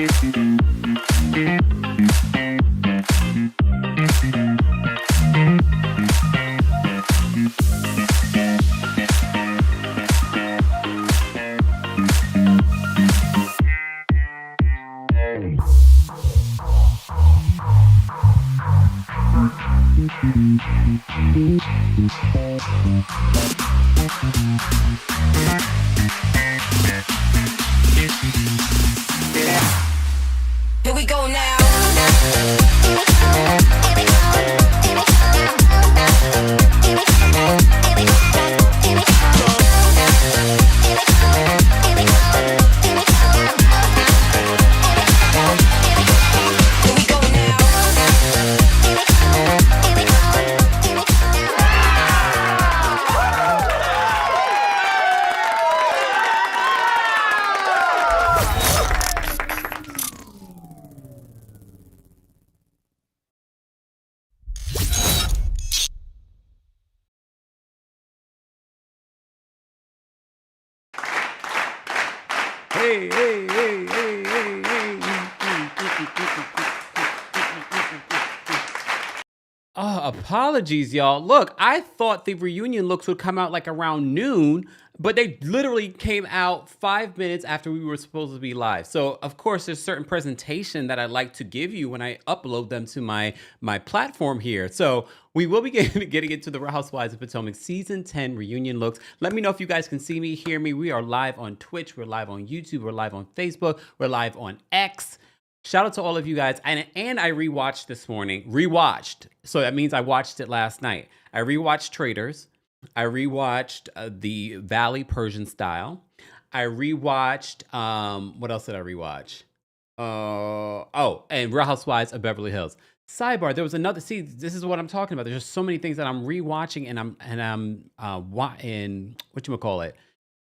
Here we go now. Hey, hey, hey, hey, hey, hey. Oh, apologies, y'all. Look, I thought the reunion looks would come out like around noon, but they literally came out 5 minutes after we were supposed to be live. So, of course, there's certain presentation that I like to give you when I upload them to my platform here. So, we will be getting into the Housewives of Potomac Season 10 reunion looks. Let me know if you guys can see me, hear me. We are live on Twitch. We're live on YouTube. We're live on Facebook. We're live on X. Shout out to all of you guys. And I rewatched this morning. Rewatched. So that means I watched it last night. I rewatched Traitors. I rewatched the Valley Persian Style. I rewatched, what else did I rewatch? And Real Housewives of Beverly Hills. Sidebar, there was another, see, this is what I'm talking about. There's just so many things that I'm rewatching and I'm whatchamacallit,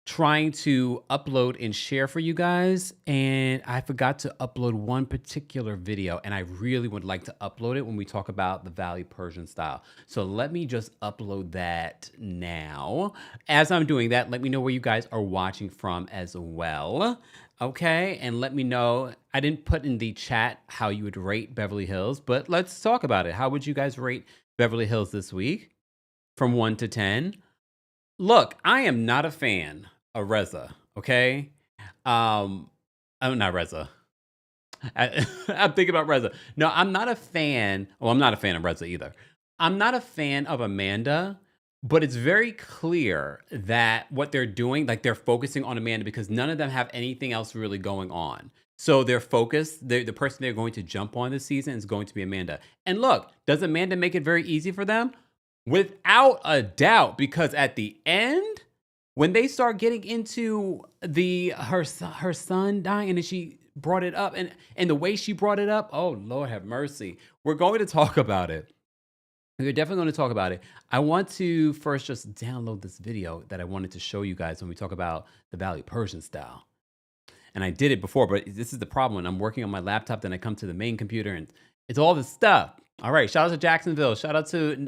trying to upload and share for you guys, and I forgot to upload one particular video, and I really would like to upload it when we talk about the Valley Persian Style. So let me just upload that now. As I'm doing that, let me know where you guys are watching from as well. Okay, and let me know. I didn't put in the chat how you would rate Beverly Hills, but let's talk about it. How would you guys rate Beverly Hills this week from 1 to 10? Look, I am not a fan of Reza, okay? I'm not Reza. I'm thinking about Reza. No, I'm not a fan. Well, I'm not a fan of Reza either. I'm not a fan of Amanda, but it's very clear that what they're doing, like they're focusing on Amanda because none of them have anything else really going on. So they're focused. The person they're going to jump on this season is going to be Amanda. And look, does Amanda make it very easy for them? Without a doubt, because at the end, when they start getting into her son dying, and then she brought it up, and the way she brought it up, oh Lord have mercy. We're going to talk about it. We're definitely going to talk about it. I want to first just download this video that I wanted to show you guys when we talk about the Valley Persian Style. And I did it before, but this is the problem. When I'm working on my laptop, then I come to the main computer, and it's all this stuff. All right, shout out to Jacksonville. Shout out to,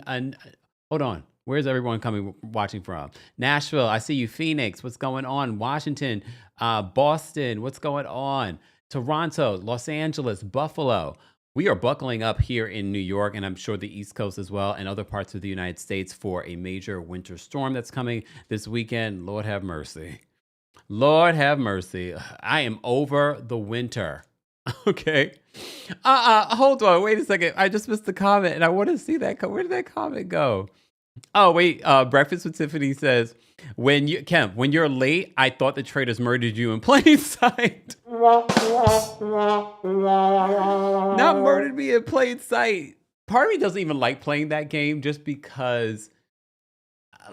hold on. Where's everyone watching from? Nashville, I see you. Phoenix, what's going on? Washington, Boston, what's going on? Toronto, Los Angeles, Buffalo. We are buckling up here in New York, and I'm sure the East Coast as well, and other parts of the United States for a major winter storm that's coming this weekend. Lord have mercy. Lord have mercy. I am over the winter. Okay. Hold on. Wait a second. I just missed the comment, and I want to see that. Where did that comment go? Oh, wait. Breakfast with Tiffany says, when you're late, I thought the traitors murdered you in plain sight. Not murdered me in plain sight. Part of me doesn't even like playing that game just because,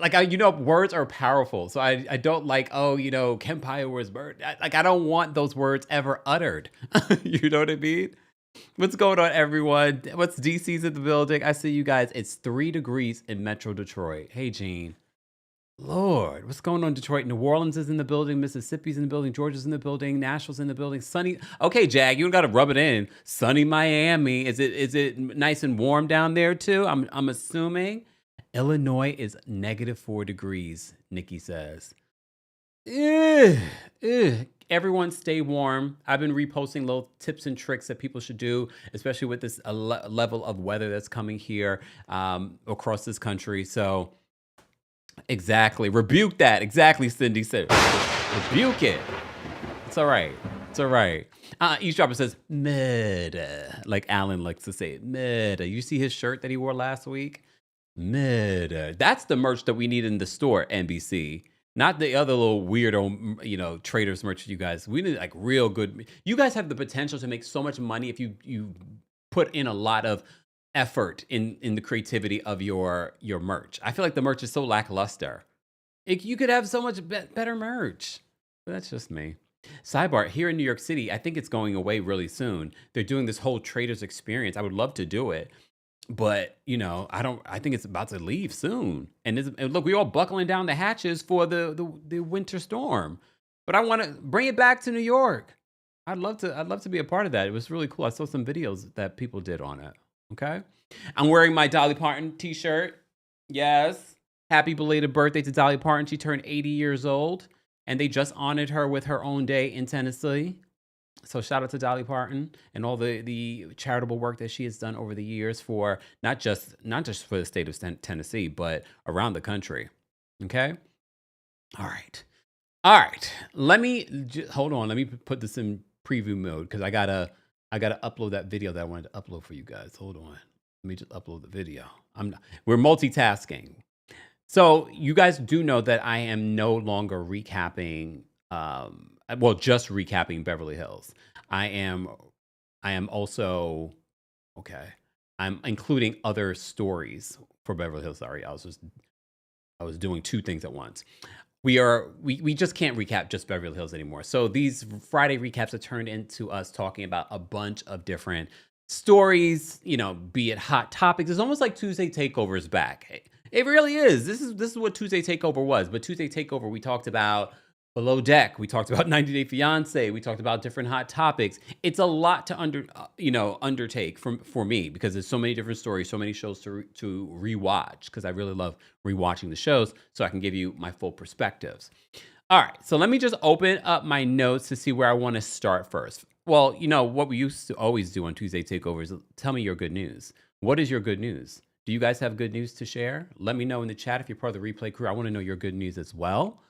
like, words are powerful. So I don't like, Kempire was murdered. I don't want those words ever uttered. You know what I mean? What's going on, everyone? What's DC's in the building? I see you guys. It's 3 degrees in Metro Detroit. Hey, Gene. Lord, what's going on, Detroit? New Orleans is in the building. Mississippi's in the building. Georgia's in the building. Nashville's in the building. Sunny. Okay, Jag, you don't got to rub it in. Sunny Miami. Is it nice and warm down there too? I'm assuming. Illinois is -4 degrees. Nikki says. everyone stay warm. I've been reposting little tips and tricks that people should do, especially with this level of weather that's coming here across this country. So exactly. Rebuke that. Exactly, Cindy said. Rebuke it. It's all right. It's all right. Eavesdropper says, murder. Like Alan likes to say it. Murder. You see his shirt that he wore last week? Murder. That's the merch that we need in the store, NBC. Not the other little weirdo, Traitors merch, you guys. We need like real good. You guys have the potential to make so much money if you put in a lot of effort in the creativity of your merch. I feel like the merch is so lackluster. You could have so much better merch. But that's just me. Sidebar, here in New York City, I think it's going away really soon. They're doing this whole Traitors experience. I would love to do it. But, I think it's about to leave soon. And look, we're all buckling down the hatches for the winter storm. But I want to bring it back to New York. I'd love to be a part of that. It was really cool. I saw some videos that people did on it. Okay. I'm wearing my Dolly Parton t-shirt. Yes. Happy belated birthday to Dolly Parton. She turned 80 years old. And they just honored her with her own day in Tennessee. So shout out to Dolly Parton and all the charitable work that she has done over the years for not just for the state of Tennessee, but around the country. Okay. All right. Let me hold on. Let me put this in preview mode because I gotta upload that video that I wanted to upload for you guys. Hold on. Let me just upload the video. We're multitasking. So you guys do know that I am no longer recapping, just recapping Beverly Hills. I am also, okay, I'm including other stories for Beverly Hills. Sorry, I was doing two things at once. We just can't recap just Beverly Hills anymore. So these Friday recaps have turned into us talking about a bunch of different stories, be it hot topics. It's almost like Tuesday Takeover is back. It really is. This is what Tuesday Takeover was. But Tuesday Takeover, we talked about Below Deck. We talked about 90 Day Fiance. We talked about different hot topics. It's a lot to undertake for me because there's so many different stories, so many shows to rewatch because I really love rewatching the shows so I can give you my full perspectives. All right, so let me just open up my notes to see where I want to start first. Well, what we used to always do on Tuesday Takeover is tell me your good news. What is your good news? Do you guys have good news to share? Let me know in the chat if you're part of the replay crew. I want to know your good news as well.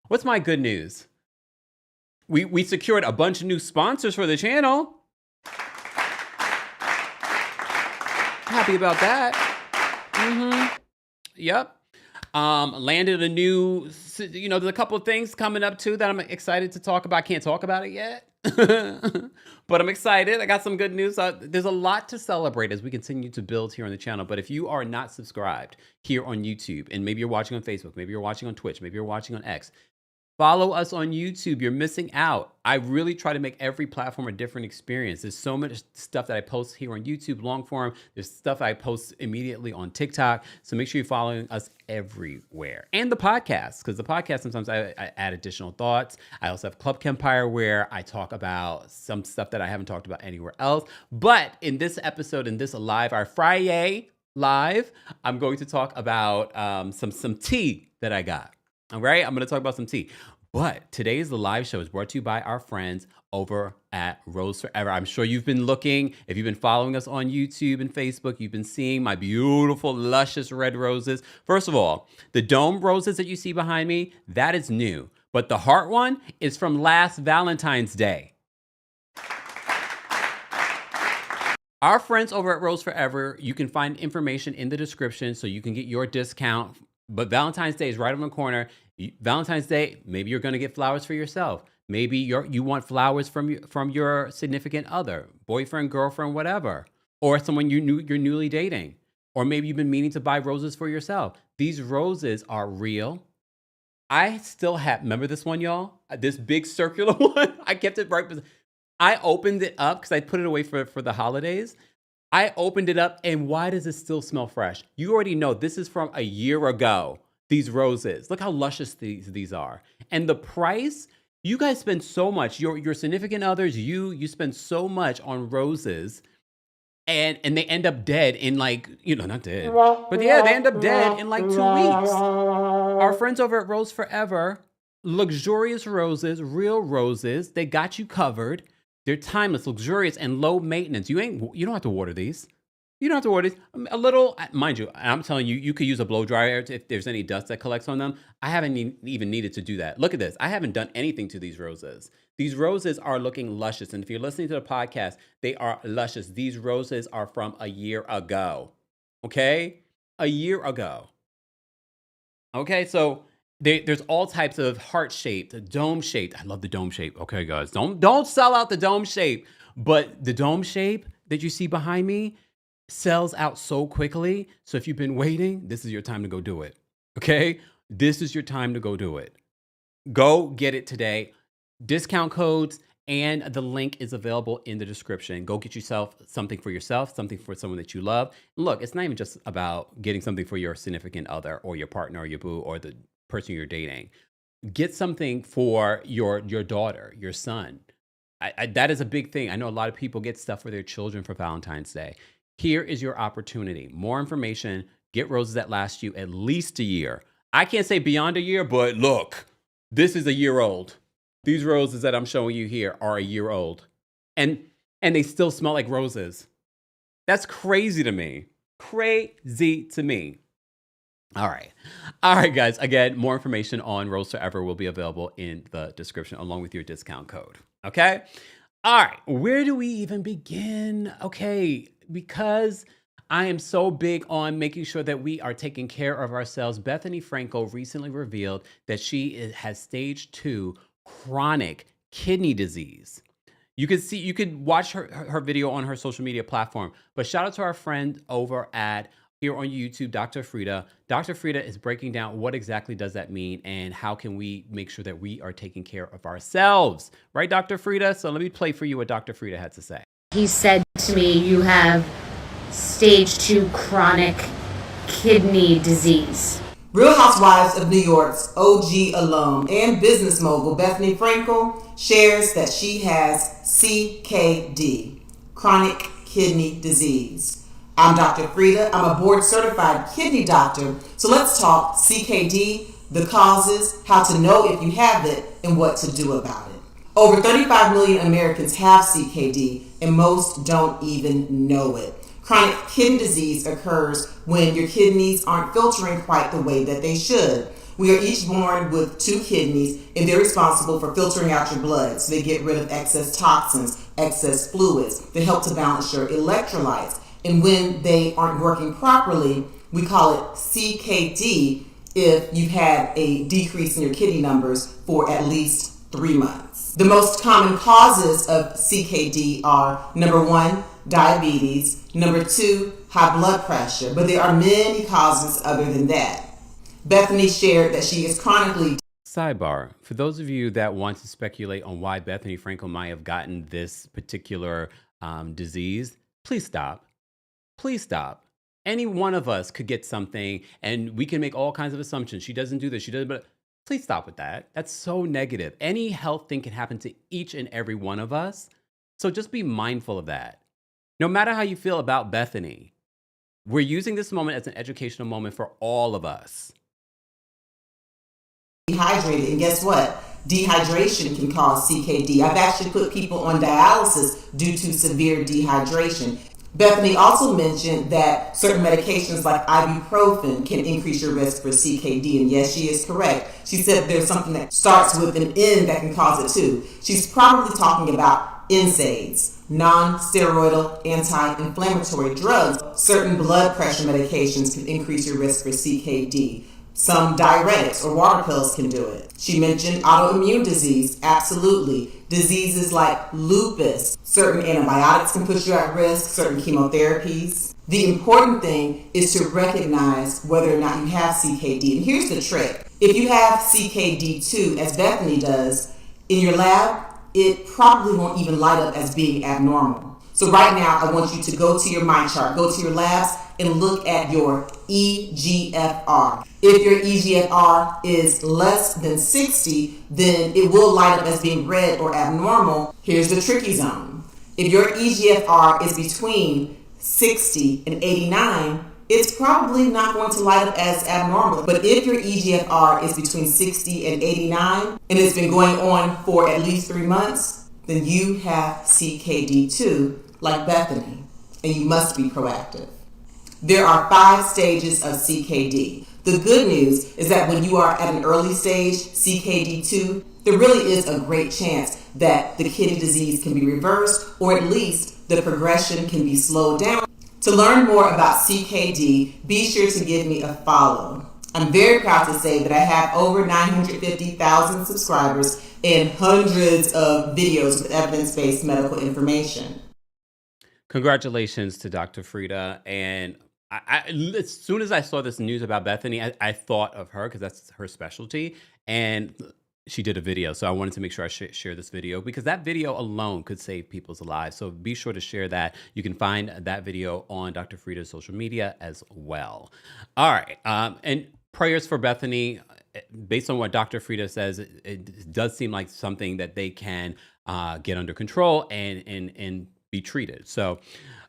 What's my good news? We secured a bunch of new sponsors for the channel. Happy about that. Yep. Landed a new, there's a couple of things coming up too that I'm excited to talk about. I can't talk about it yet. But I'm excited. I got some good news. There's a lot to celebrate as we continue to build here on the channel. But if you are not subscribed here on YouTube, and maybe you're watching on Facebook, maybe you're watching on Twitch, maybe you're watching on X, follow us on YouTube. You're missing out. I really try to make every platform a different experience. There's so much stuff that I post here on YouTube, long form. There's stuff I post immediately on TikTok. So make sure you're following us everywhere. And the podcast, because the podcast, sometimes I add additional thoughts. I also have Club Kempire where I talk about some stuff that I haven't talked about anywhere else. But in this episode, in this our Friday live, I'm going to talk about some tea that I got. All right, I'm going to talk about some tea. But today's live show is brought to you by our friends over at Rose Forever. I'm sure you've been looking. If you've been following us on YouTube and Facebook, you've been seeing my beautiful, luscious red roses. First of all, the dome roses that you see behind me, that is new. But the heart one is from last Valentine's Day. Our friends over at Rose Forever, you can find information in the description so you can get your discount. But Valentine's Day is right around the corner. Valentine's Day, maybe you're going to get flowers for yourself. Maybe you want flowers from your significant other, boyfriend, girlfriend, whatever, or someone you're newly dating. Or maybe you've been meaning to buy roses for yourself. These roses are real. I still have, remember this one, y'all? This big circular one? I kept it right. I opened it up because I put it away for the holidays. I opened it up, and why does it still smell fresh? You already know this is from a year ago, these roses. Look how luscious these are. And the price, you guys spend so much. Your significant others, you spend so much on roses, and they end up dead in not dead, but yeah, they end up dead in 2 weeks. Our friends over at Rose Forever, luxurious roses, real roses. They got you covered. They're timeless, luxurious, and low maintenance. You don't have to water these. You don't have to water these. A little, mind you, I'm telling you, you could use a blow dryer if there's any dust that collects on them. I haven't even needed to do that. Look at this. I haven't done anything to these roses. These roses are looking luscious. And if you're listening to the podcast, they are luscious. These roses are from a year ago. Okay? A year ago. Okay, so there's all types of heart-shaped, dome-shaped. I love the dome shape. Okay, guys, don't sell out the dome shape. But the dome shape that you see behind me sells out so quickly. So if you've been waiting, this is your time to go do it. Okay? This is your time to go do it. Go get it today. Discount codes and the link is available in the description. Go get yourself something for yourself, something for someone that you love. And look, it's not even just about getting something for your significant other or your partner or your boo or the person you're dating. Get something for your daughter, your son. That is a big thing. I know a lot of people get stuff for their children for Valentine's Day. Here is your opportunity. More information. Get roses that last you at least a year. I can't say beyond a year, but look, this is a year old. These roses that I'm showing you here are a year old. And they still smell like roses. That's crazy to me. Crazy to me. All right. All right, guys. Again, more information on Rose Forever will be available in the description along with your discount code. Okay? All right. Where do we even begin? Okay. Because I am so big on making sure that we are taking care of ourselves, Bethenny Frankel recently revealed that she has stage 2 chronic kidney disease. You could watch her video on her social media platform. But shout out to our friend over at here on YouTube, Dr. Frida. Dr. Frida is breaking down what exactly does that mean and how can we make sure that we are taking care of ourselves. Right, Dr. Frida? So let me play for you what Dr. Frida had to say. He said to me, you have stage 2 chronic kidney disease. Real Housewives of New York's OG alum and business mogul Bethenny Frankel shares that she has CKD, chronic kidney disease. I'm Dr. Frida. I'm a board-certified kidney doctor. So let's talk CKD, the causes, how to know if you have it, and what to do about it. Over 35 million Americans have CKD, and most don't even know it. Chronic kidney disease occurs when your kidneys aren't filtering quite the way that they should. We are each born with 2 kidneys, and they're responsible for filtering out your blood. So they get rid of excess toxins, excess fluids. They help to balance your electrolytes. And when they aren't working properly, we call it CKD if you've had a decrease in your kidney numbers for at least 3 months. The most common causes of CKD are, number 1, diabetes, number 2, high blood pressure, but there are many causes other than that. Bethenny shared that she is chronically... Sidebar, for those of you that want to speculate on why Bethenny Frankel might have gotten this particular disease, please stop. Please stop. Any one of us could get something and we can make all kinds of assumptions. She doesn't do this, she doesn't, but please stop with that. That's so negative. Any health thing can happen to each and every one of us. So just be mindful of that. No matter how you feel about Bethenny, we're using this moment as an educational moment for all of us. Dehydrated, and guess what? Dehydration can cause CKD. I've actually put people on dialysis due to severe dehydration. Bethenny also mentioned that certain medications like ibuprofen can increase your risk for CKD, and yes, she is correct. She said there's something that starts with an N that can cause it too. She's probably talking about NSAIDs, non-steroidal anti-inflammatory drugs. Certain blood pressure medications can increase your risk for CKD. Some diuretics or water pills can do it. She mentioned autoimmune disease, absolutely. Diseases like lupus, certain antibiotics can put you at risk, certain chemotherapies. The important thing is to recognize whether or not you have CKD. And here's the trick. If you have CKD2, as Bethenny does, in your lab, it probably won't even light up as being abnormal. So right now, I want you to go to your MyChart, go to your labs, and look at your EGFR. If your EGFR is less than 60, then it will light up as being red or abnormal. Here's the tricky zone. If your EGFR is between 60 and 89, it's probably not going to light up as abnormal. But if your EGFR is between 60 and 89, and it's been going on for at least 3 months, then you have CKD2, like Bethenny, and you must be proactive. There are 5 stages of CKD. The good news is that when you are at an early stage, CKD2, there really is a great chance that the kidney disease can be reversed, or at least the progression can be slowed down. To learn more about CKD, be sure to give me a follow. I'm very proud to say that I have over 950,000 subscribers and hundreds of videos with evidence-based medical information. Congratulations to Dr. Frida. And as soon as I saw this news about Bethenny, I thought of her because that's her specialty. And she did a video. So I wanted to make sure I share this video because that video alone could save people's lives. So be sure to share that. You can find that video on Dr. Frida's social media as well. All right. And prayers for Bethenny. Based on what Dr. Frida says, it does seem like something that they can get under control and be treated. So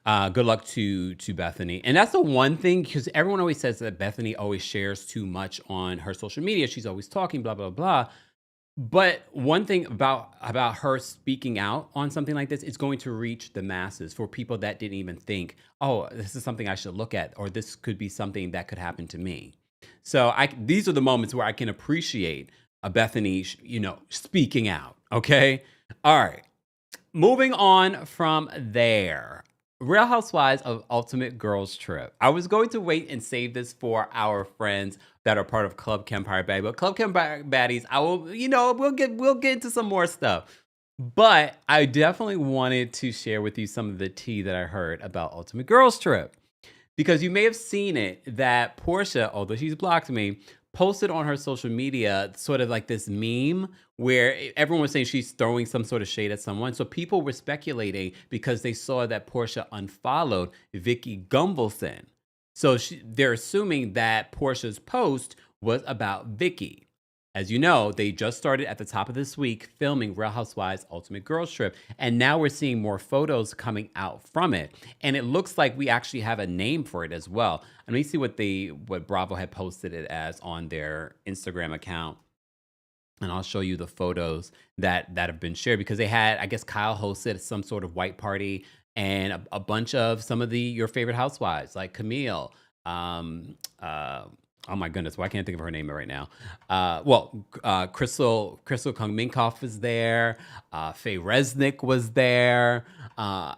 good luck to Bethenny. And that's the one thing, because everyone always says that Bethenny always shares too much on her social media. She's always talking, blah, blah, blah. But one thing about her speaking out on something like this, it's going to reach the masses for people that didn't even think, oh, this is something I should look at, or this could be something that could happen to me. So these are the moments where I can appreciate a Bethenny, speaking out. Okay. All right. Moving on from there. Real Housewives of Ultimate Girls Trip. I was going to wait and save this for our friends that are part of Club Kempire Baddies. But Club Kempire Baddies, I will, we'll get into some more stuff. But I definitely wanted to share with you some of the tea that I heard about Ultimate Girls Trip. Because you may have seen it that Portia, although she's blocked me, posted on her social media sort of like this meme where everyone was saying she's throwing some sort of shade at someone. So people were speculating because they saw that Portia unfollowed Vicky Gunvalson. So they're assuming that Portia's post was about Vicky. As you know, they just started at the top of this week filming Real Housewives Ultimate Girls Trip. And now we're seeing more photos coming out from it. And it looks like we actually have a name for it as well. Let me see what Bravo had posted it as on their Instagram account. And I'll show you the photos that have been shared because they had, I guess Kyle hosted some sort of white party and a bunch of some of your favorite housewives like Camille, oh my goodness, why can't I think of her name right now? Crystal Kung Minkoff was there. Faye Resnick was there. Oh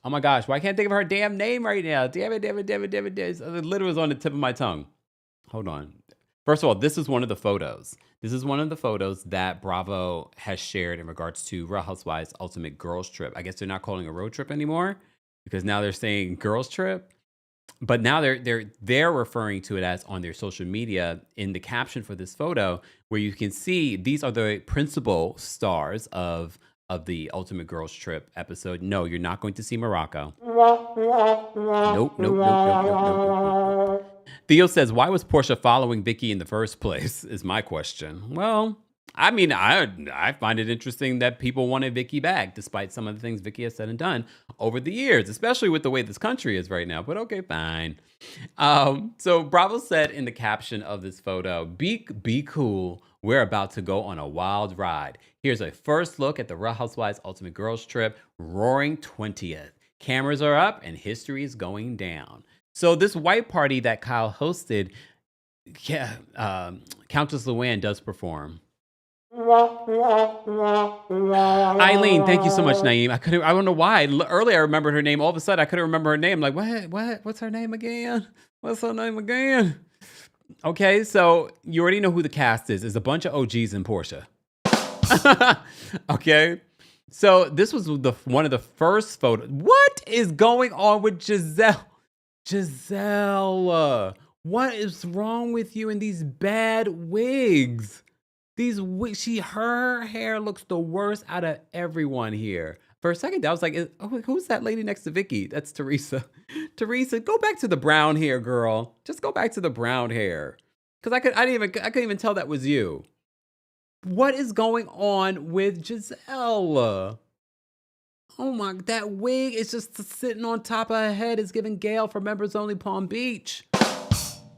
my gosh, why can't I think of her damn name right now? Damn it. It literally was on the tip of my tongue. Hold on. First of all, this is one of the photos. This is one of the photos that Bravo has shared in regards to Real Housewives Ultimate Girls Trip. I guess they're not calling it a road trip anymore because now they're saying girls trip. But now they're referring to it as on their social media in the caption for this photo, where you can see these are the principal stars of the Ultimate Girls Trip episode. No, you're not going to see Morocco. Nope. Theo says, why was Portia following Vicky in the first place? Is my question. Well, I mean, I find it interesting that people wanted Vicky back, despite some of the things Vicky has said and done over the years, especially with the way this country is right now. But okay, fine. So Bravo said in the caption of this photo, be cool. We're about to go on a wild ride. Here's a first look at the Real Housewives Ultimate Girls Trip, Roaring 20th. Cameras are up and history is going down. So this white party that Kyle hosted, Countess Luann does perform. Eileen, thank you so much, Naeem. I don't know why. Earlier I remembered her name. All of a sudden I couldn't remember her name. Like, what? What's her name again? Okay, so you already know who the cast is. It's a bunch of OGs and Portia. Okay, so this was one of the first photos. What is going on with Giselle? Giselle, what is wrong with you in these bad wigs? These wigs, her hair looks the worst out of everyone here. For a second, I was like, who's that lady next to Vicky? That's Teresa. Teresa, go back to the brown hair, girl. Just go back to the brown hair. Because I couldn't even tell that was you. What is going on with Giselle? Oh my, that wig is just sitting on top of her head. It's giving Gail for Members Only Palm Beach.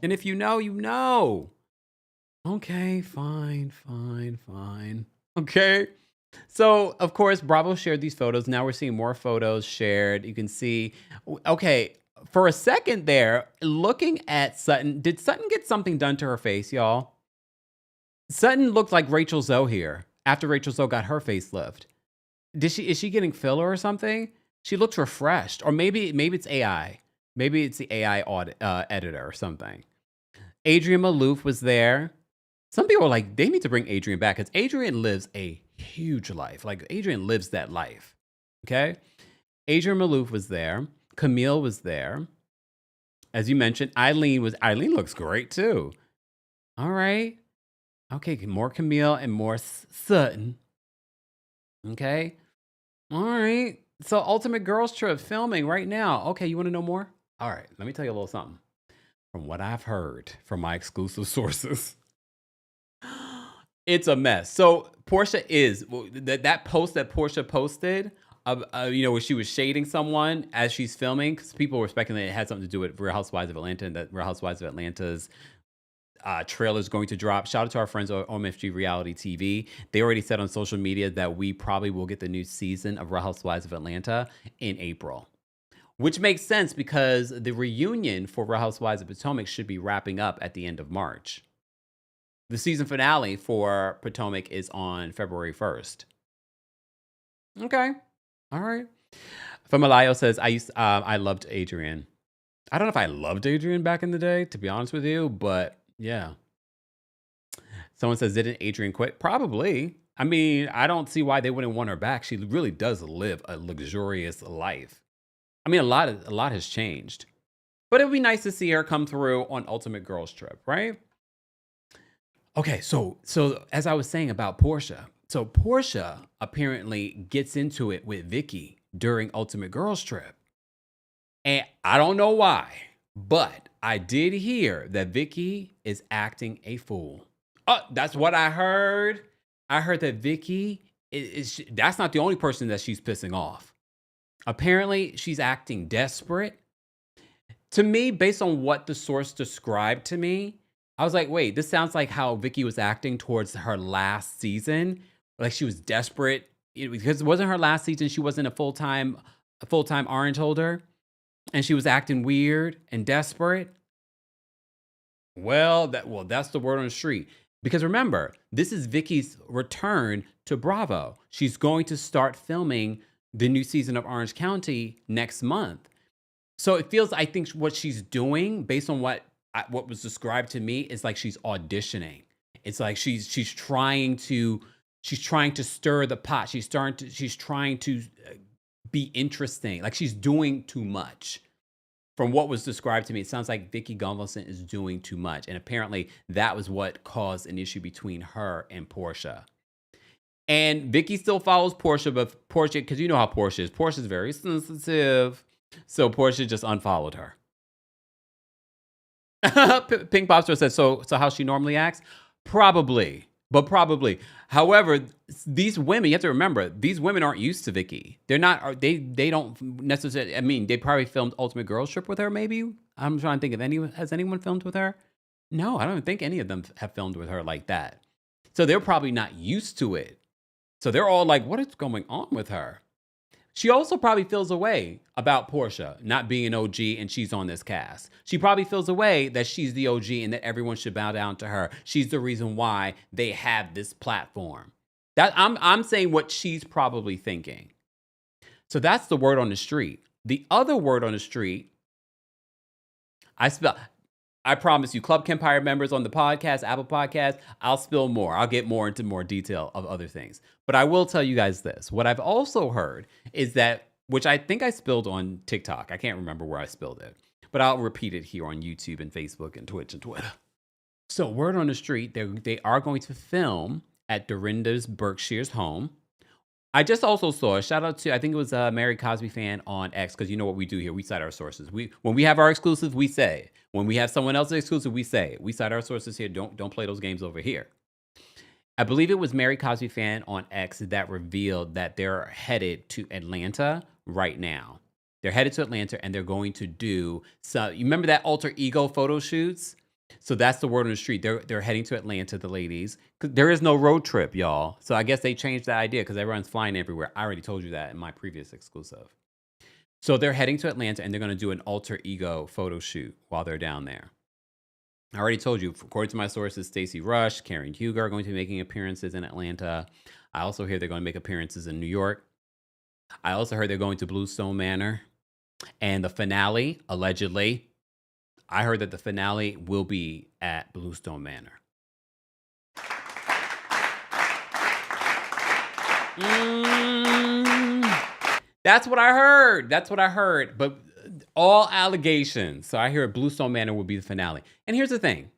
And if you know, you know. Okay, fine. Okay. So, of course, Bravo shared these photos. Now we're seeing more photos shared. You can see, okay, for a second there, looking at Sutton, did Sutton get something done to her face, y'all? Sutton looked like Rachel Zoe here after Rachel Zoe got her facelift. Is she getting filler or something? She looks refreshed. Or maybe it's AI. Maybe it's the AI editor or something. Adrienne Maloof was there. Some people are like, they need to bring Adrienne back because Adrienne lives a huge life. Like, Adrienne lives that life. Okay? Adrienne Maloof was there. Camille was there. As you mentioned, Eileen looks great too. All right. Okay, more Camille and more Sutton. Okay. All right. So Ultimate Girls Trip filming right now. Okay, you want to know more? All right, let me tell you a little something. From what I've heard from my exclusive sources, it's a mess. So Portia is that post that Portia posted, where she was shading someone as she's filming, because people were speculating it had something to do with Real Housewives of Atlanta, and that Real Housewives of Atlanta's trailer is going to drop. Shout out to our friends at OMFG Reality TV. They already said on social media that we probably will get the new season of Real Housewives of Atlanta in April. Which makes sense because the reunion for Real Housewives of Potomac should be wrapping up at the end of March. The season finale for Potomac is on February 1st. Okay. All right. Famalayo says, I loved Adrienne. I don't know if I loved Adrienne back in the day, to be honest with you, but yeah. Someone says, didn't Adrienne quit? Probably. I mean, I don't see why they wouldn't want her back. She really does live a luxurious life. I mean, a lot has changed. But it would be nice to see her come through on Ultimate Girls Trip, right? Okay, so as I was saying about Portia, so Portia apparently gets into it with Vicky during Ultimate Girls Trip. And I don't know why, but I did hear that Vicky is acting a fool. Oh, that's what I heard. I heard that Vicky that's not the only person that she's pissing off. Apparently, she's acting desperate. To me, based on what the source described to me, I was like, wait, this sounds like how Vicky was acting towards her last season. Like she was desperate. Because it wasn't her last season. She wasn't a full-time orange holder. And she was acting weird and desperate. Well, that's the word on the street. Because remember, this is Vicky's return to Bravo. She's going to start filming the new season of Orange County next month. So it feels, I think what she's doing, based on what was described to me, is like she's auditioning. It's like she's trying to stir the pot. She's trying to be interesting. Like she's doing too much. From what was described to me, it sounds like Vicky Gunvalson is doing too much. And apparently that was what caused an issue between her and Portia. And Vicky still follows Portia, but Portia, because you know how Portia is. Portia's very sensitive. So Portia just unfollowed her. Pink Popster says, so how she normally acts? Probably. However, these women, you have to remember, these women aren't used to Vicky. They're not, they don't necessarily, I mean, they probably filmed Ultimate Girls Trip with her, maybe. I'm trying to think has anyone filmed with her? No, I don't think any of them have filmed with her like that. So they're probably not used to it. So they're all like, what is going on with her? She also probably feels a way about Portia not being an OG and she's on this cast. She probably feels a way that she's the OG and that everyone should bow down to her. She's the reason why they have this platform. That I'm saying what she's probably thinking. So that's the word on the street. The other word on the street, I promise you, Club Kempire members on the podcast, Apple Podcast, I'll spill more. I'll get more into more detail of other things. But I will tell you guys this. What I've also heard is that, which I think I spilled on TikTok. I can't remember where I spilled it. But I'll repeat it here on YouTube and Facebook and Twitch and Twitter. So word on the street, they are going to film at Dorinda's Berkshire's home. I just also saw a shout out to, I think it was a Mary Cosby fan on X, because you know what we do here. We cite our sources. When we have our exclusives, we say it. When we have someone else's exclusive, we say it. We cite our sources here. Don't play those games over here. I believe it was Mary Cosby fan on X that revealed that they're headed to Atlanta right now. They're headed to Atlanta and they're going to do so. You remember that alter ego photo shoots? So that's the word on the street. They're heading to Atlanta, the ladies. 'Cause there is no road trip, y'all. So I guess they changed that idea because everyone's flying everywhere. I already told you that in my previous exclusive. So they're heading to Atlanta and they're going to do an alter ego photo shoot while they're down there. I already told you, according to my sources, Stacey Rush, Karen Huger are going to be making appearances in Atlanta. I also hear they're going to make appearances in New York. I also heard they're going to Bluestone Manor. And the finale, allegedly, I heard that the finale will be at Bluestone Manor. That's what I heard. That's what I heard. But all allegations. So I hear Bluestone Manor will be the finale. And here's the thing.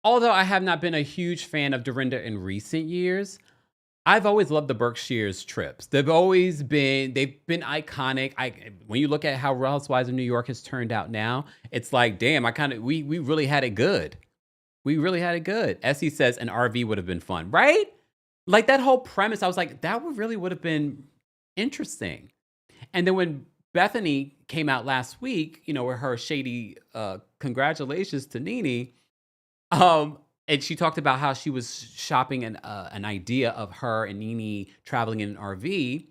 Although I have not been a huge fan of Dorinda in recent years, I've always loved the Berkshires trips. They've been iconic. When you look at how Real Housewives of New York has turned out now, it's like, damn, we really had it good. We really had it good. Essie says an RV would have been fun, right? Like that whole premise, I was like, that would have been interesting. And then when Bethenny came out last week, with her shady congratulations to Nene, and she talked about how she was shopping an idea of her and Nene traveling in an RV.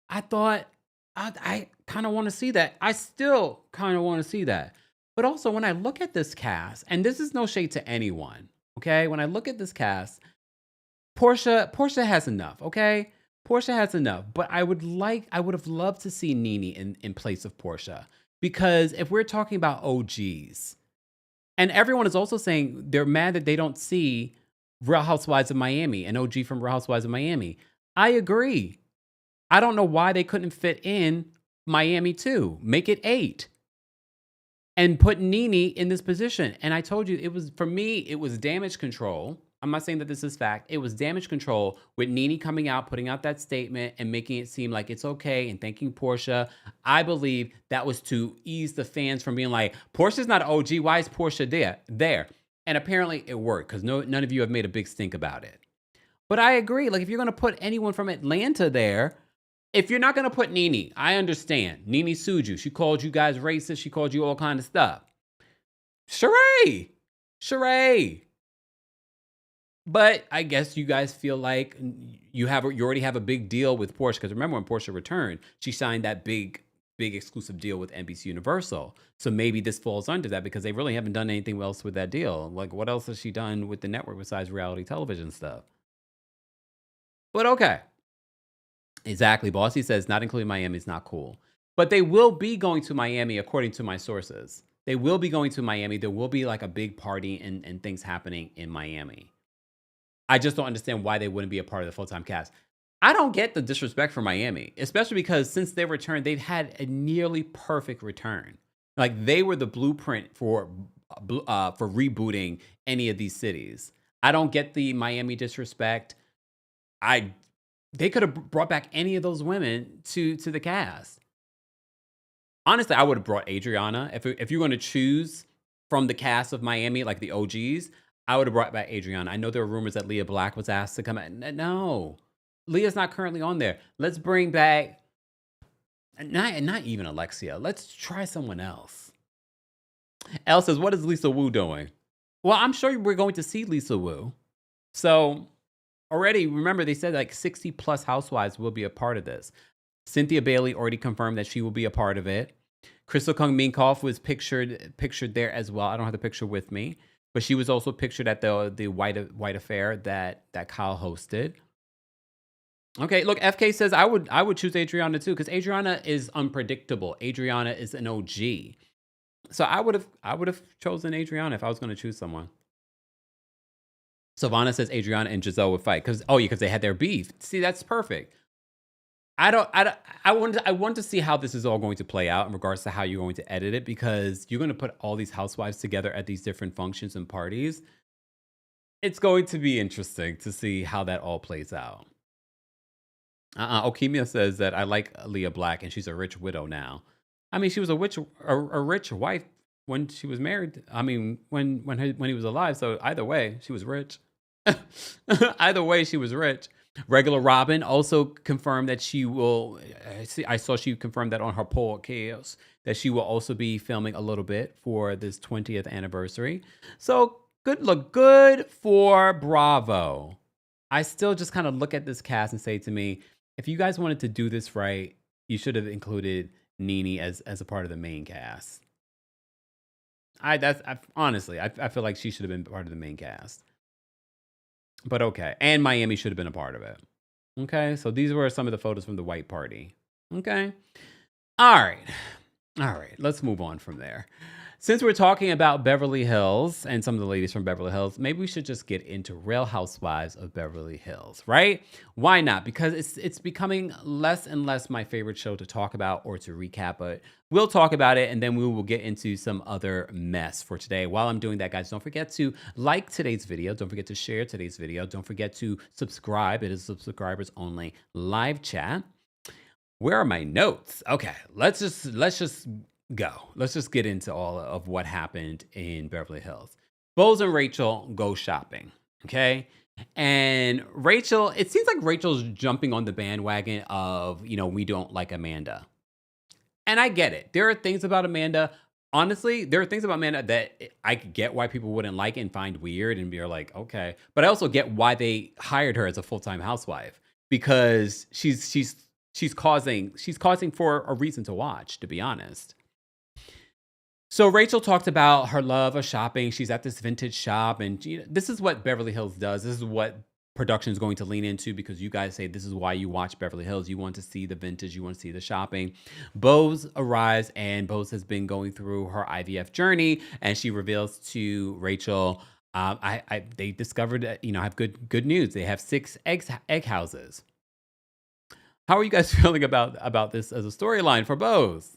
I thought, I kind of want to see that. I still kind of want to see that. But also, when I look at this cast, and this is no shade to anyone, okay? When I look at this cast, Portia has enough, okay? Portia has enough. But I would have loved to see Nene in place of Portia. Because if we're talking about OGs, and everyone is also saying they're mad that they don't see Real Housewives of Miami, an OG from Real Housewives of Miami. I agree. I don't know why they couldn't fit in Miami too. Make it 8. And put Nene in this position. And I told you, for me, it was damage control. I'm not saying that this is fact. It was damage control with Nene coming out, putting out that statement and making it seem like it's okay and thanking Portia. I believe that was to ease the fans from being like, Portia's not an OG. Why is Portia there? And apparently it worked because none of you have made a big stink about it. But I agree. Like if you're going to put anyone from Atlanta there, if you're not going to put Nene, I understand. Nene sued you. She called you guys racist. She called you all kind of stuff. Sheree. But I guess you guys feel like you already have a big deal with Portia. Because remember when Portia returned, she signed that big exclusive deal with NBC Universal. So maybe this falls under that because they really haven't done anything else with that deal. Like what else has she done with the network besides reality television stuff? But okay. Exactly. Bossy says not including Miami is not cool. But they will be going to Miami according to my sources. They will be going to Miami. There will be like a big party and things happening in Miami. I just don't understand why they wouldn't be a part of the full-time cast. I don't get the disrespect for Miami, especially because since they returned, they've had a nearly perfect return. Like they were the blueprint for rebooting any of these cities. I don't get the Miami disrespect. They could have brought back any of those women to the cast. Honestly, I would have brought Adriana. If you're going to choose from the cast of Miami, like the OGs, I would have brought back Adriana. I know there were rumors that Leah Black was asked to come out. No, Leah's not currently on there. Let's bring back, not even Alexia. Let's try someone else. Elle says, what is Lisa Wu doing? Well, I'm sure we're going to see Lisa Wu. So already, remember, they said like 60 plus housewives will be a part of this. Cynthia Bailey already confirmed that she will be a part of it. Crystal Kung Minkoff was pictured there as well. I don't have the picture with me. But she was also pictured at the White Affair that Kyle hosted. Okay, look, FK says I would choose Adriana too because Adriana is unpredictable. Adriana is an OG, so I would have chosen Adriana if I was going to choose someone. Savannah says Adriana and Giselle would fight because they had their beef. See, that's perfect. I want to see how this is all going to play out in regards to how you're going to edit it because you're going to put all these housewives together at these different functions and parties. It's going to be interesting to see how that all plays out. Okemia says that I like Leah Black and she's a rich widow now. I mean, she was a rich wife when she was married. I mean, when he was alive. So either way, she was rich. Either way, she was rich. Regular Robin also confirmed that she will. I saw she confirmed that on her podcast that she will also be filming a little bit for this 20th anniversary. So good for Bravo. I still just kind of look at this cast and say to me, if you guys wanted to do this right, you should have included Nene as a part of the main cast. Honestly, I feel like she should have been part of the main cast. But okay. And Miami should have been a part of it. Okay. So these were some of the photos from the white party. Okay. All right. Let's move on from there. Since we're talking about Beverly Hills and some of the ladies from Beverly Hills, maybe we should just get into Real Housewives of Beverly Hills, right? Why not? Because it's becoming less and less my favorite show to talk about or to recap, but we'll talk about it and then we will get into some other mess for today. While I'm doing that, guys, don't forget to like today's video. Don't forget to share today's video. Don't forget to subscribe. It is subscribers only live chat. Where are my notes? Okay, let's just go. Let's just get into all of what happened in Beverly Hills. Bose and Rachel go shopping, okay? And Rachel, it seems like Rachel's jumping on the bandwagon of, we don't like Amanda. And I get it. There are things about Amanda. Honestly, there are things about Amanda that I get why people wouldn't like and find weird and be like, okay. But I also get why they hired her as a full-time housewife because she's causing for a reason to watch, to be honest. So Rachel talked about her love of shopping. She's at this vintage shop, and this is what Beverly Hills does. This is what production is going to lean into because you guys say this is why you watch Beverly Hills. You want to see the vintage. You want to see the shopping. Bose arrives, and Bose has been going through her IVF journey, and she reveals to Rachel, they discovered that, I have good news. They have 6 egg houses. How are you guys feeling about this as a storyline for Bose?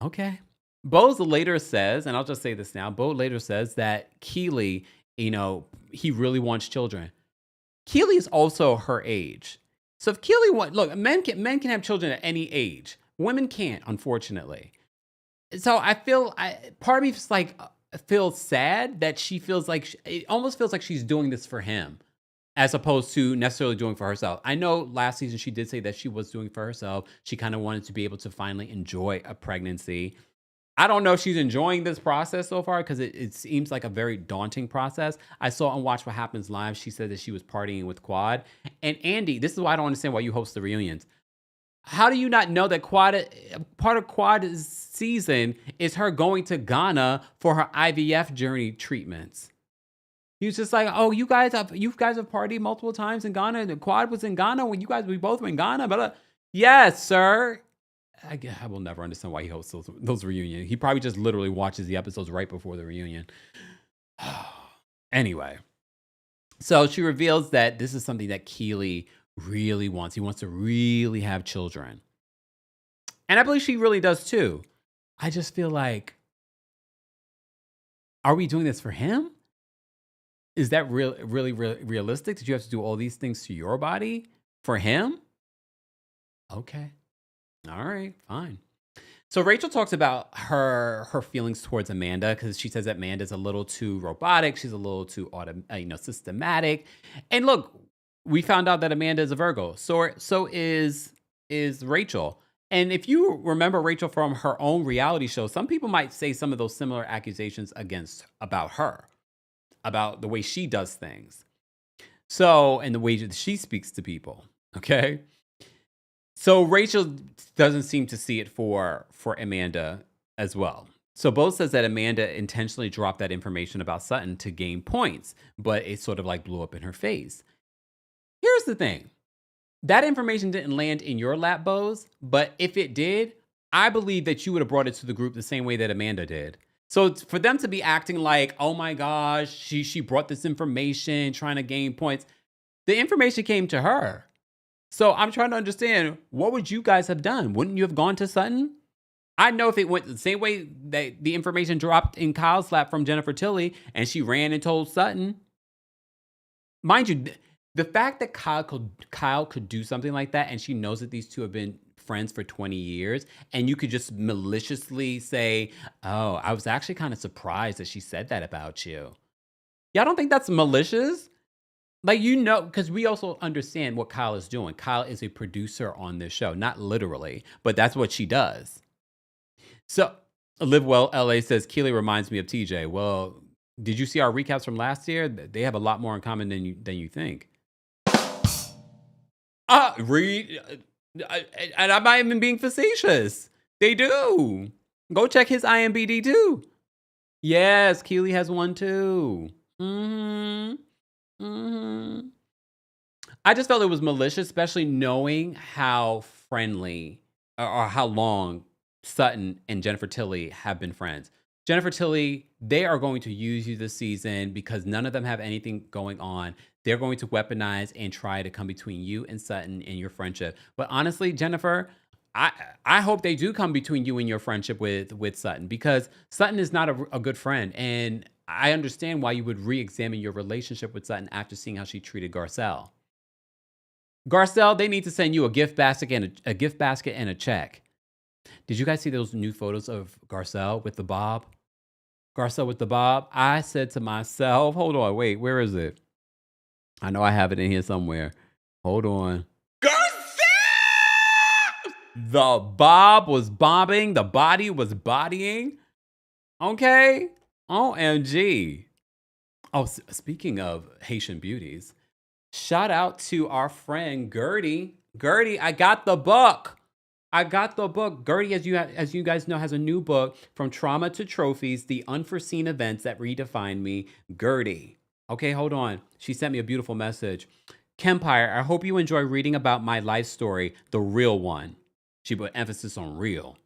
Okay. Bose later says, and I'll just say this now, Bose later says that Keely, he really wants children. Keely is also her age. So if Keely men can have children at any age. Women can't, unfortunately. So part of me feels sad that she feels like, it almost feels like she's doing this for him as opposed to necessarily doing for herself. I know last season she did say that she was doing for herself. She kind of wanted to be able to finally enjoy a pregnancy. I don't know if she's enjoying this process so far because it seems like a very daunting process. I saw on Watch What Happens Live, she said that she was partying with Quad. And Andy, this is why I don't understand why you host the reunions. How do you not know that part of Quad's season is her going to Ghana for her IVF journey treatments? He was just like, oh, you guys have partied multiple times in Ghana. And the Quad was in Ghana when we both were in Ghana. But yes, sir. I will never understand why he hosts those reunions. He probably just literally watches the episodes right before the reunion. Anyway, so she reveals that this is something that Keely really wants. He wants to really have children. And I believe she really does too. I just feel like, are we doing this for him? Is that really realistic? Did you have to do all these things to your body for him? Okay. All right, fine. So Rachel talks about her feelings towards Amanda because she says that Amanda's a little too robotic. She's a little too systematic. And look, we found out that Amanda is a Virgo. So is Rachel. And if you remember Rachel from her own reality show, some people might say some of those similar accusations about her, about the way she does things. So, and the way that she speaks to people. Okay. So Rachel doesn't seem to see it for Amanda as well. So Bose says that Amanda intentionally dropped that information about Sutton to gain points, but it sort of like blew up in her face. Here's the thing. That information didn't land in your lap, Bose, but if it did, I believe that you would have brought it to the group the same way that Amanda did. So for them to be acting like, oh my gosh, she brought this information trying to gain points, the information came to her. So I'm trying to understand, what would you guys have done? Wouldn't you have gone to Sutton? I know if it went the same way that the information dropped in Kyle's lap from Jennifer Tilly and she ran and told Sutton. Mind you, the fact that Kyle could do something like that and she knows that these two have been friends for 20 years and you could just maliciously say, oh, I was actually kind of surprised that she said that about you. Y'all don't think that's malicious? Like, because we also understand what Kyle is doing. Kyle is a producer on this show, not literally, but that's what she does. So, Live Well LA says, Keely reminds me of TJ. Well, did you see our recaps from last year? They have a lot more in common than you think. Read, and I'm not even being facetious. They do. Go check his IMBD too. Yes, Keely has one too. I just felt it was malicious, especially knowing how friendly or how long Sutton and Jennifer Tilly have been friends. Jennifer Tilly, they are going to use you this season because none of them have anything going on. They're going to weaponize and try to come between you and Sutton and your friendship. But honestly, Jennifer, I hope they do come between you and your friendship with Sutton, because Sutton is not a good friend. And I understand why you would re-examine your relationship with Sutton after seeing how she treated Garcelle. Garcelle, they need to send you a gift basket and a check. Did you guys see those new photos of Garcelle with the bob? Garcelle with the bob. I said to myself, hold on, wait, where is it? I know I have it in here somewhere. Hold on. Garcelle! The bob was bobbing. The body was bodying. Okay. OMG. Oh, speaking of Haitian beauties, shout out to our friend Gertie. Gertie, I got the book. Gertie, as you guys know, has a new book, From Trauma to Trophies, The Unforeseen Events That Redefined Me. Gertie. Okay, hold on. She sent me a beautiful message. Kempire, I hope you enjoy reading about my life story, the real one. She put emphasis on real.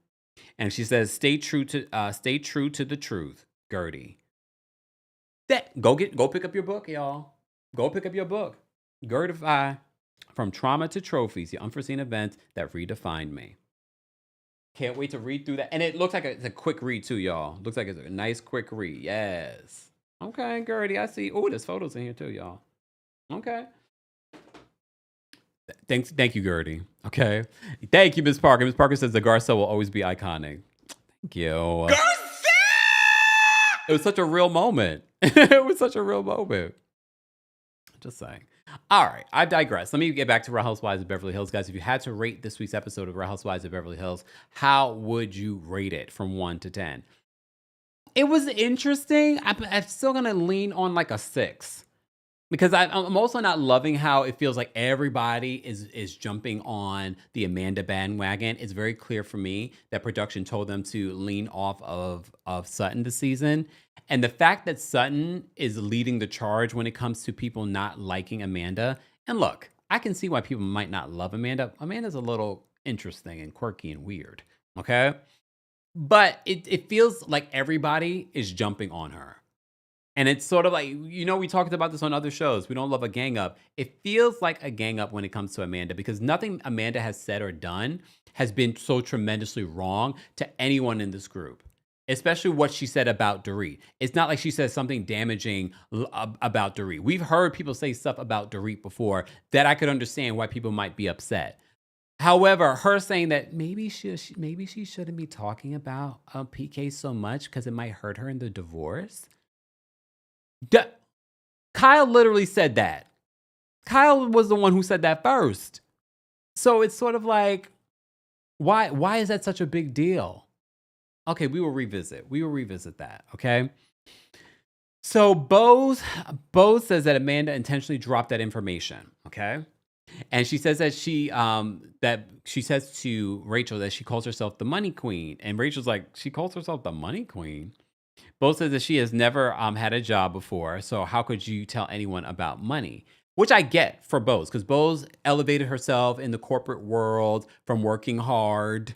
And she says, stay true to the truth, Gertie. Go pick up your book, y'all. Go pick up your book. Gertify, From Trauma to Trophies, The Unforeseen Events That Redefined Me. Can't wait to read through that. And it looks like it's a quick read too, y'all. Looks like it's a nice quick read. Yes. Okay, Gertie, I see. Oh, there's photos in here too, y'all. Okay. Thank you, Gertie. Okay. Thank you, Ms. Parker. Ms. Parker says the Garcelle will always be iconic. Thank you. Garcelle! It was such a real moment. It was such a real moment. Just saying. All right, I digress. Let me get back to Real Housewives of Beverly Hills. Guys, if you had to rate this week's episode of Real Housewives of Beverly Hills, how would you rate it from 1 to 10? It was interesting. I'm still going to lean on like a 6. Because I'm also not loving how it feels like everybody is jumping on the Amanda bandwagon. It's very clear for me that production told them to lean off of Sutton this season. And the fact that Sutton is leading the charge when it comes to people not liking Amanda. And look, I can see why people might not love Amanda. Amanda's a little interesting and quirky and weird, okay? But it feels like everybody is jumping on her. And it's sort of like, we talked about this on other shows. We don't love a gang up. It feels like a gang up when it comes to Amanda, because nothing Amanda has said or done has been so tremendously wrong to anyone in this group, especially what she said about Dorit. It's not like she said something damaging about Dorit. We've heard people say stuff about Dorit before that I could understand why people might be upset. However, her saying that maybe she shouldn't be talking about PK so much because it might hurt her in the divorce. Kyle literally said that. Kyle was the one who said that first. So it's sort of like, why is that such a big deal? Okay, we will revisit that, okay? So Bose says that Amanda intentionally dropped that information, okay? And she says that she says to Rachel that she calls herself the money queen. And Rachel's like, she calls herself the money queen? Bose says that she has never had a job before, so how could you tell anyone about money? Which I get for Bose, because Bose elevated herself in the corporate world from working hard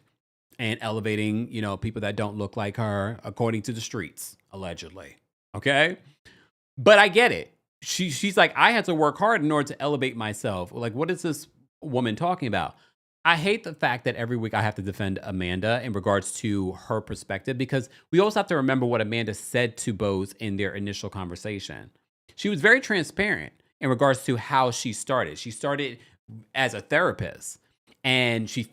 and elevating, people that don't look like her, according to the streets, allegedly. Okay? But I get it. She's like, I had to work hard in order to elevate myself. Like, what is this woman talking about? I hate the fact that every week I have to defend Amanda in regards to her perspective, because we also have to remember what Amanda said to Bose in their initial conversation. She was very transparent in regards to how she started. She started as a therapist, and she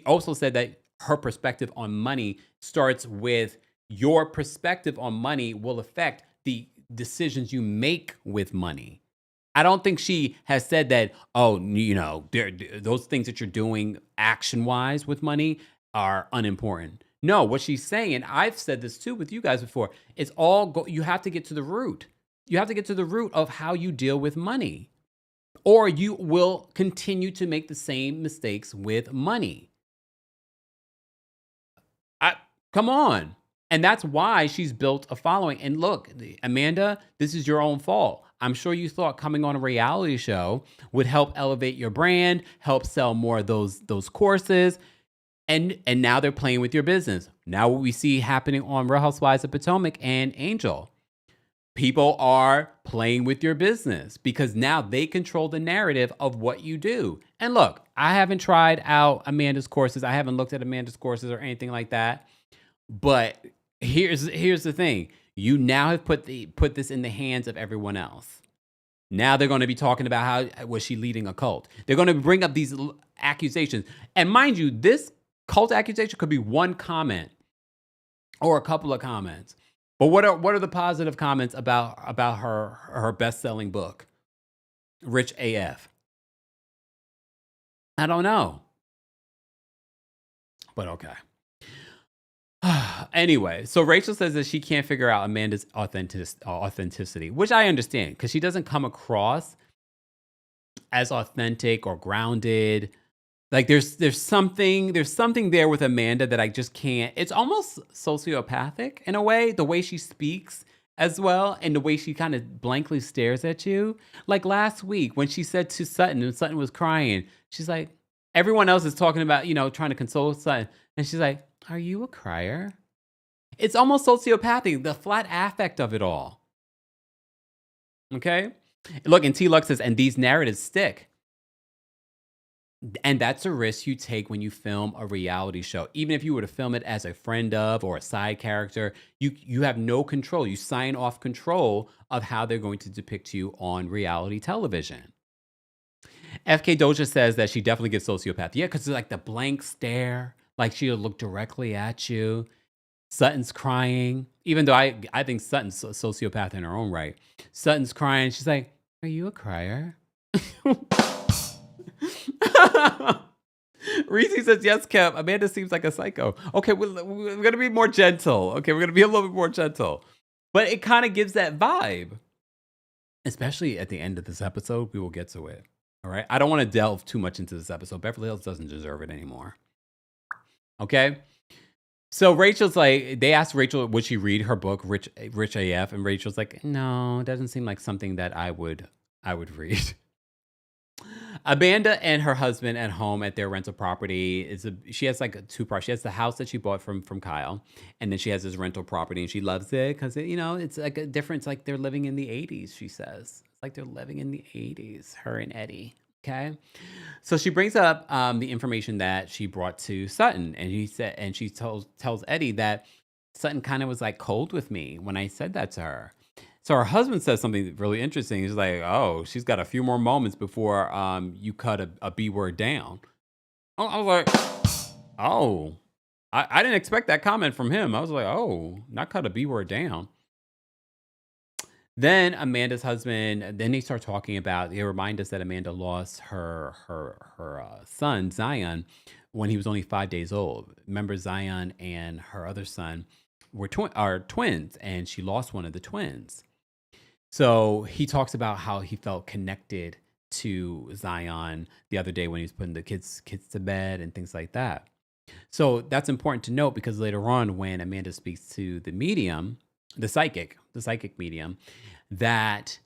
also said that her perspective on money starts with your perspective on money will affect the decisions you make with money. I don't think she has said that, oh, those things that you're doing action-wise with money are unimportant. No, what she's saying, and I've said this too with you guys before, it's you have to get to the root. You have to get to the root of how you deal with money, or you will continue to make the same mistakes with money. Come on. And that's why she's built a following. And look, Amanda, this is your own fault. I'm sure you thought coming on a reality show would help elevate your brand, help sell more of those courses. And now they're playing with your business. Now what we see happening on Real Housewives of Potomac and Angel, people are playing with your business because now they control the narrative of what you do. And look, I haven't tried out Amanda's courses. I haven't looked at Amanda's courses or anything like that. But here's the thing. You now have put this in the hands of everyone else. Now they're going to be talking about how was she leading a cult. They're going to bring up these accusations. And mind you, this cult accusation could be one comment or a couple of comments. But what are the positive comments about her best-selling book, Rich AF? I don't know. But okay. Anyway, so Rachel says that she can't figure out Amanda's authenticity, which I understand because she doesn't come across as authentic or grounded. Like there's something there with Amanda that I just can't. It's almost sociopathic in a way, the way she speaks as well, and the way she kind of blankly stares at you. Like last week when she said to Sutton, and Sutton was crying, she's like, everyone else is talking about, trying to console Sutton, and she's like, are you a crier? It's almost sociopathic, the flat affect of it all. Okay? Look, and T-Lux says, and these narratives stick. And that's a risk you take when you film a reality show. Even if you were to film it as a friend of or a side character, you have no control. You sign off control of how they're going to depict you on reality television. FK Doja says that she definitely gets sociopathy. Yeah, because it's like the blank stare. Like she'll look directly at you. Sutton's crying, even though I think Sutton's a sociopath in her own right. Sutton's crying. She's like, are you a crier? Reese says, yes, Kemp. Amanda seems like a psycho. Okay, we're going to be more gentle. Okay, we're going to be a little bit more gentle. But it kind of gives that vibe. Especially at the end of this episode, we will get to it. All right? I don't want to delve too much into this episode. Beverly Hills doesn't deserve it anymore. Okay? So Rachel's like, they asked Rachel, would she read her book, Rich AF? And Rachel's like, no, it doesn't seem like something that I would read. Amanda and her husband at home at their rental property she has like two parts. She has the house that she bought from Kyle, and then she has this rental property, and she loves it because it's like a difference. Like they're living in the 80s. She says it's like they're living in the 80s. Her and Eddie. Okay, so she brings up the information that she brought to Sutton, and she tells Eddie that Sutton kind of was like cold with me when I said that to her. So her husband says something really interesting. He's like, oh, she's got a few more moments before you cut a B word down. I was like, oh, I didn't expect that comment from him. I was like, oh, not cut a B word down. Then Amanda's husband, then they start talking about, they remind us that Amanda lost her son, Zion, when he was only 5 days old. Remember, Zion and her other son are twins, and she lost one of the twins. So he talks about how he felt connected to Zion the other day when he was putting the kids to bed and things like that. So that's important to note because later on when Amanda speaks to the medium, the psychic medium, that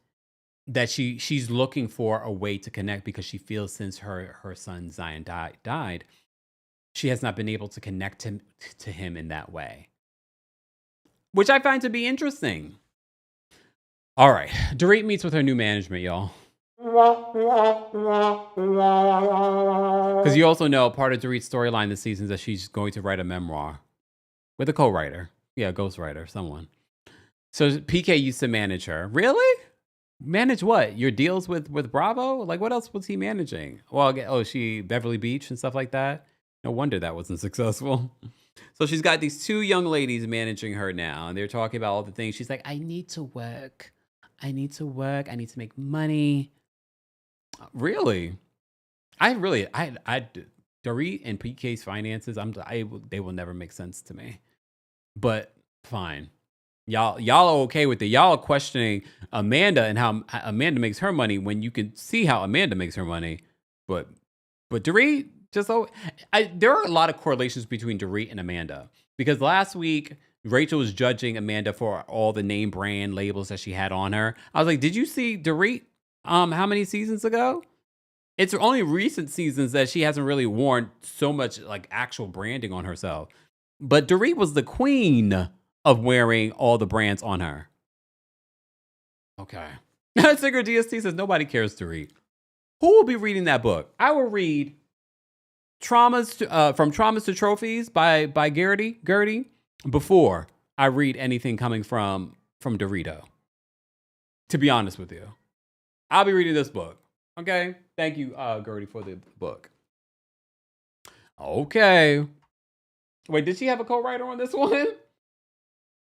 she's looking for a way to connect because she feels since her son Zion died, she has not been able to connect to him in that way, which I find to be interesting. All right, Dorit meets with her new management, y'all. Because you also know part of Dorit's storyline this season is that she's going to write a memoir with a co-writer. Yeah, ghostwriter, someone. So PK used to manage her. Really? Manage what? Your deals with Bravo? Like what else was he managing? Well, she Beverly Beach and stuff like that. No wonder that wasn't successful. So she's got these two young ladies managing her now, and they're talking about all the things. She's like, I need to work. I need to work. I need to make money. Really? Dorit and PK's finances, they will never make sense to me. But fine. Y'all are okay with it. Y'all are questioning Amanda and how Amanda makes her money when you can see how Amanda makes her money. But Dorit, there are a lot of correlations between Dorit and Amanda. Because last week, Rachel was judging Amanda for all the name brand labels that she had on her. I was like, did you see Dorit how many seasons ago? It's only recent seasons that she hasn't really worn so much like actual branding on herself. But Dorit was the queen of wearing all the brands on her. Okay. Sigrid DST says nobody cares to read. Who will be reading that book? I will read From Traumas to Trophies by Gertie before I read anything coming from Dorito. To be honest with you. I'll be reading this book. Okay? Thank you, Gertie, for the book. Okay. Wait, did she have a co-writer on this one?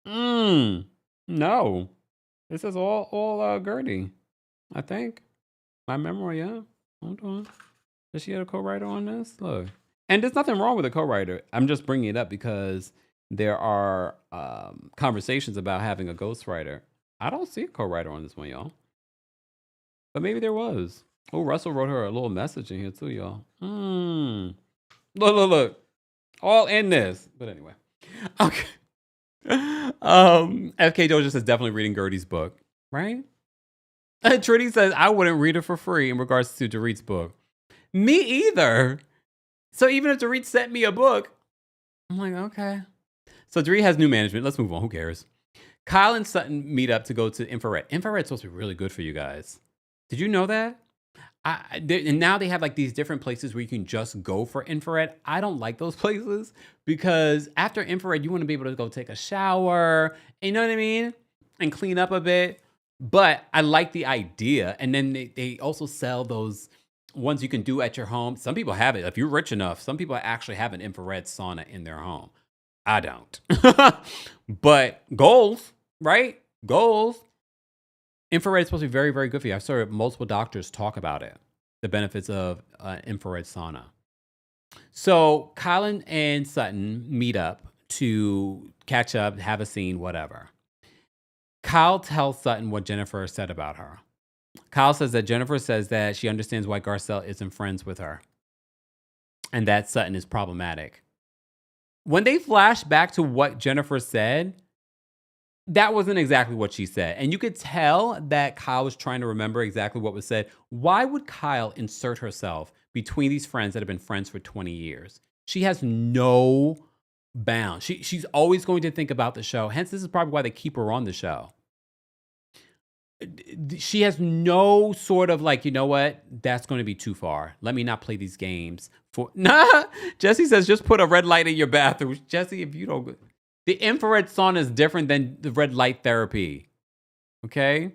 No. This is all Gertie, I think. My memory, yeah. Hold on. Does she have a co-writer on this? Look. And there's nothing wrong with a co-writer. I'm just bringing it up because there are conversations about having a ghostwriter. I don't see a co-writer on this one, y'all. But maybe there was. Oh, Russell wrote her a little message in here too, y'all. Look. All in this. But anyway. Okay. FK Doja says definitely reading Gertie's book. Right? Trinity says I wouldn't read it for free in regards to Dorit's book. Me either. So even if Dorit sent me a book, I'm like, okay. So Dorit has new management. Let's move on. Who cares? Kyle and Sutton meet up to go to Infrared. Infrared's supposed to be really good for you guys. Did you know that? And now they have like these different places where you can just go for infrared. I don't like those places because after infrared, you want to be able to go take a shower, you know what I mean? And clean up a bit. But I like the idea. And then they also sell those ones you can do at your home. Some people have it. If you're rich enough, some people actually have an infrared sauna in their home. I don't. But goals, right? Goals. Infrared is supposed to be very, very good for you. I've heard multiple doctors talk about it, the benefits of infrared sauna. So Colin and Sutton meet up to catch up, have a scene, whatever. Kyle tells Sutton what Jennifer said about her. Kyle says that Jennifer says that she understands why Garcelle isn't friends with her and that Sutton is problematic. When they flash back to what Jennifer said, that wasn't exactly what she said. And you could tell that Kyle was trying to remember exactly what was said. Why would Kyle insert herself between these friends that have been friends for 20 years? She has no bound. She's always going to think about the show. Hence, this is probably why they keep her on the show. She has no sort of like, you know what? That's going to be too far. Let me not play these games. Jesse says, just put a red light in your bathroom. Jesse, if you don't... The infrared sauna is different than the red light therapy. Okay?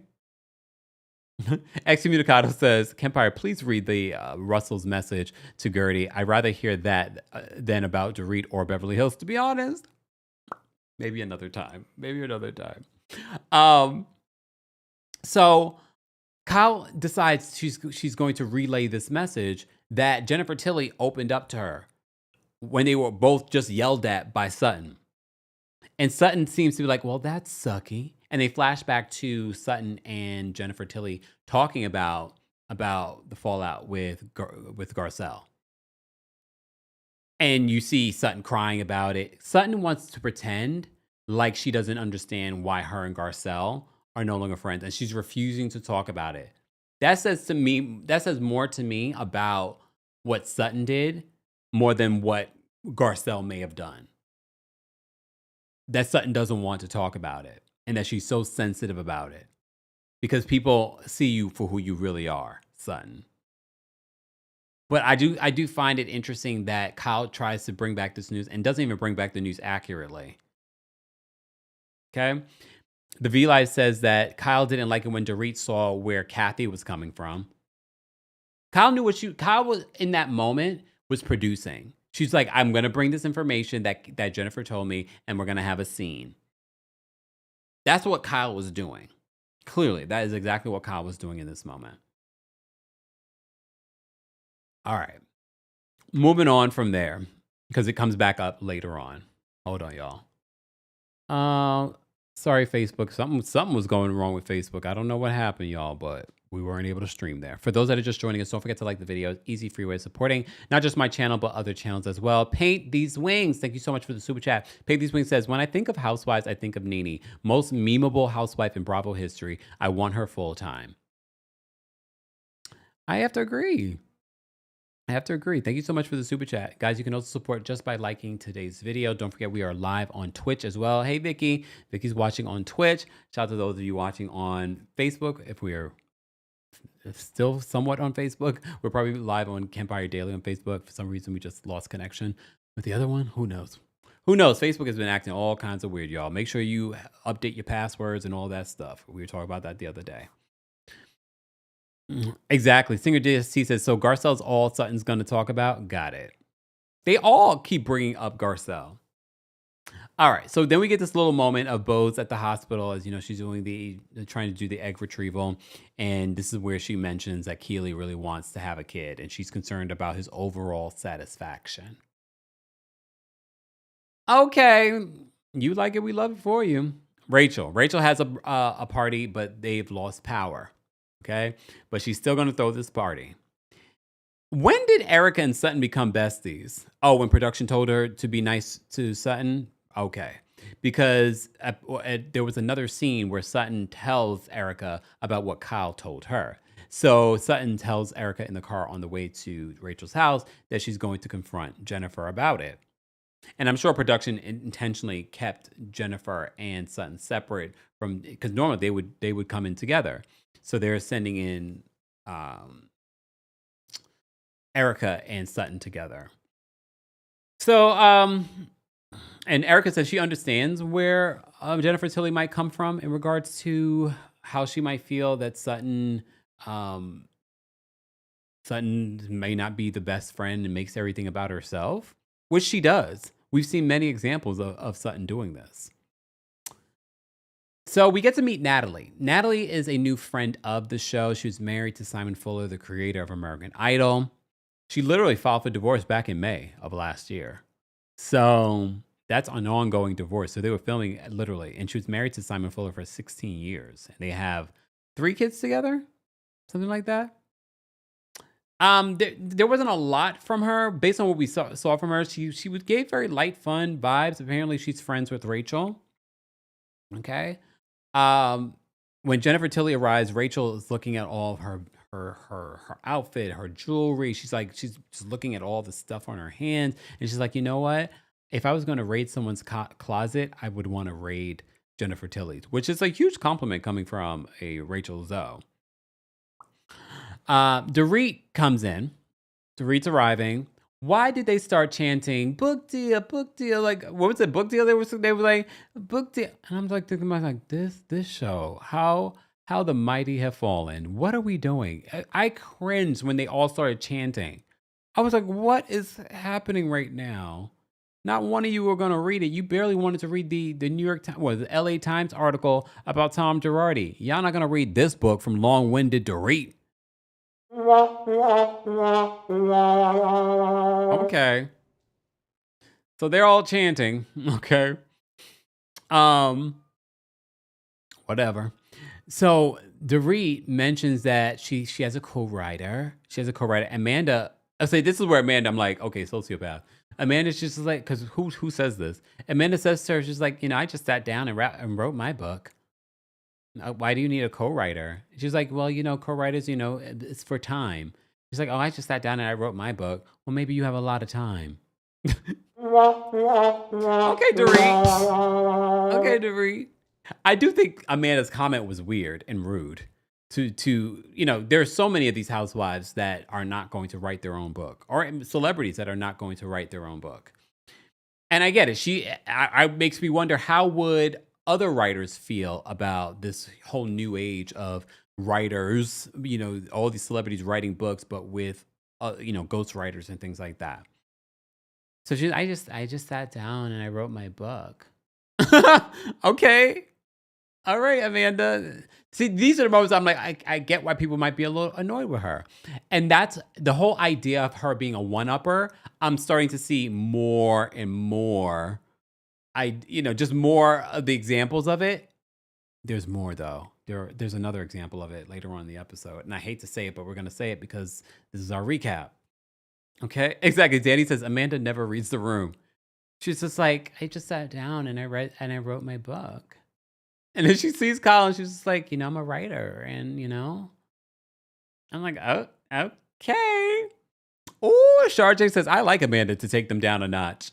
Excommunicado says, Kempire, please read the Russell's message to Gertie. I'd rather hear that than about Dorit or Beverly Hills, to be honest. Maybe another time. So Kyle decides she's going to relay this message that Jennifer Tilly opened up to her when they were both just yelled at by Sutton. And Sutton seems to be like, well, that's sucky. And they flash back to Sutton and Jennifer Tilly talking about the fallout with Garcelle. And you see Sutton crying about it. Sutton wants to pretend like she doesn't understand why her and Garcelle are no longer friends. And she's refusing to talk about it. That says more to me about what Sutton did more than what Garcelle may have done. That Sutton doesn't want to talk about it and that she's so sensitive about it because people see you for who you really are, Sutton. But I do find it interesting that Kyle tries to bring back this news and doesn't even bring back the news accurately. Okay? The V-Live says that Kyle didn't like it when Dorit saw where Kathy was coming from. Kyle knew Kyle was in that moment was producing. She's like, I'm going to bring this information that Jennifer told me, and we're going to have a scene. That's what Kyle was doing. Clearly, that is exactly what Kyle was doing in this moment. All right. Moving on from there, because it comes back up later on. Hold on, y'all. Sorry, Facebook. Something was going wrong with Facebook. I don't know what happened, y'all, but we weren't able to stream there. For those that are just joining us, don't forget to like the video. Easy, free way of supporting not just my channel, but other channels as well. Paint These Wings. Thank you so much for the super chat. Paint These Wings says, when I think of Housewives, I think of Nene. Most memeable housewife in Bravo history. I want her full time. I have to agree. Thank you so much for the super chat. Guys, you can also support just by liking today's video. Don't forget, we are live on Twitch as well. Hey, Vicky. Vicky's watching on Twitch. Shout out to those of you watching on Facebook. If we are still somewhat on Facebook, we're probably live on Kempire Daily on Facebook. For some reason, we just lost connection with the other one. Who knows? Facebook has been acting all kinds of weird, y'all. Make sure you update your passwords and all that stuff. We were talking about that the other day. Exactly. Singer DST says, so Garcelle's all Sutton's going to talk about? Got it. They all keep bringing up Garcelle. All right. So then we get this little moment of Bose at the hospital as, she's doing trying to do the egg retrieval. And this is where she mentions that Keely really wants to have a kid and she's concerned about his overall satisfaction. Okay. You like it. We love it for you. Rachel has a party, but they've lost power. Okay, but she's still going to throw this party. When did Erica and Sutton become besties? Oh, when production told her to be nice to Sutton? Okay, because there was another scene where Sutton tells Erica about what Kyle told her. So Sutton tells Erica in the car on the way to Rachel's house that she's going to confront Jennifer about it. And I'm sure production intentionally kept Jennifer and Sutton separate from, because normally they would come in together. So they're sending in Erica and Sutton together. So, and Erica says she understands where Jennifer Tilly might come from in regards to how she might feel that Sutton may not be the best friend and makes everything about herself, which she does. We've seen many examples of Sutton doing this. So we get to meet Natalie. Natalie is a new friend of the show. She was married to Simon Fuller, the creator of American Idol. She literally filed for divorce back in May of last year. So that's an ongoing divorce. So they were filming literally. And she was married to Simon Fuller for 16 years. And they have 3 kids together, something like that. There wasn't a lot from her. Based on what we saw from her, she gave very light, fun vibes. Apparently she's friends with Rachel. Okay. When Jennifer Tilly arrives, Rachel is looking at all of her outfit, her jewelry. She's just looking at all the stuff on her hands. And she's like, you know what? If I was going to raid someone's closet, I would want to raid Jennifer Tilly's, which is a huge compliment coming from a Rachel Zoe. Dorit comes in. Dorit's arriving. Why did they start chanting book deal, book deal? Like, what was it? Book deal? They were like book deal, and I'm like thinking about like this show. How the mighty have fallen. What are we doing? I cringed when they all started chanting. I was like, what is happening right now? Not one of you were going to read it. You barely wanted to read the New York Times, the LA Times article about Tom Girardi. Y'all not going to read this book from long-winded Dorit. Okay. So they're all chanting. Okay. Whatever. So Dorit mentions that she has a co-writer. Amanda, I say this is where Amanda, I'm like, okay, sociopath. Amanda's just like, because who says this? Amanda says to her, she's like, I just sat down and wrote my book. Why do you need a co-writer? She's like, well, co-writers, it's for time. She's like, oh, I just sat down and I wrote my book. Well, maybe you have a lot of time. Okay, Dorit. I do think Amanda's comment was weird and rude. There are so many of these housewives that are not going to write their own book, or celebrities that are not going to write their own book. And I get it. I makes me wonder, how would other writers feel about this whole new age of writers, all these celebrities writing books, but with, ghost writers and things like that. So I just sat down and I wrote my book. Okay. All right, Amanda. See, these are the moments I'm like, I get why people might be a little annoyed with her. And that's the whole idea of her being a one-upper. I'm starting to see more and more. Just more of the examples of it. There's more though. There's another example of it later on in the episode. And I hate to say it, but we're going to say it because this is our recap. Okay, exactly. Danny says, Amanda never reads the room. She's just like, I just sat down and I wrote my book. And then she sees Colin, she's just like, I'm a writer. And, I'm like, oh, okay. Oh, Sharjay says, I like Amanda to take them down a notch.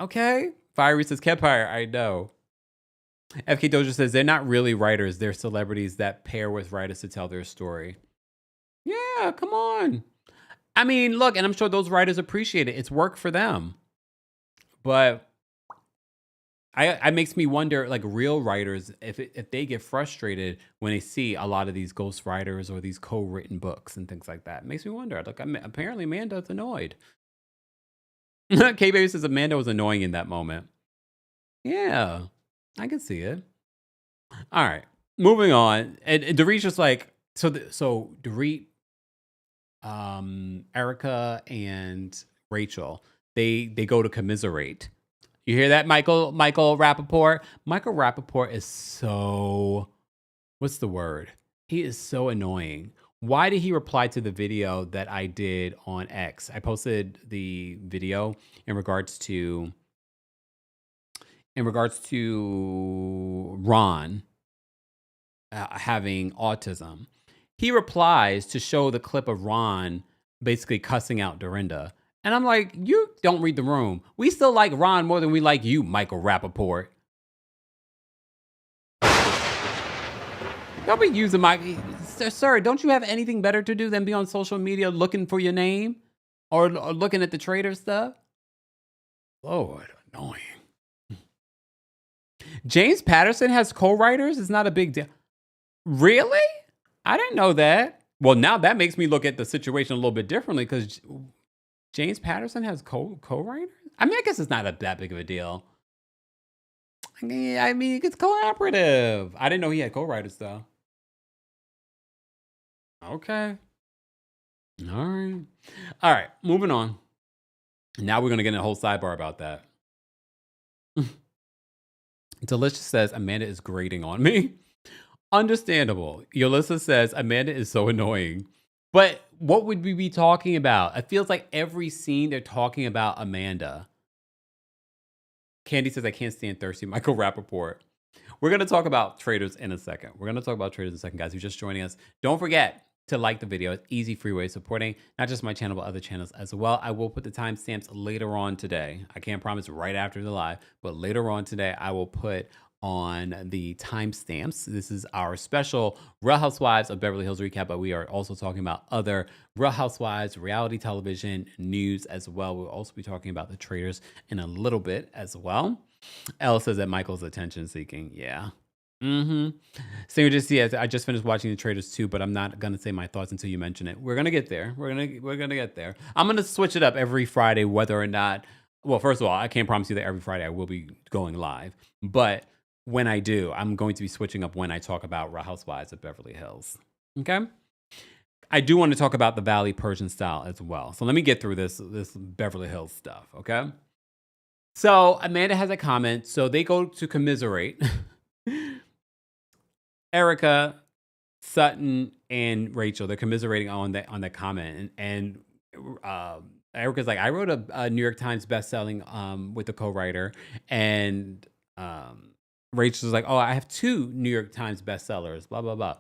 Okay. Fiery says, Kempire, I know. FK Doja says, they're not really writers. They're celebrities that pair with writers to tell their story. Yeah, come on. I mean, look, and I'm sure those writers appreciate it. It's work for them. But I makes me wonder, like real writers, if they get frustrated when they see a lot of these ghost writers or these co-written books and things like that. It makes me wonder. Like, apparently Amanda's annoyed. K-Baby says Amanda was annoying in that moment. Yeah, I can see it. All right, moving on. And Dorit's just like, so Dorit, Erica and Rachel, they go to commiserate. You hear that, Michael Rappaport? Michael Rappaport is so, what's the word? He is so annoying. Why did he reply to the video that I did on X? I posted the video in regards to Ron having autism. He replies to show the clip of Ron basically cussing out Dorinda. And I'm like, you don't read the room. We still like Ron more than we like you, Michael Rappaport. Don't be using my... Sir, don't you have anything better to do than be on social media looking for your name? Or looking at the Traitors stuff? Lord, annoying. James Patterson has co-writers? It's not a big deal. Really? I didn't know that. Well, now that makes me look at the situation a little bit differently because James Patterson has co-writers? I mean, I guess it's not that big of a deal. I mean, it's collaborative. I didn't know he had co-writers, though. Okay. All right, moving on. Now we're going to get in a whole sidebar about that. Delicious says, Amanda is grating on me. Understandable. Yolissa says, Amanda is so annoying. But what would we be talking about? It feels like every scene they're talking about Amanda. Candy says, I can't stand thirsty. Michael Rappaport. We're going to talk about Traitors in a second. Guys. If you're just joining us, don't forget to like the video. It's easy, free way of supporting not just my channel, but other channels as well. I will put the timestamps later on today. I can't promise right after the live, but later on today, I will put on the timestamps. This is our special Real Housewives of Beverly Hills recap, but we are also talking about other Real Housewives, reality television, news as well. We'll also be talking about the Traitors in a little bit as well. Elle says that Michael's attention seeking. Yeah. So I just finished watching the Traitors too, but I'm not gonna say my thoughts until you mention it. We're gonna get there. We're gonna get there. I'm gonna switch it up every Friday, whether or not. Well, first of all, I can't promise you that every Friday I will be going live, but when I do, I'm going to be switching up when I talk about Real Housewives of Beverly Hills. Okay. I do want to talk about the Valley Persian style as well. So let me get through this Beverly Hills stuff. Okay. So Amanda has a comment. So they go to commiserate. Erica, Sutton, and Rachel, they're commiserating on that comment. And Erica's like, I wrote a New York Times bestselling with the co-writer. And Rachel's like, oh, I have 2 New York Times bestsellers, blah, blah, blah.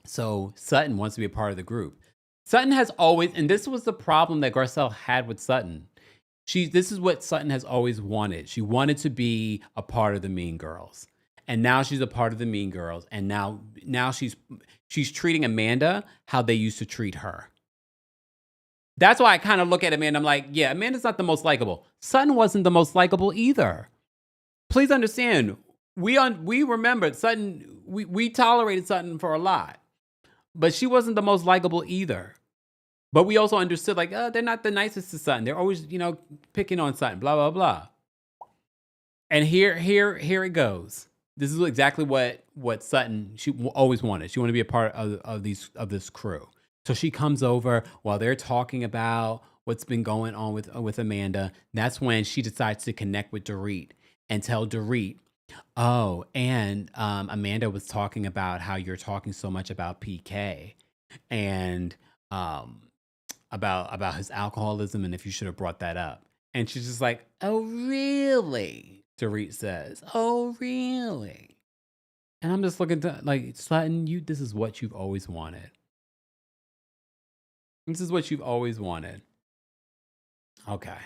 So Sutton wants to be a part of the group. Sutton has always, and this was the problem that Garcelle had with Sutton. This is what Sutton has always wanted. She wanted to be a part of the Mean Girls. And now she's a part of the Mean Girls. And now she's treating Amanda how they used to treat her. That's why I kind of look at Amanda. I'm like, yeah, Amanda's not the most likable. Sutton wasn't the most likable either. Please understand, we remember Sutton, we tolerated Sutton for a lot. But she wasn't the most likable either. But we also understood, like, they're not the nicest to Sutton. They're always, picking on Sutton, blah, blah, blah. And here it goes. This is exactly what Sutton always wanted. She wanted to be a part of this crew. So she comes over while they're talking about what's been going on with Amanda. That's when she decides to connect with Dorit and tell Dorit, oh, and Amanda was talking about how you're talking so much about PK and about his alcoholism and if you should have brought that up. And she's just like, oh, really? Dorit says, oh, really? And I'm just looking to, like, Sutton, this is what you've always wanted. This is what you've always wanted. Okay.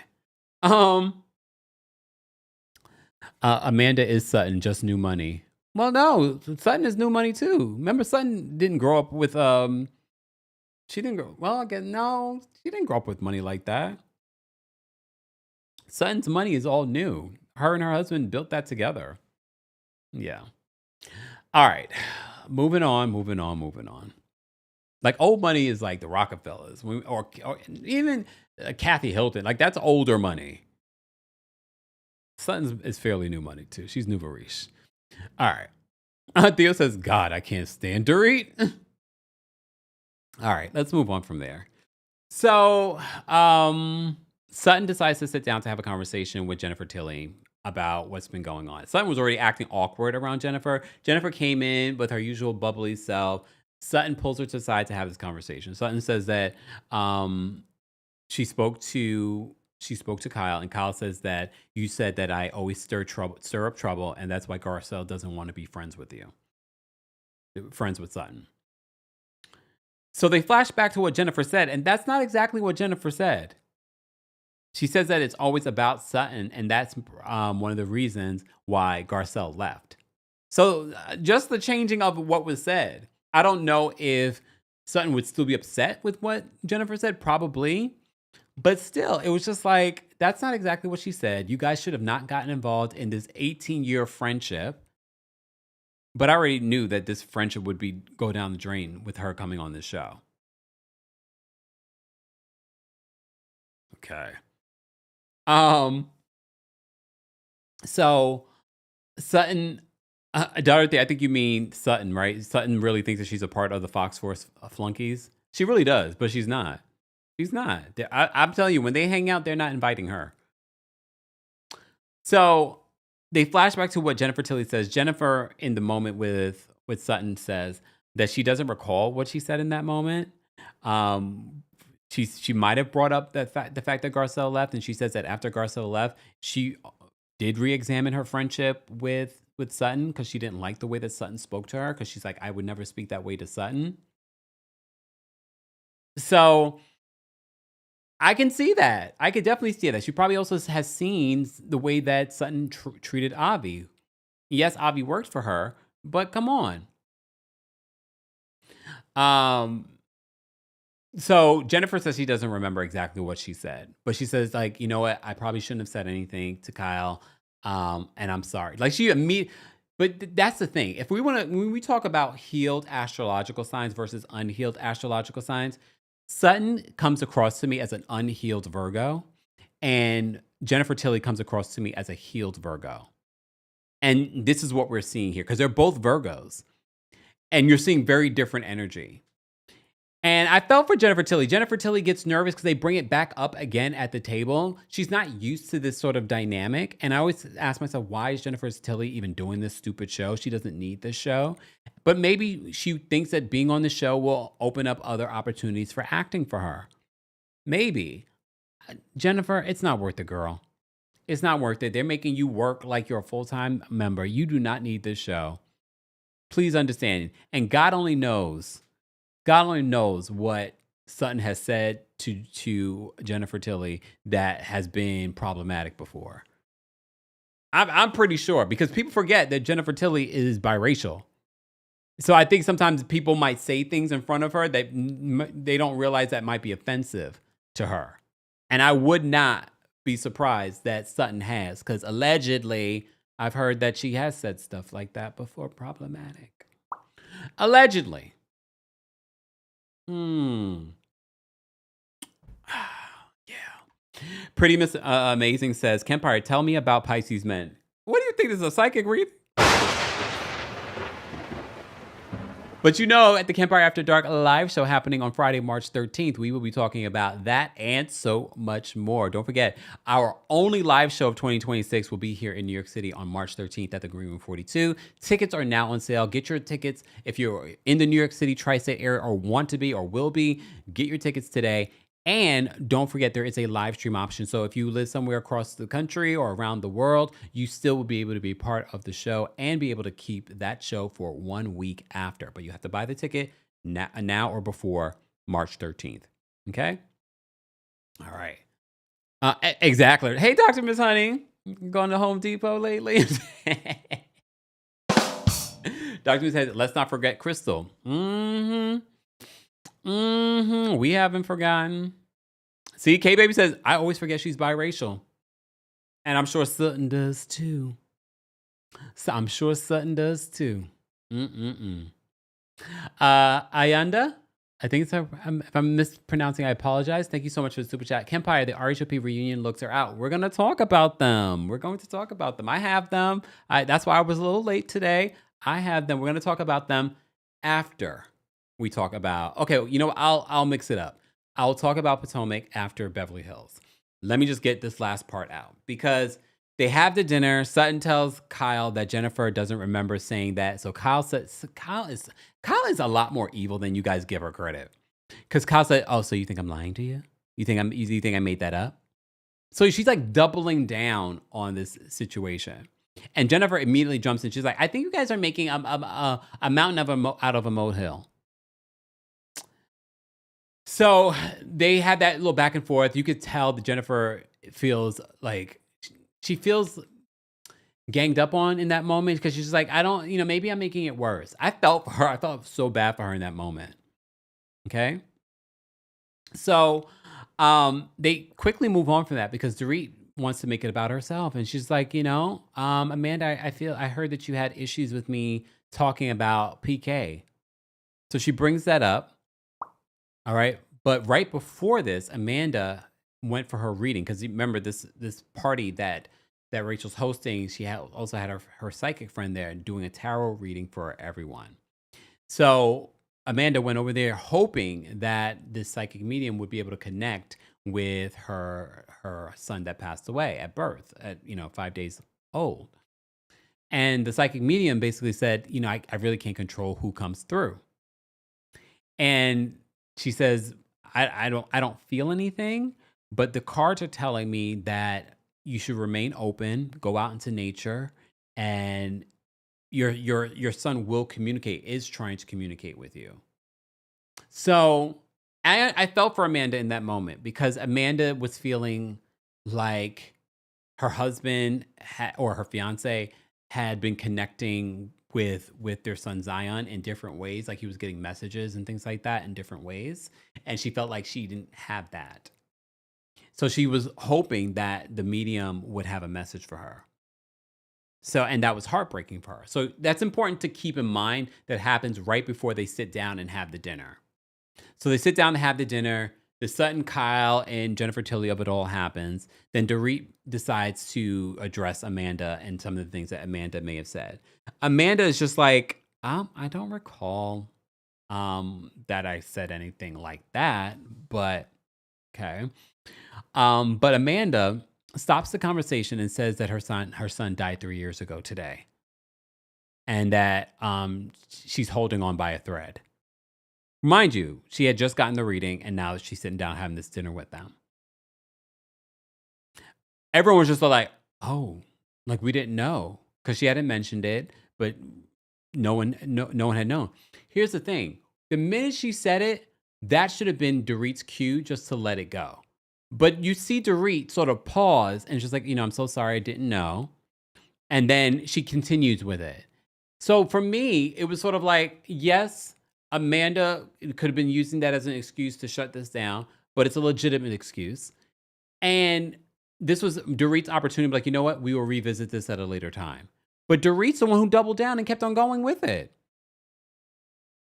Amanda is Sutton, just new money. Well, no, Sutton is new money too. Remember, Sutton didn't grow up with she didn't grow. Well, again, no, she didn't grow up with money like that. Sutton's money is all new. Her and her husband built that together. Yeah. All right. Moving on. Like, old money is like the Rockefellers or even Kathy Hilton. Like, that's older money. Sutton's is fairly new money too. She's nouveau riche. All right. Theo says, God, I can't stand Dorit. All right, let's move on from there. So Sutton decides to sit down to have a conversation with Jennifer Tilly about what's been going on. Sutton was already acting awkward around Jennifer. Jennifer came in with her usual bubbly self. Sutton pulls her to the side to have this conversation. Sutton says that she spoke to Kyle, and Kyle says that you said that I always stir up trouble, and that's why Garcelle doesn't want to be friends with Sutton. So they flash back to what Jennifer said, and that's not exactly what Jennifer said. She says that it's always about Sutton, and that's one of the reasons why Garcelle left. So just the changing of what was said. I don't know if Sutton would still be upset with what Jennifer said, probably. But still, it was just like, that's not exactly what she said. You guys should have not gotten involved in this 18-year friendship. But I already knew that this friendship would go down the drain with her coming on this show. Okay. So Sutton, Dorothy, I think you mean Sutton, right? Sutton really thinks that she's a part of the Fox Force flunkies. She really does, but she's not. She's not. I'm telling you, when they hang out, they're not inviting her. So they flash back to what Jennifer Tilly says. Jennifer, in the moment with Sutton, says that she doesn't recall what she said in that moment. She might have brought up the fact that Garcelle left, and she says that after Garcelle left, she did re-examine her friendship with Sutton because she didn't like the way that Sutton spoke to her, because she's like, I would never speak that way to Sutton. So I can see that. I could definitely see that. She probably also has seen the way that Sutton treated Avi. Yes, Avi worked for her, but come on. So Jennifer says she doesn't remember exactly what she said, but she says, like, you know what? I probably shouldn't have said anything to Kyle. And I'm sorry. Like, but that's the thing. When we talk about healed astrological signs versus unhealed astrological signs, Sutton comes across to me as an unhealed Virgo, and Jennifer Tilly comes across to me as a healed Virgo. And this is what we're seeing here, because they're both Virgos, and you're seeing very different energy. And I felt for Jennifer Tilly. Jennifer Tilly gets nervous because they bring it back up again at the table. She's not used to this sort of dynamic. And I always ask myself, why is Jennifer Tilly even doing this stupid show? She doesn't need this show. But maybe she thinks that being on the show will open up other opportunities for acting for her. Maybe. Jennifer, it's not worth it, girl. It's not worth it. They're making you work like you're a full-time member. You do not need this show. Please understand. And God only knows what Sutton has said to Jennifer Tilly that has been problematic before. I'm pretty sure, because people forget that Jennifer Tilly is biracial. So I think sometimes people might say things in front of her that they don't realize that might be offensive to her. And I would not be surprised that Sutton has, because allegedly I've heard that she has said stuff like that before, problematic. Allegedly. Pretty Miss Amazing says, Kempire, tell me about Pisces men. What do you think? This is a psychic reading? But at the Kempire After Dark live show happening on Friday, March 13th, we will be talking about that and so much more. Don't forget, our only live show of 2026 will be here in New York City on March 13th at the Green Room 42. Tickets are now on sale. Get your tickets if you're in the New York City tri-state area or want to be or will be. Get your tickets today. And don't forget, there is a live stream option. So if you live somewhere across the country or around the world, you still will be able to be part of the show and be able to keep that show for 1 week after. But you have to buy the ticket now or before March 13th. Okay? All right. Exactly. Hey, Dr. Miss Honey. Going to Home Depot lately? Dr. Miss says, let's not forget Crystal. We haven't forgotten. See, K-Baby says, I always forget she's biracial. And I'm sure Sutton does too. So I'm sure Sutton does too. Ayanda, I think it's if I'm mispronouncing, I apologize. Thank you so much for the super chat. Kempire, the RHOP reunion looks are out. We're going to talk about them. I have them. That's why I was a little late today. I have them. We're going to talk about them after we talk about, okay, I'll mix it up. I'll talk about Potomac after Beverly Hills. Let me just get this last part out because they have the dinner. Sutton tells Kyle that Jennifer doesn't remember saying that. So Kyle says, Kyle is a lot more evil than you guys give her credit. Because Kyle said, oh, so you think I'm lying to you? You think I made that up? So she's like doubling down on this situation. And Jennifer immediately jumps in. She's like, I think you guys are making a mountain out of a molehill. So they had that little back and forth. You could tell that Jennifer feels like she feels ganged up on in that moment because she's like, I don't, maybe I'm making it worse. I felt for her. I felt so bad for her in that moment. Okay. So they quickly move on from that because Dorit wants to make it about herself. And she's like, Amanda, I heard that you had issues with me talking about PK. So she brings that up. All right. But right before this, Amanda went for her reading. Because remember this party that Rachel's hosting, she also had her psychic friend there doing a tarot reading for everyone. So Amanda went over there hoping that this psychic medium would be able to connect with her son that passed away at birth at 5 days old. And the psychic medium basically said, I really can't control who comes through. And she says, I don't feel anything, but the cards are telling me that you should remain open, go out into nature, and your son is trying to communicate with you. So I felt for Amanda in that moment because Amanda was feeling like her husband or her fiance had been connecting with their son Zion in different ways, like he was getting messages and things like that in different ways, and she felt like she didn't have that. So she was hoping that the medium would have a message for her. So, and that was heartbreaking for her. So that's important to keep in mind. That happens right before they sit down and have the dinner. So they sit down to have the dinner. The Sutton, Kyle, and Jennifer Tilly of it all happens. Then Dorit decides to address Amanda and some of the things that Amanda may have said. Amanda is just like, I don't recall that I said anything like that, but okay. But Amanda stops the conversation and says that her son died 3 years ago today, and that she's holding on by a thread. Mind you, she had just gotten the reading, and now she's sitting down having this dinner with them. Everyone was just like, oh, like we didn't know, because she hadn't mentioned it, but no one had known. Here's the thing. The minute she said it, that should have been Dorit's cue just to let it go. But you see Dorit sort of pause, and she's like, I'm so sorry, I didn't know. And then she continues with it. So for me, it was sort of like, yes, Amanda could have been using that as an excuse to shut this down, but it's a legitimate excuse. And this was Dorit's opportunity, like, you know what? We will revisit this at a later time. But Dorit's the one who doubled down and kept on going with it.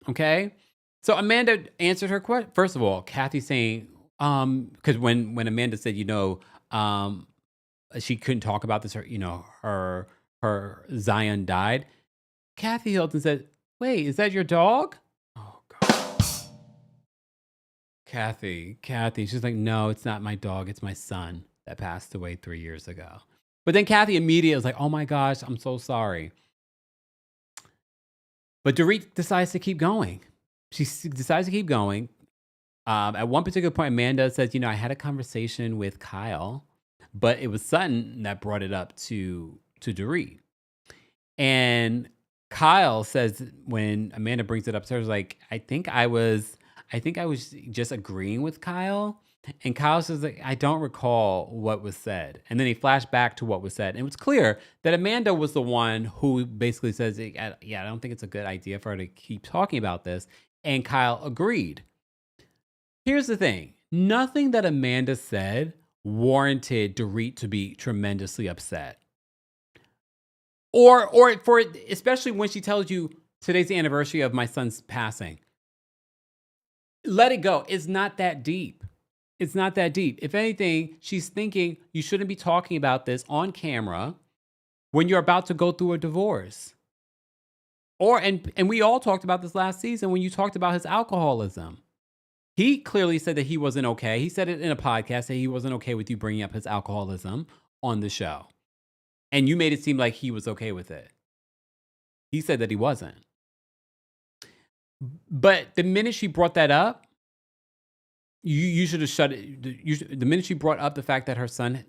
Okay? So Amanda answered her question. First of all, Kathy saying, because when Amanda said, she couldn't talk about this, her Zion died. Kathy Hilton said, "Wait, is that your dog?" Oh God. Kathy. She's like, "No, it's not my dog. It's my son that passed away 3 years ago." But then Kathy immediately was like, "Oh my gosh, I'm so sorry." But Dorit decides to keep going. She decides to keep going. At one particular point, Amanda says, I had a conversation with Kyle, but it was Sutton that brought it up to Dorit. And Kyle says, when Amanda brings it up to her, like, I think I was just agreeing with Kyle. And Kyle says, like, I don't recall what was said. And then he flashed back to what was said. And it was clear that Amanda was the one who basically says, I don't think it's a good idea for her to keep talking about this. And Kyle agreed. Here's the thing. Nothing that Amanda said warranted Dorit to be tremendously upset. Or for, especially when she tells you today's the anniversary of my son's passing. Let it go. It's not that deep. It's not that deep. If anything, she's thinking you shouldn't be talking about this on camera when you're about to go through a divorce. And we all talked about this last season when you talked about his alcoholism. He clearly said that he wasn't okay. He said it in a podcast that he wasn't okay with you bringing up his alcoholism on the show. And you made it seem like he was okay with it. He said that he wasn't. But the minute she brought that up, you should have shut it. The minute she brought up the fact that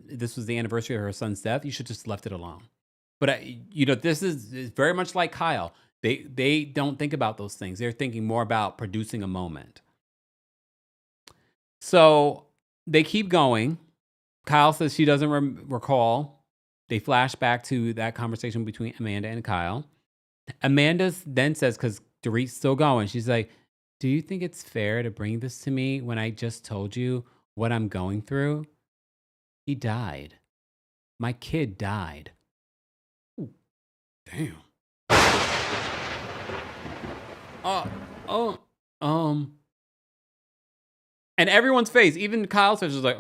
this was the anniversary of her son's death, you should just left it alone. But this is very much like Kyle. They don't think about those things. They're thinking more about producing a moment. So they keep going. Kyle says she doesn't recall. They flash back to that conversation between Amanda and Kyle. Amanda then says, because Dorit's still going, she's like, "Do you think it's fair to bring this to me when I just told you what I'm going through? He died. My kid died." Ooh, damn. And everyone's face, even Kyle says, just like,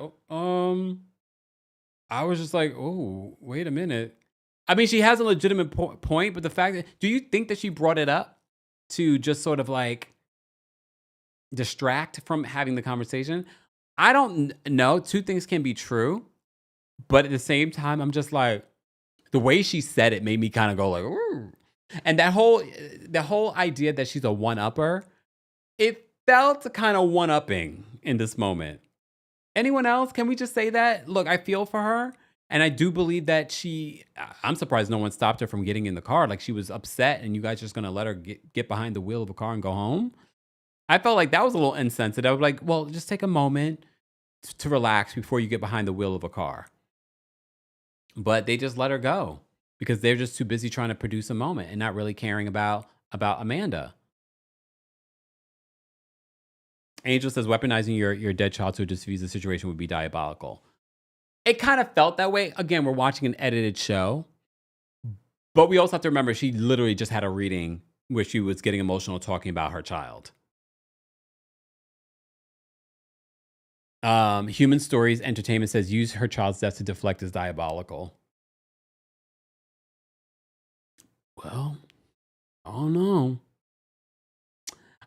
I was just like, oh, wait a minute. I mean, she has a legitimate point, but the fact that, do you think that she brought it up to just sort of like distract from having the conversation? I don't know. Two things can be true, but at the same time, I'm just like, the way she said it made me kind of go like, ooh. And the whole idea that she's a one-upper, it felt kind of one-upping in this moment. Anyone else? Can we just say that? Look, I feel for her. And I do believe that I'm surprised no one stopped her from getting in the car. Like, she was upset and you guys just going to let her get behind the wheel of a car and go home. I felt like that was a little insensitive. Like, well, just take a moment to relax before you get behind the wheel of a car. But they just let her go because they're just too busy trying to produce a moment and not really caring about Amanda. Angel says weaponizing your dead child to diffuse the situation would be diabolical. It kind of felt that way. Again, we're watching an edited show, but we also have to remember she literally just had a reading where she was getting emotional talking about her child. Human Stories Entertainment says use her child's death to deflect is diabolical. Well, I don't know.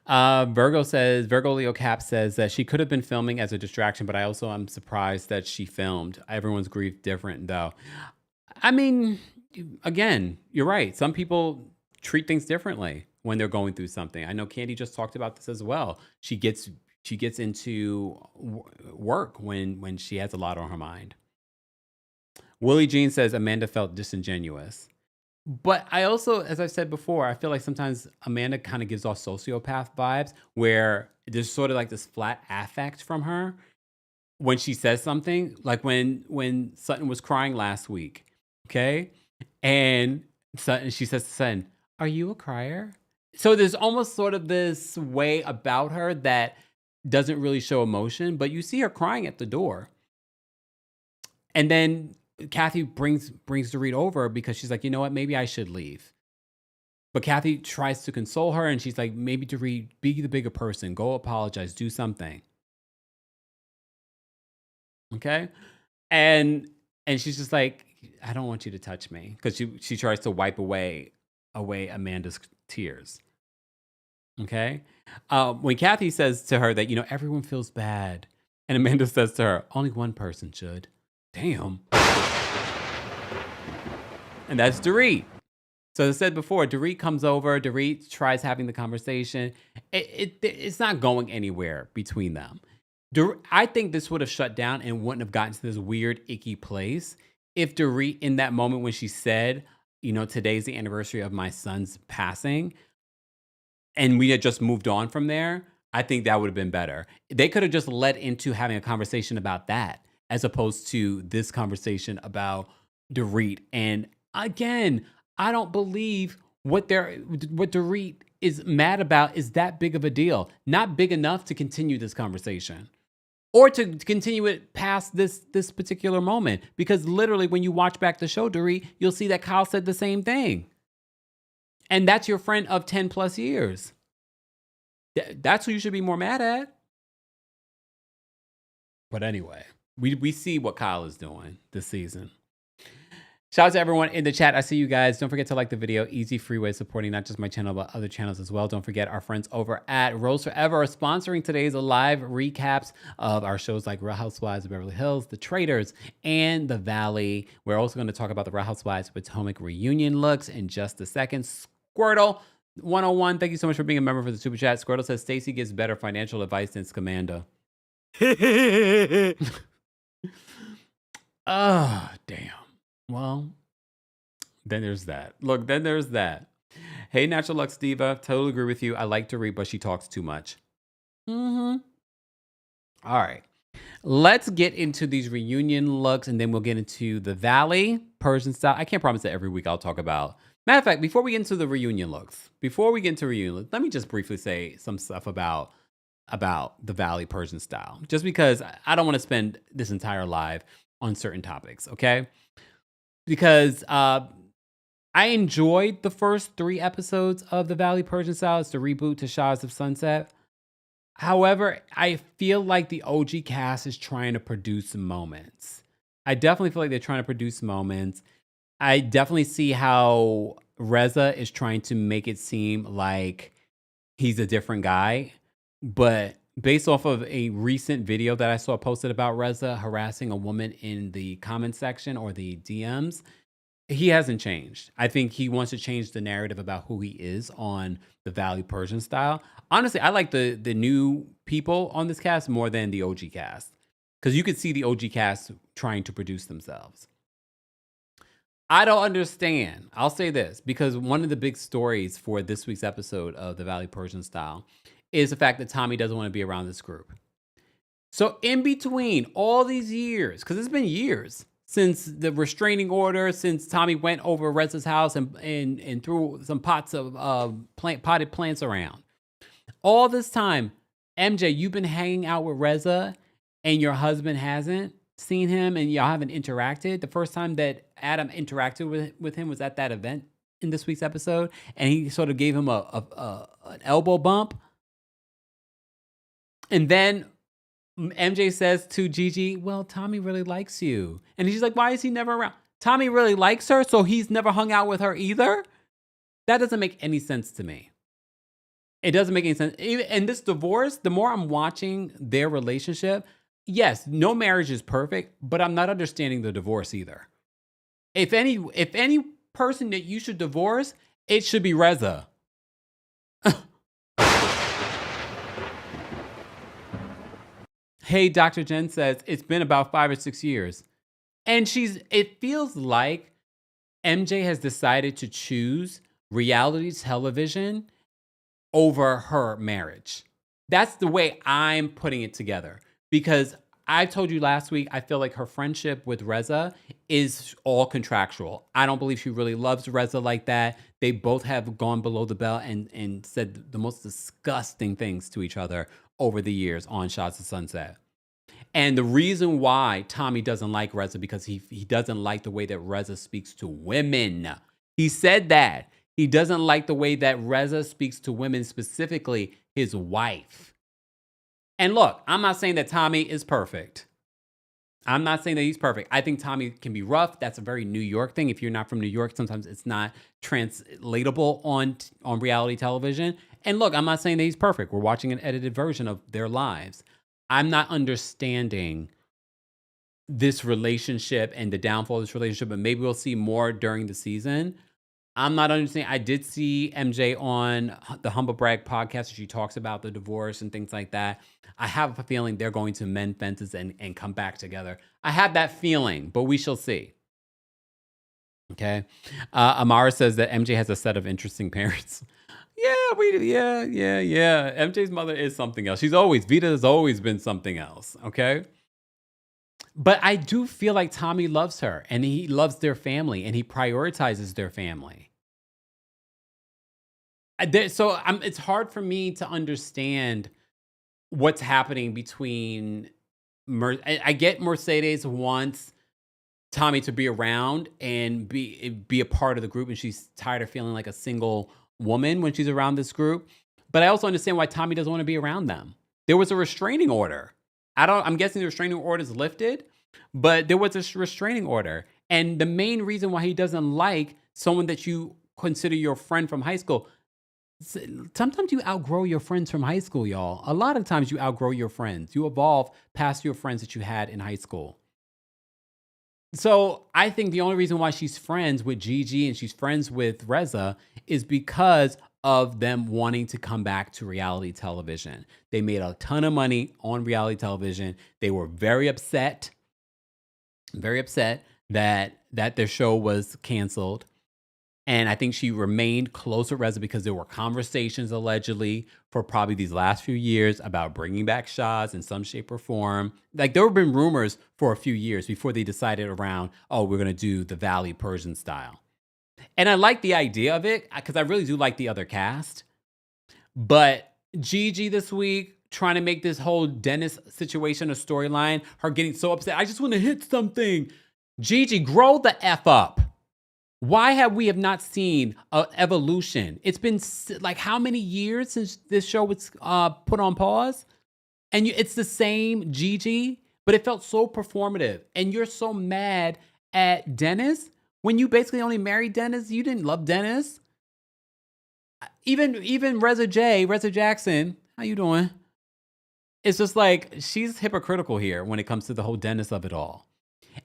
Virgo Leo Cap says that she could have been filming as a distraction, but I'm surprised that she filmed. Everyone's grief different though. I mean, again, you're right. Some people treat things differently when they're going through something. I know Candy just talked about this as well. She gets into work when she has a lot on her mind. Willie Jean says Amanda felt disingenuous. But I also, as I've said before, I feel like sometimes Amanda kind of gives off sociopath vibes where there's sort of like this flat affect from her when she says something. Like when Sutton was crying last week, okay? And she says to Sutton, "Are you a crier?" So there's almost sort of this way about her that doesn't really show emotion, but you see her crying at the door. And then Kathy brings Dorit over because she's like, you know what, maybe I should leave. But Kathy tries to console her and she's like, maybe Dorit, be the bigger person, go apologize, do something. Okay. And she's just like, I don't want you to touch me. Because she tries to wipe away Amanda's tears. Okay. When Kathy says to her that, everyone feels bad. And Amanda says to her, only one person should. Damn. And that's Dorit. So as I said before, Dorit comes over. Dorit tries having the conversation. It's not going anywhere between them. I think this would have shut down and wouldn't have gotten to this weird, icky place if Dorit, in that moment when she said, today's the anniversary of my son's passing, and we had just moved on from there, I think that would have been better. They could have just led into having a conversation about that as opposed to this conversation about Dorit. And again, I don't believe what Dorit is mad about is that big of a deal. Not big enough to continue this conversation or to continue it past this particular moment. Because literally when you watch back the show, Dorit, you'll see that Kyle said the same thing. And that's your friend of 10 plus years. That's who you should be more mad at. But anyway, we see what Kyle is doing this season. Shout out to everyone in the chat. I see you guys. Don't forget to like the video. Easy, free way of supporting not just my channel, but other channels as well. Don't forget our friends over at RHOBH Forever are sponsoring today's live recaps of our shows like Real Housewives of Beverly Hills, The Traitors, and The Valley. We're also going to talk about the Real Housewives Potomac reunion looks in just a second. Squirtle 101, thank you so much for being a member for the Super Chat. Squirtle says Stacey gives better financial advice than Scamanda. Oh, damn. Well, then there's that. Look, then there's that. Hey, Natural Lux Diva. Totally agree with you. I like to read, but she talks too much. All right. Let's get into these reunion looks, and then we'll get into the Valley, Persian style. I can't promise that every week I'll talk about. Matter of fact, before we get into the reunion looks, let me just briefly say some stuff about the Valley Persian style, just because I don't want to spend this entire live on certain topics, okay? Because I enjoyed the first 3 episodes of the Valley Persian style. It's the reboot to Shaws of Sunset. However, I feel like the OG cast is trying to produce moments. I definitely feel like they're trying to produce moments. I definitely see how Reza is trying to make it seem like he's a different guy. But based off of a recent video that I saw posted about Reza harassing a woman in the comment section or the DMs, he hasn't changed. I think he wants to change the narrative about who he is on the Valley Persian style. Honestly, I like the new people on this cast more than the OG cast, because you could see the OG cast trying to produce themselves. I don't understand. I'll say this, because one of the big stories for this week's episode of the Valley Persian style is the fact that Tommy doesn't want to be around this group. So in between all these years, because it's been years since the restraining order, since Tommy went over Reza's house and threw some pots of potted plants around. All this time, MJ, you've been hanging out with Reza and your husband hasn't seen him and y'all haven't interacted. The first time that Adam interacted with him was at that event in this week's episode, and he sort of gave him an elbow bump. And then MJ says to Gigi, well, Tommy really likes you. And she's like, why is he never around? Tommy really likes her, so he's never hung out with her either? That doesn't make any sense to me. It doesn't make any sense. And this divorce, the more I'm watching their relationship, yes, no marriage is perfect, but I'm not understanding the divorce either. If any person that you should divorce, it should be Reza. Hey, Dr. Jen says it's been about 5 or 6 years. And it feels like MJ has decided to choose reality television over her marriage. That's the way I'm putting it together. Because I told you last week, I feel like her friendship with Reza is all contractual. I don't believe she really loves Reza like that. They both have gone below the belt and said the most disgusting things to each other over the years on Shots of Sunset. And the reason why Tommy doesn't like Reza, because he doesn't like the way that Reza speaks to women. He said that. He doesn't like the way that Reza speaks to women, specifically his wife. And look, I'm not saying that Tommy is perfect. I'm not saying that he's perfect. I think Tommy can be rough. That's a very New York thing. If you're not from New York, sometimes it's not translatable on reality television. And look, I'm not saying that he's perfect. We're watching an edited version of their lives. I'm not understanding this relationship and the downfall of this relationship, but maybe we'll see more during the season. I'm not understanding. I did see MJ on the Humble Brag podcast. She talks about the divorce and things like that. I have a feeling they're going to mend fences and come back together. I have that feeling, but we shall see. Okay. Amara says that MJ has a set of interesting parents. Yeah. MJ's mother is something else. Vita has always been something else. Okay. But I do feel like Tommy loves her and he loves their family and he prioritizes their family. It's hard for me to understand what's happening between. I get Mercedes wants Tommy to be around and be a part of the group, and she's tired of feeling like a single woman when she's around this group. But I also understand why Tommy doesn't want to be around them. There was a restraining order. I'm guessing the restraining order is lifted, but there was a restraining order. And the main reason why he doesn't like someone that you consider your friend from high school, sometimes you outgrow your friends from high school, y'all. A lot of times you outgrow your friends. You evolve past your friends that you had in high school. So I think the only reason why she's friends with Gigi and she's friends with Reza is because of them wanting to come back to reality television. They made a ton of money on reality television. They were very upset that their show was canceled. And I think she remained close with Reza because there were conversations allegedly for probably these last few years about bringing back Shahs in some shape or form. Like there have been rumors for a few years before they decided around, we're going to do the Valley Persian style. And I like the idea of it because I really do like the other cast. But Gigi this week trying to make this whole Dennis situation a storyline, her getting so upset. I just want to hit something. Gigi, grow the F up. Why have we not seen an evolution? It's been like how many years since this show was put on pause? And it's the same Gigi, but it felt so performative. And you're so mad at Dennis when you basically only married Dennis. You didn't love Dennis. Even Reza Jackson, how you doing? It's just like she's hypocritical here when it comes to the whole Dennis of it all.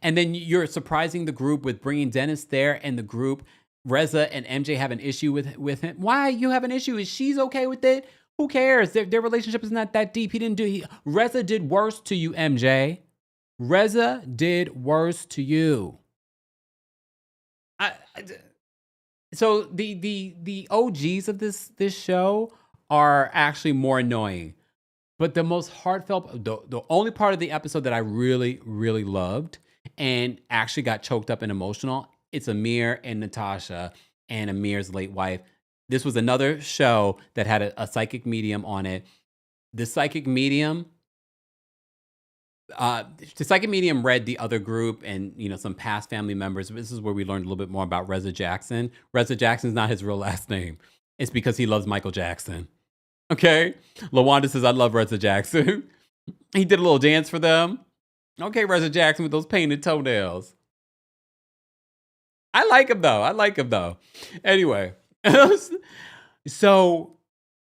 And then you're surprising the group with bringing Dennis there, and the group, Reza and MJ have an issue with him. Why you have an issue? Is she's okay with it? Who cares? Their relationship is not that deep. Reza did worse to you, MJ. Reza did worse to you. So the OGs of this show are actually more annoying. But the most heartfelt, the only part of the episode that I really, really loved and actually got choked up and emotional, it's Amir and Natasha and Amir's late wife. This was another show that had a psychic medium on it. The psychic medium read the other group and some past family members. This is where we learned a little bit more about Reza Jackson. Reza Jackson's not his real last name. It's because he loves Michael Jackson. Okay? LaWanda says, I love Reza Jackson. He did a little dance for them. Okay, Reza Jackson with those painted toenails. I like him though. Anyway. So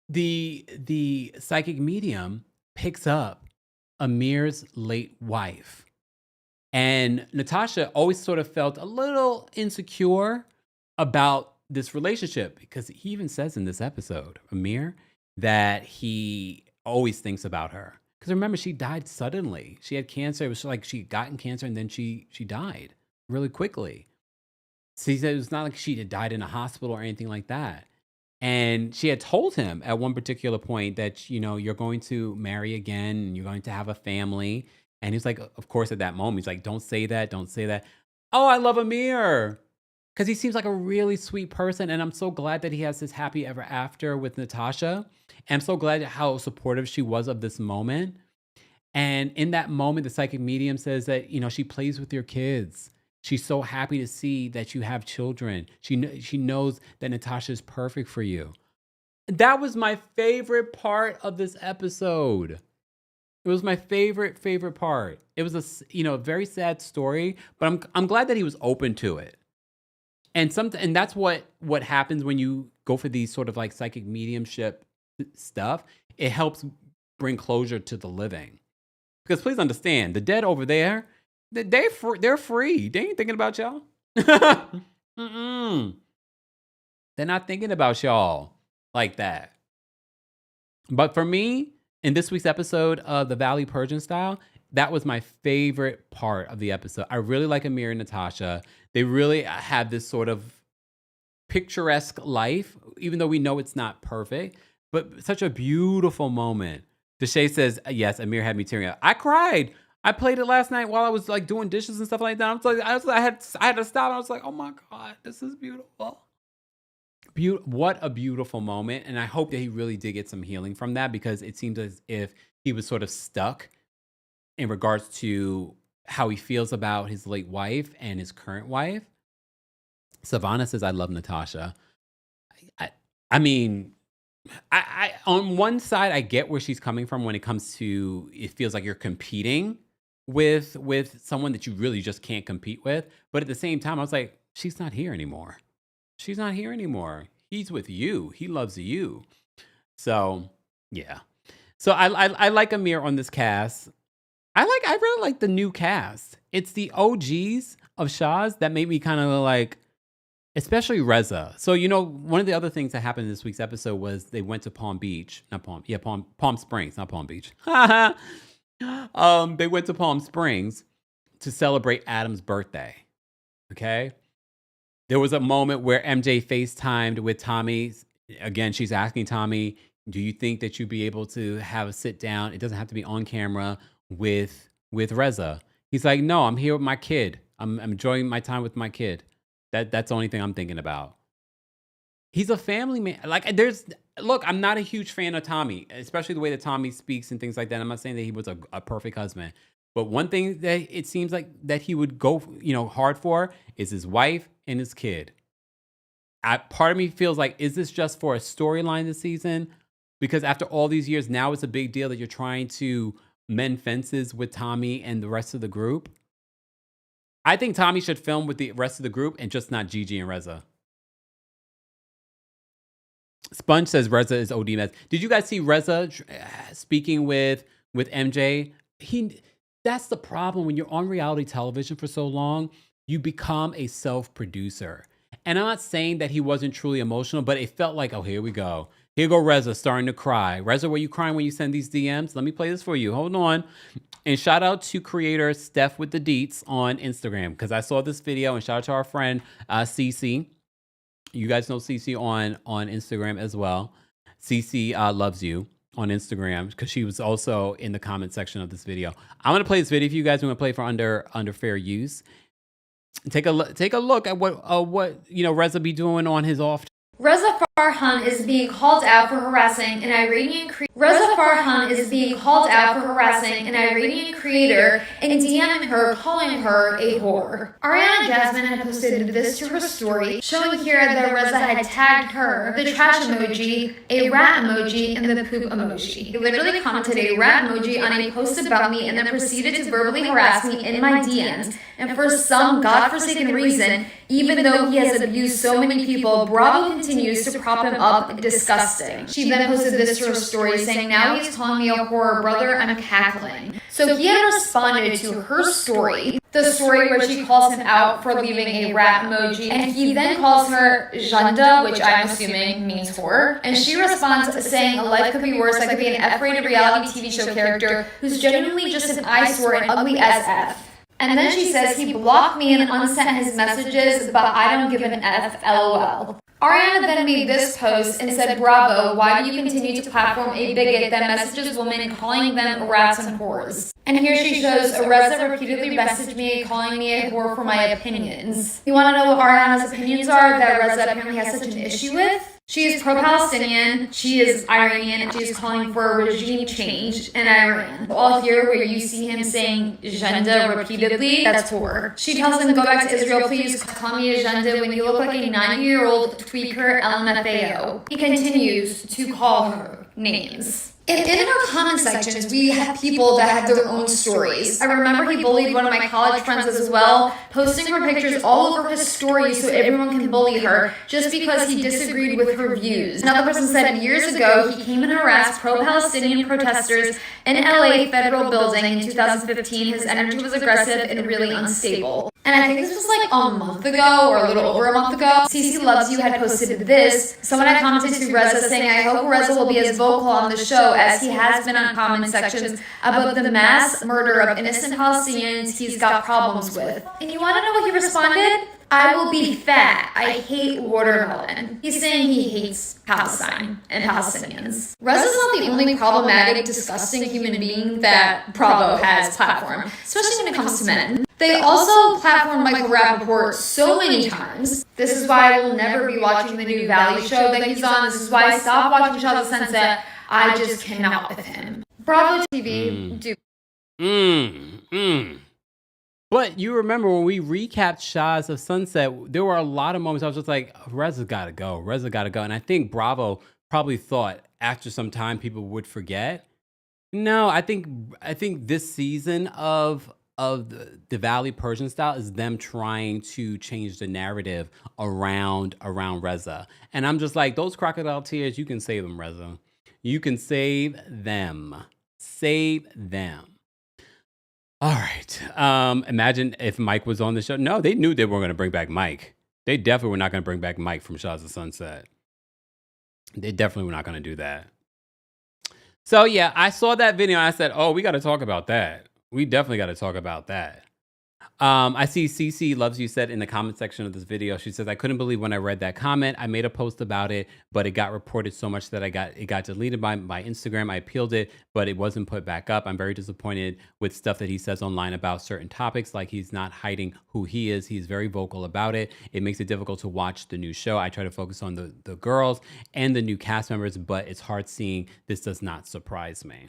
the psychic medium picks up Amir's late wife. And Natasha always sort of felt a little insecure about this relationship because he even says in this episode, Amir, that he always thinks about her. Because remember, she died suddenly. She had cancer. It was like she had gotten cancer and then she died really quickly. So he said it was not like she had died in a hospital or anything like that. And she had told him at one particular point that, you're going to marry again and you're going to have a family. And he's like, of course, at that moment, he's like, don't say that. Oh, I love Amir. Because he seems like a really sweet person. And I'm so glad that he has this happy ever after with Natasha. And I'm so glad how supportive she was of this moment. And in that moment, the psychic medium says that, she plays with your kids. She's so happy to see that you have children. She knows that Natasha is perfect for you. That was my favorite part of this episode. It was my favorite part. It was a very sad story, but I'm glad that he was open to it. And that's what happens when you go for these sort of like psychic mediumship stuff. It helps bring closure to the living. Because please understand, the dead over there, they're free. They ain't thinking about y'all. Mm-mm. They're not thinking about y'all like that. But for me, in this week's episode of the Valley Persian Style, that was my favorite part of the episode. I really like Amir and Natasha. They really have this sort of picturesque life, even though we know it's not perfect, but such a beautiful moment. Deshae says, yes, Amir had me tearing up. I cried. I played it last night while I was like doing dishes and stuff like that. I had to stop. I was like, oh my God, this is beautiful. What a beautiful moment. And I hope that he really did get some healing from that, because it seems as if he was sort of stuck in regards to how he feels about his late wife and his current wife. Savannah says, I love Natasha. I mean, I on one side, I get where she's coming from when it comes to, it feels like you're competing with someone that you really just can't compete with. But at the same time, I was like, she's not here anymore. She's not here anymore. He's with you. He loves you. So, yeah. So I like Amir on this cast. I really like the new cast. It's the OGs of Shahs that made me kind of like, especially Reza. So, one of the other things that happened in this week's episode was they went to Palm Springs, not Palm Beach. They went to Palm Springs to celebrate Adam's birthday. Okay. There was a moment where MJ FaceTimed with Tommy. Again, she's asking Tommy, do you think that you'd be able to have a sit down? It doesn't have to be on camera with Reza. He's like, no, I'm here with my kid. I'm enjoying my time with my kid. That's the only thing I'm thinking about. He's a family man. Look, I'm not a huge fan of Tommy, especially the way that Tommy speaks and things like that. I'm not saying that he was a perfect husband. But one thing that it seems like that he would go, hard for is his wife and his kid. Part of me feels like, is this just for a storyline this season? Because after all these years, now it's a big deal that you're trying to mend fences with Tommy and the rest of the group. I think Tommy should film with the rest of the group and just not Gigi and Reza. Sponge says Reza is OD mess. Did you guys see Reza speaking with MJ? That's the problem when you're on reality television for so long, you become a self-producer. And I'm not saying that he wasn't truly emotional, but it felt like, oh, here we go. Here go Reza starting to cry. Reza, were you crying when you send these DMs? Let me play this for you. Hold on. And shout out to creator Steph with the Deets on Instagram, because I saw this video, and shout out to our friend Cece. You guys know Cece on Instagram as well. Cece loves you on Instagram, because she was also in the comment section of this video. I'm going to play this video for you guys. We're going to play for under fair use. Take a look at what Reza be doing on his off. Reza Farhan is being called out for harassing an Iranian creator. Reza Farhan is being called out for harassing an Iranian creator and DMing her, calling her a whore. Ariana Jasmine had posted this to her story, showing here that Reza had tagged her, the trash emoji, a rat emoji, and the poop emoji. He literally commented a rat emoji on a post about me and then proceeded to verbally harass me in my DMs. And for some godforsaken reason, even though he has abused so many people, Bravo continues to prop him up. Disgusting. She then posted this to her story saying, now he's calling me a whore, brother, I'm cackling. So he had responded to her story, the story where she calls him out for leaving a rat emoji, and he then calls her Janda, which I'm assuming means whore, and she responds saying, life could be worse, I could be an F-rated reality TV show character who's genuinely just an eyesore and ugly as F. And then she says he blocked me and unsent his messages, but I don't give an F, LOL. Ariana then made this post and said, Bravo, why do you continue to platform a bigot that messages women calling them rats and whores? And here she shows, Reza repeatedly messaged me calling me a whore for my opinions. You want to know what Ariana's opinions are that Reza apparently has such an issue with? She is pro-Palestinian, she is Iranian, and she is calling for a regime change in Iran. All here where you see him saying Janda repeatedly, that's whore. She tells him, go back to Israel, please call me a Janda when you look like a 90-year-old tweaker LMFAO. He continues to call her names. In our comment sections, we have people that have their own stories. I remember he bullied one of my college friends as well, posting her pictures all over his stories so everyone can bully her just because he disagreed with her views. Another person said years ago he came and harassed pro-Palestinian protesters in LA Federal Building in 2015. His energy was aggressive and really unstable. And I think this was like a month ago or a little over a month ago. CC Loves You had posted this. Someone had commented to Reza saying, I hope Reza will be as vocal on the show as he has been on comment sections about the mass murder of innocent Palestinians he's got problems with. And you want to know what he responded? I will be fat. I hate watermelon. He's saying he hates Palestine and Palestinians. Reza's not the only problematic, disgusting human being that Bravo has platformed, especially when it comes to men. They also platformed Michael Rappaport so many times. This is why I will never be watching the new Valley show that he's on. This is why I stopped watching Shot of Sunset. I just cannot with him. Bravo TV, But you remember when we recapped Shots of Sunset, there were a lot of moments I was just like, Reza gotta go. Reza gotta go. And I think Bravo probably thought after some time people would forget. No, I think this season of the Valley Persian style is them trying to change the narrative around Reza. And I'm just like, those crocodile tears, you can save them, Reza. You can save them. Save them. All right. Imagine if Mike was on the show. No, they knew they weren't going to bring back Mike. They definitely were not going to bring back Mike from Shots of Sunset. They definitely were not going to do that. So yeah, I saw that video and I said, oh, we got to talk about that. We definitely got to talk about that. I see CC Loves You said in the comment section of this video, she says, I couldn't believe when I read that comment. I made a post about it, but it got reported so much that it got deleted by Instagram. I appealed it, but it wasn't put back up. I'm very disappointed with stuff that he says online about certain topics, like he's not hiding who he is. He's very vocal about it. It makes it difficult to watch the new show. I try to focus on the girls and the new cast members, but it's hard seeing this does not surprise me.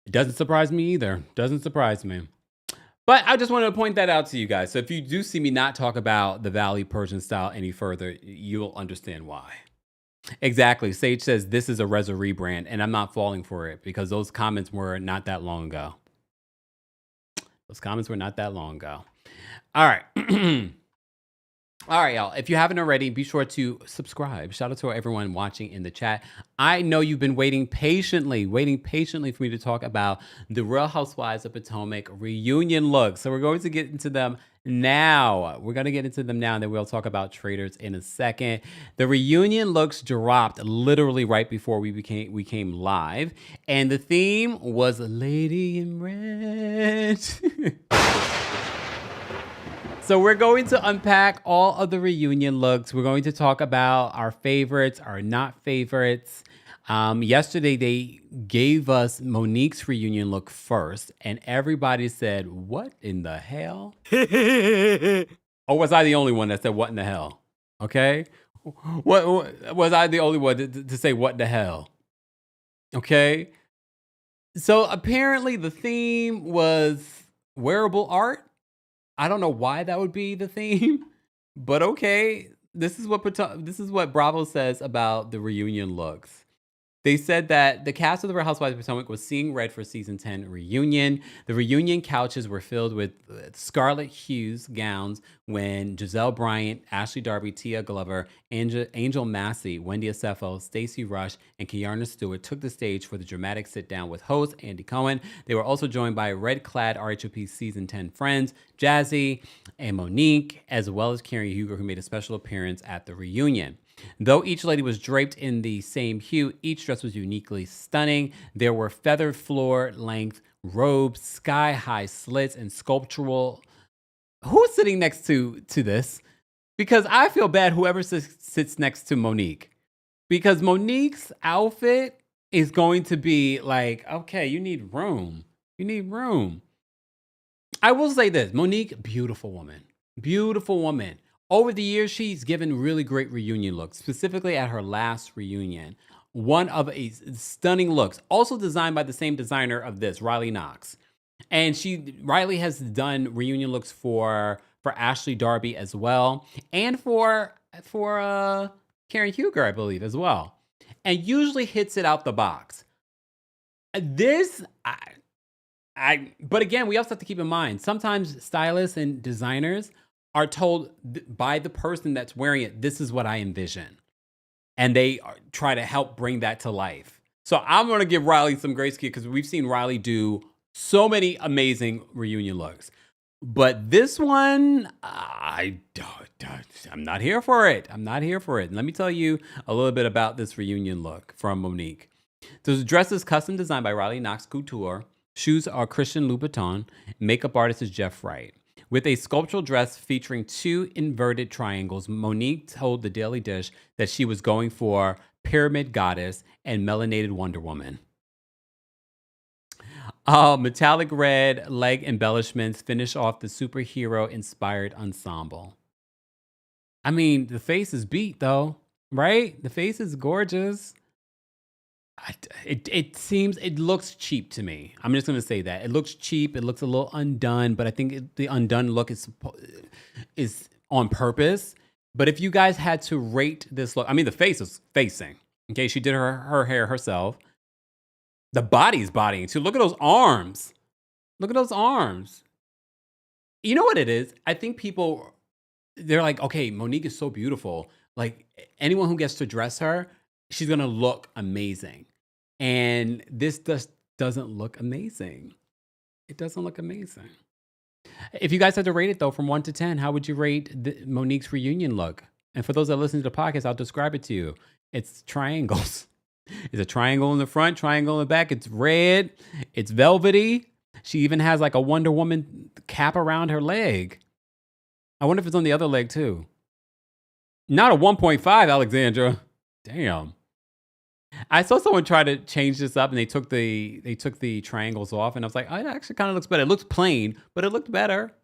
It doesn't surprise me either. Doesn't surprise me. But I just wanted to point that out to you guys. So if you do see me not talk about the Valley Persian style any further, you'll understand why. Exactly. Sage says this is a Reza rebrand, and I'm not falling for it because those comments were not that long ago. Those comments were not that long ago. All right. All right, y'all. If you haven't already, be sure to subscribe. Shout out to everyone watching in the chat. I know you've been waiting patiently for me to talk about the Real Housewives of Potomac reunion looks. So we're going to get into them now. And then we'll talk about Traitors in a second. The reunion looks dropped literally right before we came live, and the theme was Lady in Red. So we're going to unpack all of the reunion looks. We're going to talk about our favorites, our not favorites. Yesterday, they gave us Monique's reunion look first, and everybody said, what in the hell? Or was I the only one that said, what in the hell? Okay? What was I the only one to say, what the hell? Okay? So apparently the theme was wearable art. I don't know why that would be the theme, but okay. This is what Bravo says about the reunion looks. They said that the cast of The Real Housewives of Potomac was seeing red for season 10 reunion. The reunion couches were filled with scarlet hues gowns when Giselle Bryant, Ashley Darby, Tia Glover, Angel Massey, Wendy Acefo, Stacey Rush, and Kiarna Stewart took the stage for the dramatic sit-down with host Andy Cohen. They were also joined by red-clad RHOP season 10 friends, Jazzy and Monique, as well as Karen Huger, who made a special appearance at the reunion. Though each lady was draped in the same hue, each dress was uniquely stunning. There were feathered floor-length robes, sky-high slits, and sculptural... Who's sitting next to this? Because I feel bad whoever sits next to Monique. Because Monique's outfit is going to be like, okay, you need room. You need room. I will say this. Monique, beautiful woman. Beautiful woman. Over the years, she's given really great reunion looks, specifically at her last reunion. One of a stunning looks, also designed by the same designer of this, Riley Knox. And Riley has done reunion looks for Ashley Darby as well, and for Karen Huger, I believe, as well, and usually hits it out the box. This, but again, we also have to keep in mind, sometimes stylists and designers are told by the person that's wearing it, this is what I envision. And they try to help bring that to life. So I'm going to give Riley some grace here because we've seen Riley do so many amazing reunion looks. But this one, I'm not here for it. I'm not here for it. And let me tell you a little bit about this reunion look from Monique. So the dress is custom designed by Riley Knox Couture. Shoes are Christian Louboutin. Makeup artist is Jeff Wright. With a sculptural dress featuring 2 inverted triangles, Monique told the Daily Dish that she was going for Pyramid Goddess and Melanated Wonder Woman. Metallic red leg embellishments finish off the superhero-inspired ensemble. I mean, the face is beat, though, right? The face is gorgeous. It looks cheap to me. I'm just going to say that. It looks cheap. It looks a little undone, but I think the undone look is on purpose. But if you guys had to rate this look, I mean, the face is facing. Okay, she did her hair herself. The body's bodying too. Look at those arms. Look at those arms. You know what it is? I think people, they're like, okay, Monique is so beautiful. Like anyone who gets to dress her, she's going to look amazing. And this just doesn't look amazing. It doesn't look amazing. If you guys had to rate it, though, from 1 to 10, how would you rate Monique's reunion look? And for those that listen to the podcast, I'll describe it to you. It's triangles. It's a triangle in the front, triangle in the back. It's red. It's velvety. She even has like a Wonder Woman cap around her leg. I wonder if it's on the other leg, too. Not a 1.5, Alexandra. Damn. I saw someone try to change this up and they took the triangles off and I was like, oh, it actually kind of looks better. It looks plain, but it looked better.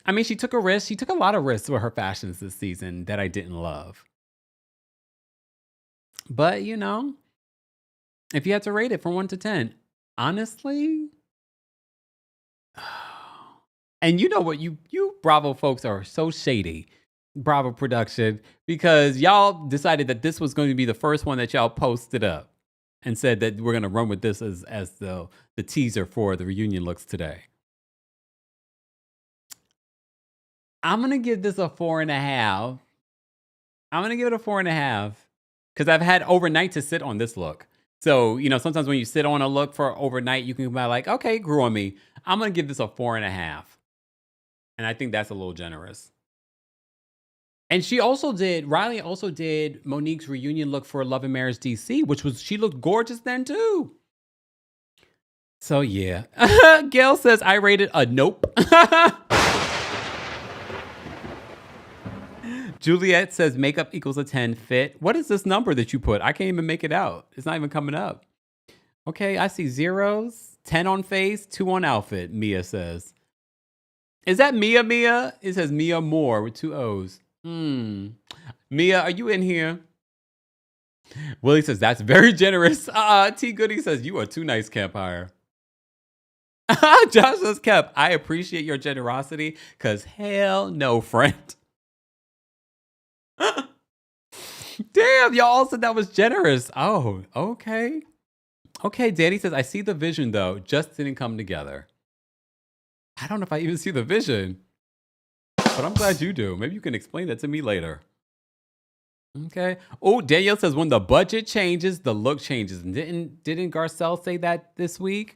I mean, she took a risk. She took a lot of risks with her fashions this season that I didn't love. But, you know, if you had to rate it from 1 to 10, honestly, and you know what, you Bravo folks are so shady. Bravo production, because y'all decided that this was going to be the first one that y'all posted up and said that we're going to run with this as the teaser for the reunion looks today. I'm going to give this a 4.5. I'm going to give it a 4.5 because I've had overnight to sit on this look. So, you know, sometimes when you sit on a look for overnight, you can be like, okay, it grew on me. I'm going to give this a 4.5. And I think that's a little generous. And Riley also did Monique's reunion look for Love and Marriage DC, she looked gorgeous then too. So yeah. Gail says, I rated a nope. Juliet says, makeup equals a 10 fit. What is this number that you put? I can't even make it out. It's not even coming up. Okay, I see zeros, 10 on face, 2 on outfit, Mia says. Is that Mia? It says Mia Moore with 2 O's. Mia, are you in here? Willie says, that's very generous. T Goody says, you are too nice, Kempire. Josh says, Kemp, I appreciate your generosity, because hell no, friend. Damn, y'all all said that was generous. Oh, okay. Okay, Danny says, I see the vision, though. Just didn't come together. I don't know if I even see the vision. But I'm glad you do. Maybe you can explain that to me later. Okay. Oh, Danielle says, when the budget changes, the look changes. Didn't Garcelle say that this week?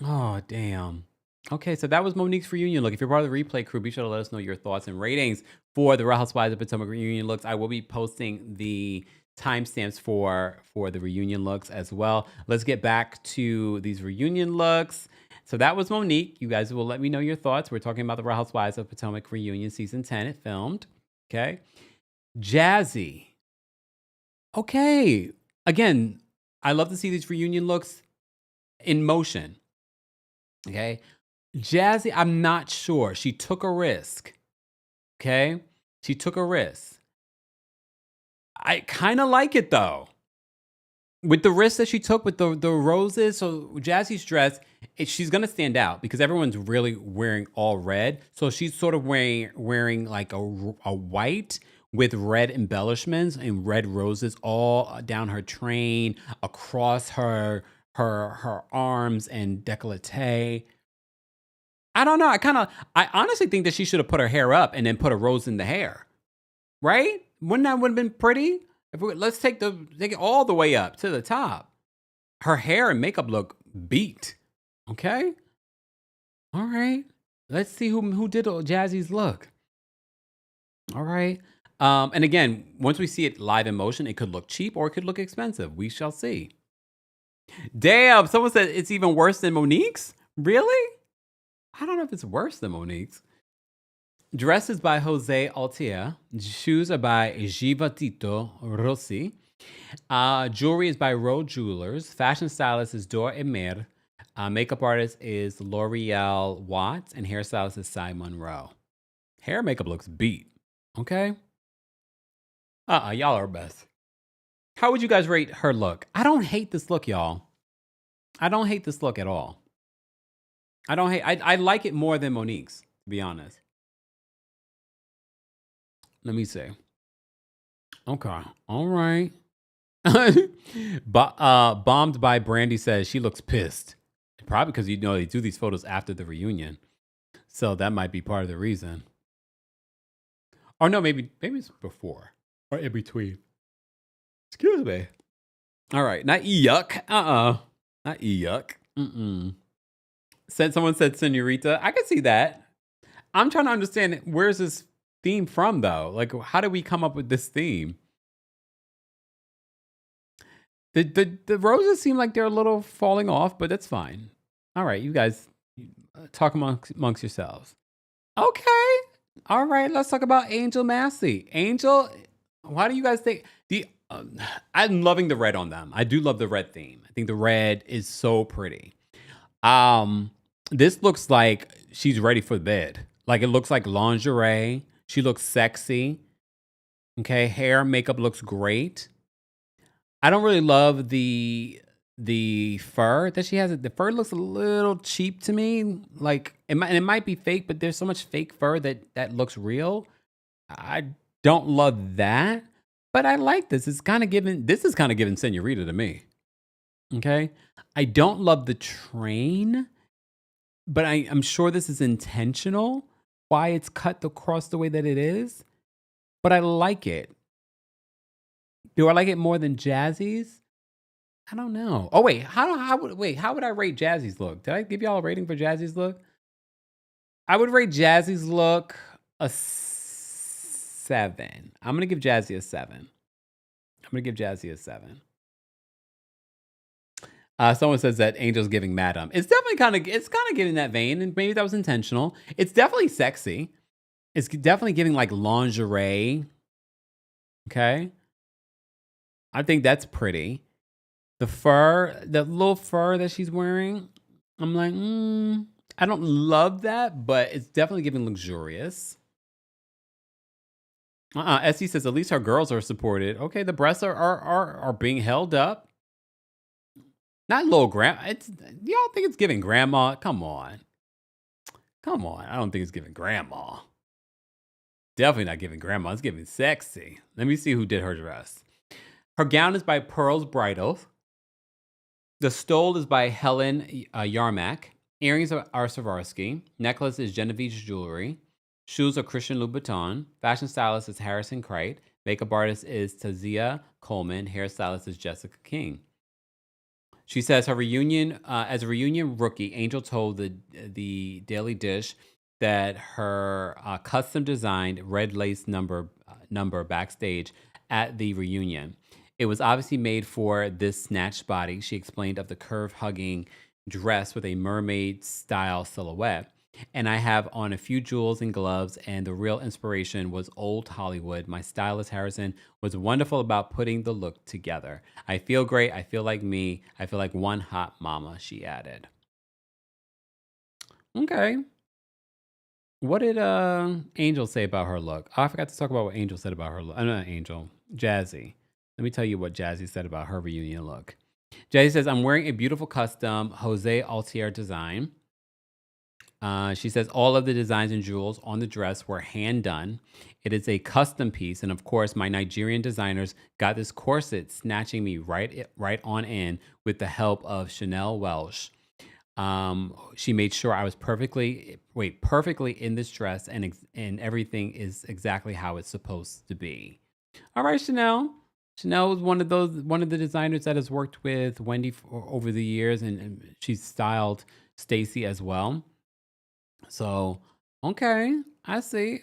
Oh, damn. Okay, so that was Monique's reunion look. If you're part of the replay crew, be sure to let us know your thoughts and ratings for the Real Housewives of Potomac reunion looks. I will be posting the timestamps for the reunion looks as well. Let's get back to these reunion looks. So that was Monique. You guys will let me know your thoughts. We're talking about the Real Housewives of Potomac reunion season 10. It filmed. Okay. Jazzy. Okay. Again, I love to see these reunion looks in motion. Okay. Jazzy, I'm not sure. She took a risk. Okay. She took a risk. I kind of like it though. With the risk that she took with the roses, so Jazzy's dress, she's going to stand out because everyone's really wearing all red. So she's sort of wearing like a white with red embellishments and red roses all down her train, across her arms and décolleté. I don't know. I honestly think that she should have put her hair up and then put a rose in the hair, right? Wouldn't that would have been pretty? Let's take it all the way up to the top. Her hair and makeup look beat. Okay. All right. Let's see who did Jazzy's look. All right. And again, once we see it live in motion, it could look cheap or it could look expensive. We shall see. Damn, someone said it's even worse than Monique's? Really? I don't know if it's worse than Monique's. Dress is by Jose Altea. Shoes are by Givatito Rossi. Jewelry is by Roe Jewelers. Fashion stylist is Dor Emer. Makeup artist is L'Oreal Watts. And hairstylist is Cy Monroe. Hair and makeup looks beat. Okay? Y'all are best. How would you guys rate her look? I don't hate this look, y'all. I don't hate this look at all. I like it more than Monique's, to be honest. Let me see. Okay. All right. Bombed by Brandy says she looks pissed. Probably because, they do these photos after the reunion. So that might be part of the reason. Or no, maybe it's before or in between. Excuse me. All right. Not yuck. Not yuck. Someone said Senorita. I can see that. I'm trying to understand, where's this theme from, though? Like, how did we come up with this theme? The roses seem like they're a little falling off, but that's fine. All right, you guys talk amongst yourselves. Okay. All right, let's talk about Angel Massey. Angel, why do you guys think I'm loving the red on them. I do love the red theme. I think the red is so pretty. This looks like she's ready for bed. Like, it looks like lingerie. She looks sexy. Okay, hair, makeup looks great. I don't really love the fur that she has. The fur looks a little cheap to me. Like, it might be fake, but there's so much fake fur that looks real. I don't love that, but I like this. This is kind of giving Senorita to me. Okay, I don't love the train, but I'm sure this is intentional. Why it's cut across the way that it is, but I like it. Do I like it more than Jazzy's? I don't know. Oh wait, how would I rate Jazzy's look? Did I give y'all a rating for Jazzy's look? I would rate Jazzy's look a 7. I'm gonna give Jazzy a 7. Someone says that Angel's giving Madam. It's definitely kind of giving that vein, and maybe that was intentional. It's definitely sexy. It's definitely giving like lingerie. Okay. I think that's pretty. The fur, the little fur that she's wearing, I'm like, I don't love that, but it's definitely giving luxurious. Essie says at least her girls are supported. Okay, the breasts are being held up. Not little grandma. Y'all think it's giving grandma? Come on. I don't think it's giving grandma. Definitely not giving grandma. It's giving sexy. Let me see who did her dress. Her gown is by Pearls Bridal. The stole is by Helen Yarmak. Earrings are Swarovski. Necklace is Genevieve's Jewelry. Shoes are Christian Louboutin. Fashion stylist is Harrison Crite. Makeup artist is Tazia Coleman. Hairstylist is Jessica King. She says her reunion, as a reunion rookie, Angel told the Daily Dish that her custom designed red lace number backstage at the reunion. It was obviously made for this snatched body. She explained of the curve-hugging dress with a mermaid-style silhouette. And I have on a few jewels and gloves, and the real inspiration was old Hollywood. My stylist, Harrison, was wonderful about putting the look together. I feel great. I feel like me. I feel like one hot mama, she added. Okay. What did Angel say about her look? Oh, I forgot to talk about what Angel said about her look. Not Angel, Jazzy. Let me tell you what Jazzy said about her reunion look. Jazzy says, I'm wearing a beautiful custom Jose Altea design. She says all of the designs and jewels on the dress were hand done. It is a custom piece, and of course, my Nigerian designers got this corset snatching me right on in with the help of Chanel Welsh. She made sure I was perfectly in this dress, and everything is exactly how it's supposed to be. All right, Chanel. Chanel was one of the designers that has worked with Wendy over the years, and she's styled Stacy as well. So, okay, I see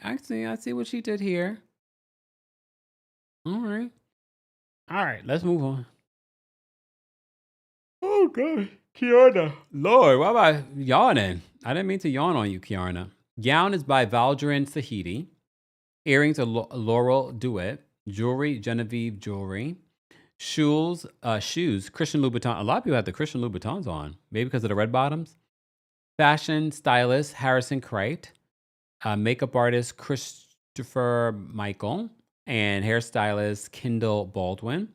what she did here. All right, let's move on. Oh God, Kiana, Lord, why am I yawning? I didn't mean to yawn on you, Kiana. Gown is by Valdrin Sahidi. Earrings are Laurel Duet. Jewelry, Genevieve Jewelry. Shoes, Christian Louboutin. A lot of people have the Christian Louboutins on, maybe because of the red bottoms. Fashion stylist, Harrison Crate. Makeup artist, Christopher Michael. And hairstylist, Kendall Baldwin.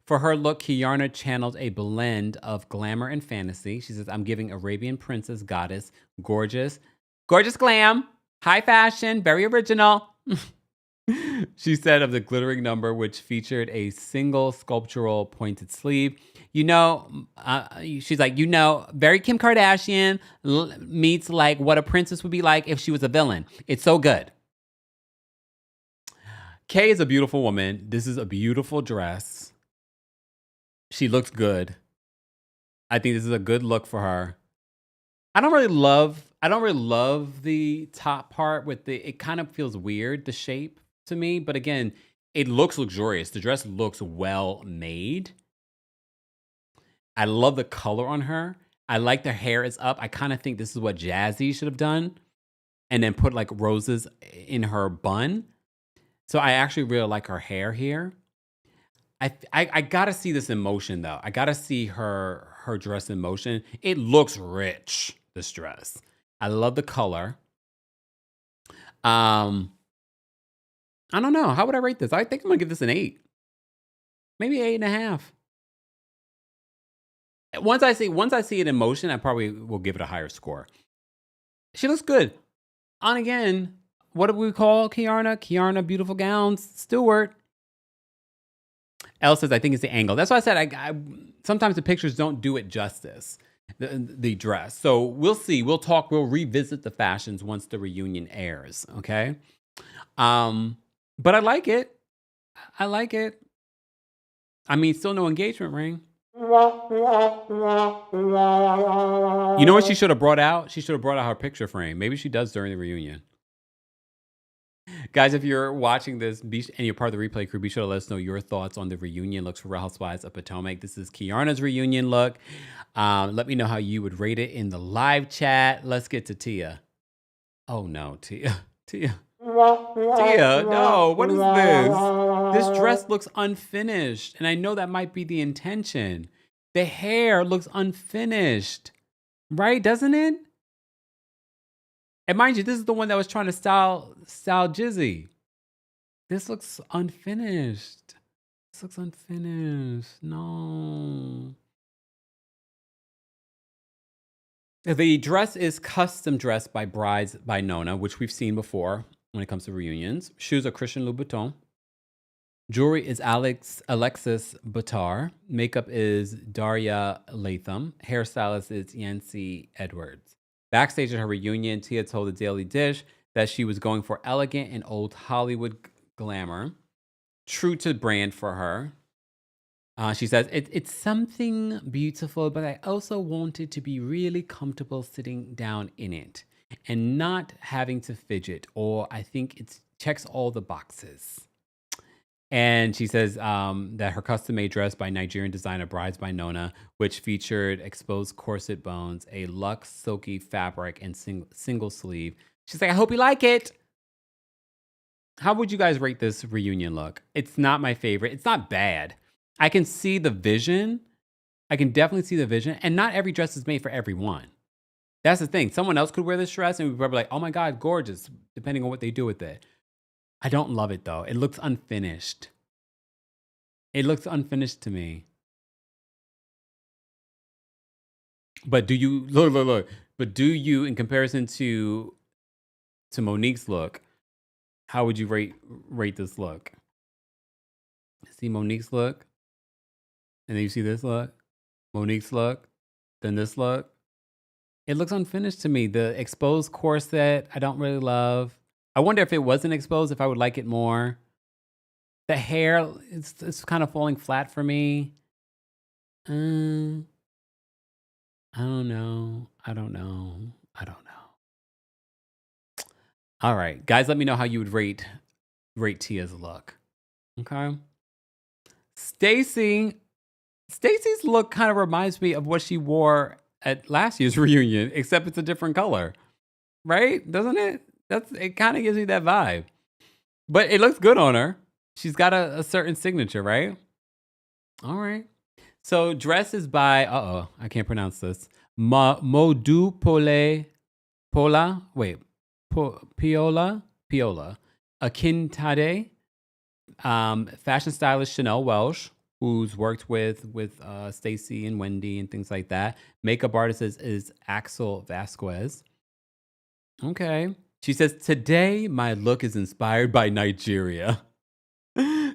For her look, Kiana channeled a blend of glamour and fantasy. She says, I'm giving Arabian princess goddess, gorgeous glam, high fashion, very original. She said of the glittering number, which featured a single sculptural pointed sleeve. She's like, very Kim Kardashian meets like what a princess would be like if she was a villain. It's so good. Kay is a beautiful woman. This is a beautiful dress. She looks good. I think this is a good look for her. I don't really love the top part with it kind of feels weird, the shape to me, but again, it looks luxurious. The dress looks well made. I love the color on her. I like the hair is up. I kind of think this is what Jazzy should have done and then put like roses in her bun. So I actually really like her hair here. I gotta see this in motion though. I gotta see her dress in motion. It looks rich, this dress. I love the color. I don't know. How would I rate this? I think I'm gonna give this an 8. Maybe 8.5. Once I see it in motion, I probably will give it a higher score. She looks good. On again, what do we call Kiana? Kiana Beautiful Gowns Stewart. Elle says, I think it's the angle. That's why I said I sometimes the pictures don't do it justice, the dress. So we'll see. We'll revisit the fashions once the reunion airs, okay? But I like it. I mean, still no engagement ring. You know what she should have brought out? She should have brought out her picture frame. Maybe she does during the reunion. Guys, if you're watching this and you're part of the replay crew, be sure to let us know your thoughts on the reunion looks for Real Housewives of Potomac. This is Kiana's reunion look. Let me know how you would rate it in the live chat. Let's get to Tia. Oh no, Tia, no, what is this? This dress looks unfinished, and I know that might be the intention. The hair looks unfinished, right? Doesn't it? And mind you, this is the one that was trying to style Jizzy. This looks unfinished. No. The dress is custom dressed by Brides by Nona, which we've seen before when it comes to reunions. Shoes are Christian Louboutin. Jewelry is Alexis Batar. Makeup is Daria Latham. Hairstylist is Yancy Edwards. Backstage at her reunion, Tia told the Daily Dish that she was going for elegant and old Hollywood glamour, true to brand for her. She says, it's something beautiful, but I also wanted to be really comfortable sitting down in it and not having to fidget, or I think it checks all the boxes. And she says that her custom-made dress by Nigerian designer Brides by Nona, which featured exposed corset bones, a luxe silky fabric, and single sleeve. She's like, I hope you like it. How would you guys rate this reunion look? It's not my favorite. It's not bad. I can see the vision. I can definitely see the vision. And not every dress is made for everyone. That's the thing. Someone else could wear this dress and we'd probably be like, oh my God, gorgeous, depending on what they do with it. I don't love it though. It looks unfinished. It looks unfinished to me. But do you, look. But do you, in comparison to Monique's look, how would you rate this look? See Monique's look, and then you see this look, Monique's look, then this look. It looks unfinished to me. The exposed corset, I don't really love. I wonder if it wasn't exposed, if I would like it more. The hair, it's kind of falling flat for me. I don't know. All right, guys, let me know how you would rate Tia's look. Okay. Stacy's look kind of reminds me of what she wore at last year's reunion, except it's a different color, right? Doesn't it? It kind of gives me that vibe, but it looks good on her. She's got a certain signature, right? All right. So dress is by I can't pronounce this. Modu Piola Akintade, fashion stylist Chanel Welsh, who's worked with Stacy and Wendy and things like that. Makeup artist is Axel Vasquez. Okay. She says, today my look is inspired by Nigeria.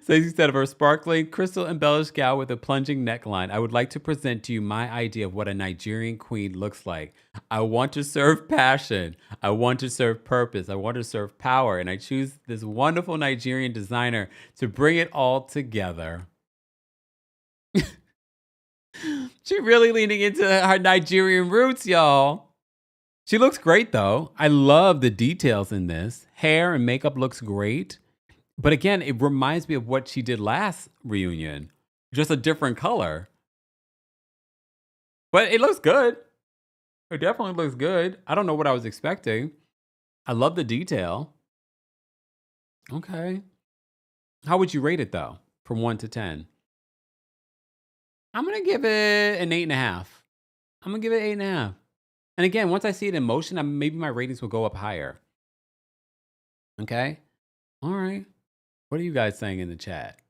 Stacey said of her sparkling, crystal embellished gown with a plunging neckline, I would like to present to you my idea of what a Nigerian queen looks like. I want to serve passion. I want to serve purpose. I want to serve power. And I choose this wonderful Nigerian designer to bring it all together. She really leaning into her Nigerian roots, y'all. She looks great, though. I love the details in this. Hair and makeup looks great. But again, it reminds me of what she did last reunion. Just a different color. But it looks good. It definitely looks good. I don't know what I was expecting. I love the detail. Okay. How would you rate it, though, from 1 to 10? I'm going to give it an 8.5. I'm going to give it 8.5. And again, once I see it in motion, maybe my ratings will go up higher. Okay? All right. What are you guys saying in the chat?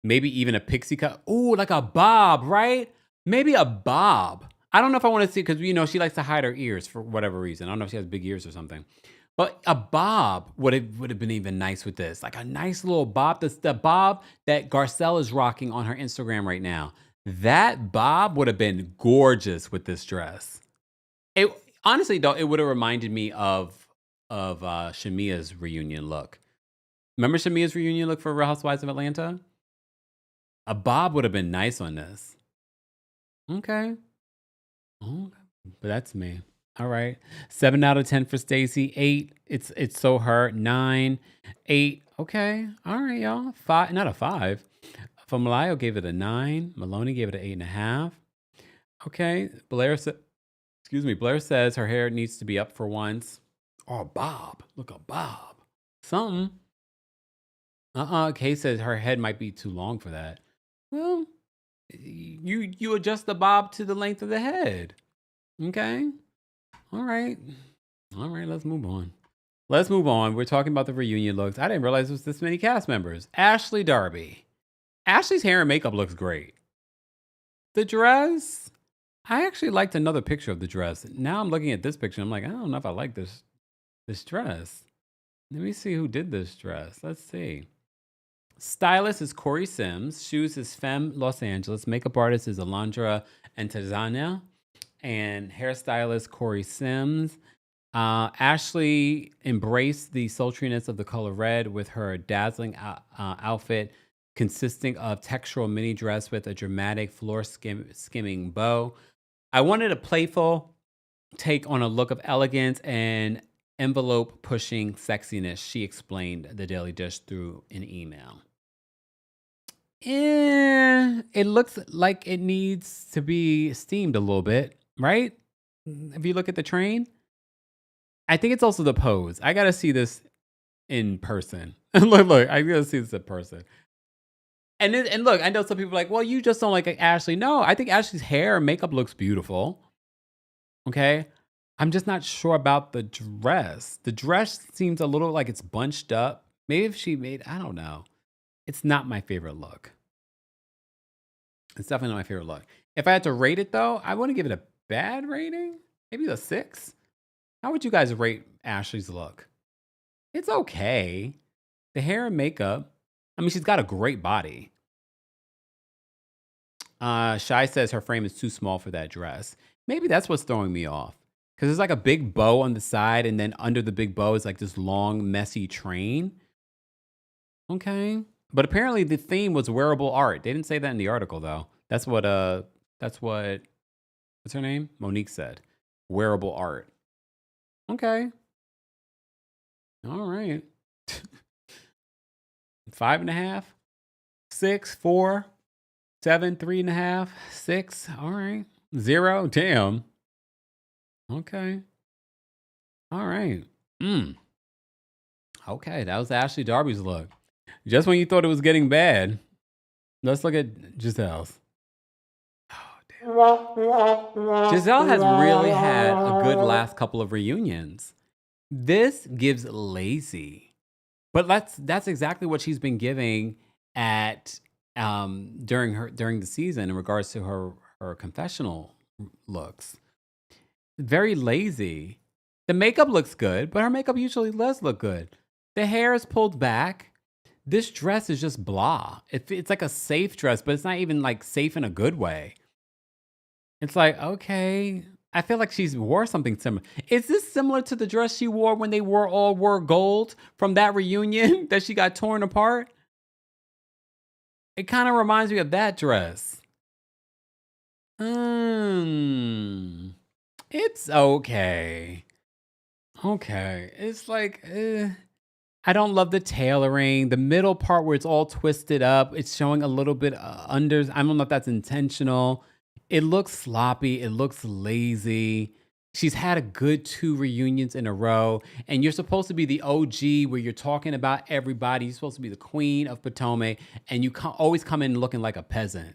Maybe even a pixie cut. Ooh, like a bob, right? Maybe a bob. I don't know if I want to see, because, she likes to hide her ears for whatever reason. I don't know if she has big ears or something. But a bob would have been even nice with this. Like a nice little bob. The bob that Garcelle is rocking on her Instagram right now. That bob would have been gorgeous with this dress. Honestly, though, it would have reminded me of Shamia's reunion look. Remember Shamia's reunion look for Real Housewives of Atlanta? A bob would have been nice on this. Okay. But that's me. All right. 7 out of 10 for Stacy. 8. It's so her. 9. 8. Okay. All right, y'all. 5. Not a 5. For Malayo gave it a 9. Maloney gave it an 8.5. Okay. Blair says her hair needs to be up for once. Oh, bob. Look, a bob. Something. Kay says her head might be too long for that. Well, you adjust the bob to the length of the head. Okay. All right. Let's move on. We're talking about the reunion looks. I didn't realize there was this many cast members. Ashley Darby. Ashley's hair and makeup looks great. The dress, I actually liked another picture of the dress. Now I'm looking at this picture. I'm like, I don't know if I like this dress. Let me see who did this dress. Let's see. Stylist is Corey Sims. Shoes is Femme Los Angeles. Makeup artist is Alondra Antezana. And hairstylist Corey Sims. Ashley embraced the sultriness of the color red with her dazzling outfit consisting of textural mini dress with a dramatic floor skimming bow. I wanted a playful take on a look of elegance and envelope pushing sexiness, she explained the Daily Dish through an email. It looks like it needs to be steamed a little bit, right? If you look at the train, I think it's also the pose. I gotta see this in person. look, I gotta see this in person. And look, I know some people are like, well, you just don't like Ashley. No, I think Ashley's hair and makeup looks beautiful. Okay. I'm just not sure about the dress. The dress seems a little like it's bunched up. Maybe if she I don't know. It's not my favorite look. It's definitely not my favorite look. If I had to rate it though, I wouldn't give it a bad rating. maybe a 6. How would you guys rate Ashley's look? It's okay. The hair and makeup. I mean, she's got a great body. Shy says her frame is too small for that dress. Maybe that's what's throwing me off. Because there's like a big bow on the side, and then under the big bow is like this long, messy train. Okay. But apparently the theme was wearable art. They didn't say that in the article, though. That's what, what's her name? Monique said. Wearable art. Okay. All right. 5.5, 6, 4, 7, 3.5, 6. All right. 0. Damn. Okay. All right. Okay, that was Ashley Darby's look. Just when you thought it was getting bad, let's look at Giselle's. Oh, damn. Giselle has really had a good last couple of reunions. This gives lazy, but that's exactly what she's been giving at during the season in regards to her confessional looks. Very lazy. The makeup looks good, but her makeup usually does look good. The hair is pulled back. This dress is just blah. It's like a safe dress, but it's not even like safe in a good way. It's like, okay, I feel like she's wore something similar. Is this similar to the dress she wore when they all wore gold from that reunion that she got torn apart? It kind of reminds me of that dress. It's okay. Okay. It's like, I don't love the tailoring. The middle part where it's all twisted up, it's showing a little bit under. I don't know if that's intentional. It looks sloppy. It looks lazy. She's had a good 2 reunions in a row. And you're supposed to be the OG where you're talking about everybody. You're supposed to be the queen of Potomac. And you always come in looking like a peasant.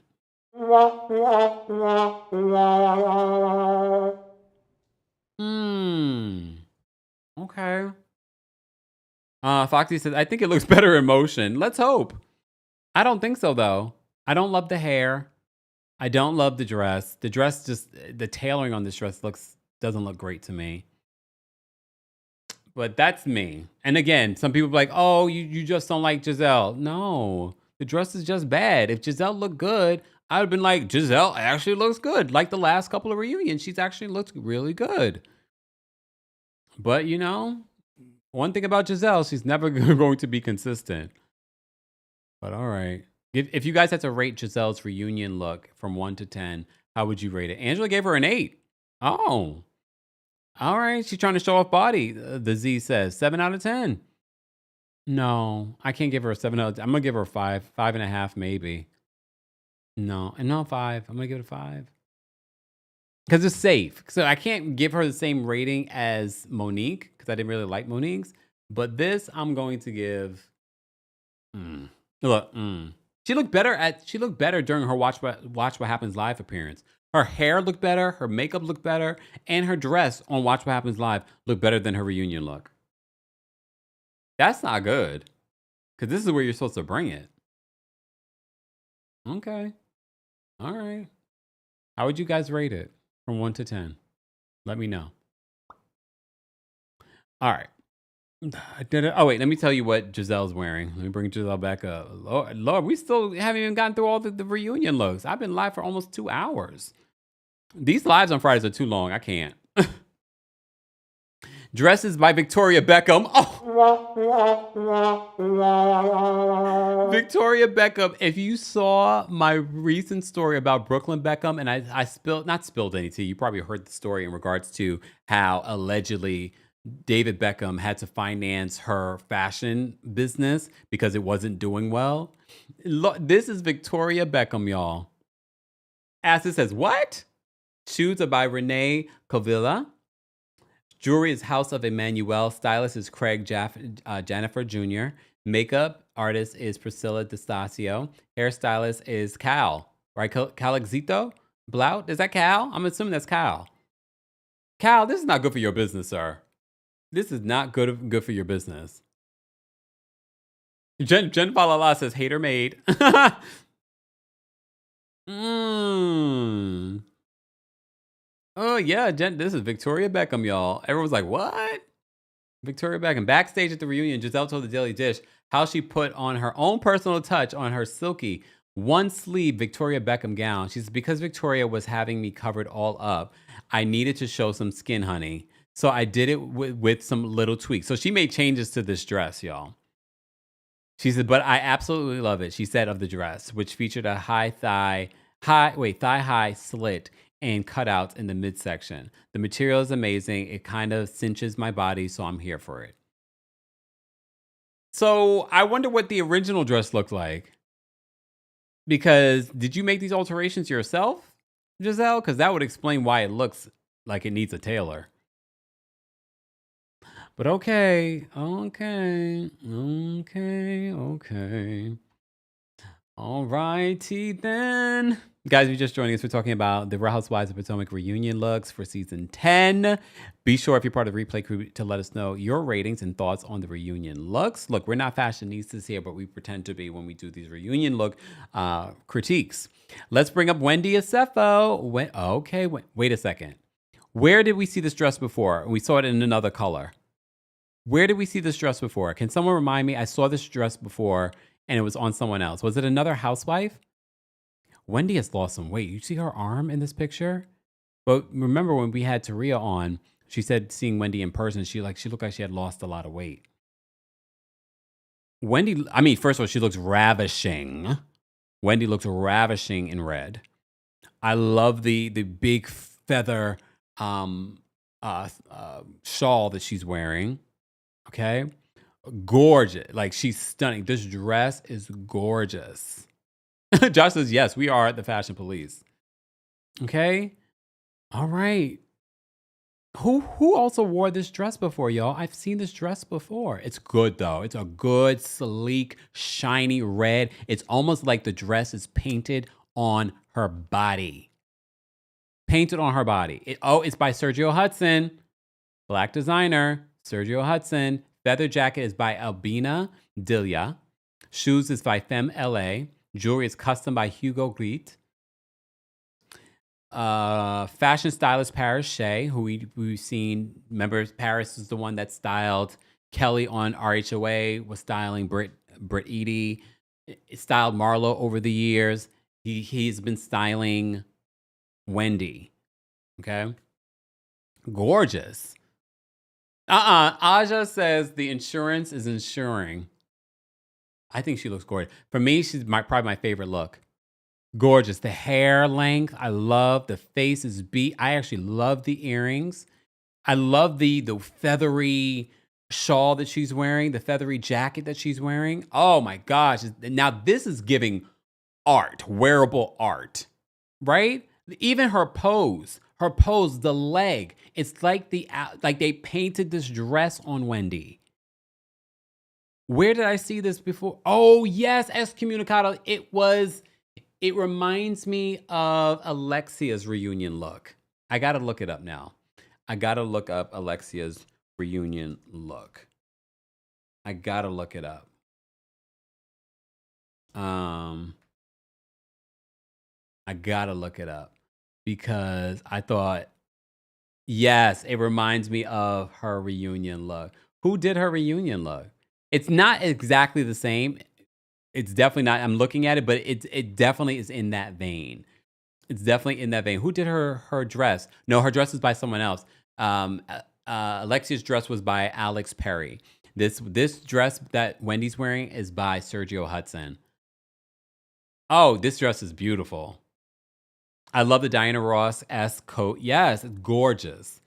Okay. Foxy says, I think it looks better in motion. Let's hope. I don't think so, though. I don't love the hair. I don't love the dress. The dress the tailoring on this dress doesn't look great to me. But that's me. And again, some people are like, oh, you just don't like Giselle. No, the dress is just bad. If Giselle looked good, I would have been like, Giselle actually looks good. Like the last couple of reunions, she's actually looked really good. But, you know, one thing about Giselle, she's never going to be consistent. But all right. If you guys had to rate Giselle's reunion look from 1 to 10, how would you rate it? Angela gave her an 8. Oh. All right. She's trying to show off body, the Z says. 7 out of 10. No, I can't give her a 7 out of 10. I'm going to give her a 5. 5.5 maybe. No, 5. I'm going to give it a 5. Because it's safe. So I can't give her the same rating as Monique because I didn't really like Monique's. But this I'm going to give. Look, She looked better during her Watch What Happens Live appearance. Her hair looked better, her makeup looked better, and her dress on Watch What Happens Live looked better than her reunion look. That's not good. Because this is where you're supposed to bring it. Okay. All right. How would you guys rate it from 1 to 10? Let me know. All right. Oh, wait. Let me tell you what Giselle's wearing. Let me bring Giselle back up. Lord, we still haven't even gotten through all the reunion looks. I've been live for almost 2 hours. These lives on Fridays are too long. I can't. Dresses by Victoria Beckham. Oh. Victoria Beckham. If you saw my recent story about Brooklyn Beckham, and I not spilled any tea, you probably heard the story in regards to how allegedly David Beckham had to finance her fashion business because it wasn't doing well. Look, this is Victoria Beckham, y'all. As it says, what? Shoes are by Renee Covilla. Jewelry is House of Emmanuel. Stylist is Craig Jennifer Jr. Makeup artist is Priscilla DeStasio. Hairstylist is Cal, right? Calexito Blout? Is that Cal? I'm assuming that's Cal. Cal, this is not good for your business, sir. This is not good for your business. Jen Falala says, hater made. Oh, yeah, this is Victoria Beckham, y'all. Everyone's like, what? Victoria Beckham. Backstage at the reunion, Giselle told the Daily Dish how she put on her own personal touch on her silky one-sleeve Victoria Beckham gown. She says, because Victoria was having me covered all up, I needed to show some skin, honey. So I did it with some little tweaks. So she made changes to this dress, y'all. She said, but I absolutely love it, she said of the dress, which featured a thigh-high slit and cutouts in the midsection. The material is amazing. It kind of cinches my body, so I'm here for it. So I wonder what the original dress looked like. Because did you make these alterations yourself, Giselle? Because that would explain why it looks like it needs a tailor. But okay. All righty then. Guys, if you're just joining us, we're talking about the Real Housewives of Potomac reunion looks for season 10. Be sure if you're part of the replay crew to let us know your ratings and thoughts on the reunion looks. Look, we're not fashionistas here, but we pretend to be when we do these reunion look critiques. Let's bring up Wendy Acefo. Wait a second. Where did we see this dress before? We saw it in another color. Where did we see this dress before? Can someone remind me? I saw this dress before and it was on someone else. Was it another housewife? Wendy has lost some weight. You see her arm in this picture? But remember when we had Taria on, she said seeing Wendy in person, she looked like she had lost a lot of weight. First of all, she looks ravishing. Wendy looks ravishing in red. I love the big feather shawl that she's wearing. Okay. Gorgeous. Like, she's stunning. This dress is gorgeous. Josh says, yes, we are the fashion police. Okay. All right. Who also wore this dress before, y'all? I've seen this dress before. It's good, though. It's a good, sleek, shiny red. It's almost like the dress is painted on her body. Painted on her body. It's by Sergio Hudson. Black designer, Sergio Hudson. Feather jacket is by Albina Dilia. Shoes is by Femme LA. Jewelry is custom by Hugo Gleet. Fashion stylist Paris Shea, who we've seen. Remember, Paris is the one that styled Kelly on RHOA, was styling Britt Edie, styled Marlo over the years. He's been styling Wendy. Okay. Gorgeous. Aja says the insurance is insuring. I think she looks gorgeous. For me, she's probably my favorite look. Gorgeous. The hair length, I love. The face is beat. I actually love the earrings. I love the feathery shawl that she's wearing, the feathery jacket that she's wearing. Oh my gosh. Now this is giving art, wearable art, right? Even her pose, the leg. It's like they painted this dress on Wendy. Where did I see this before? Oh, yes, Excommunicado. It reminds me of Alexia's reunion look. I got to look it up now. I got to look up Alexia's reunion look. I got to look it up. I got to look it up because I thought, yes, it reminds me of her reunion look. Who did her reunion look? It's not exactly the same. It's definitely not. I'm looking at it, but it definitely is in that vein. It's definitely in that vein. Who did her dress? No, her dress is by someone else. Alexia's dress was by Alex Perry. This dress that Wendy's wearing is by Sergio Hudson. Oh, this dress is beautiful. I love the Diana Ross-esque coat. Yes, it's gorgeous.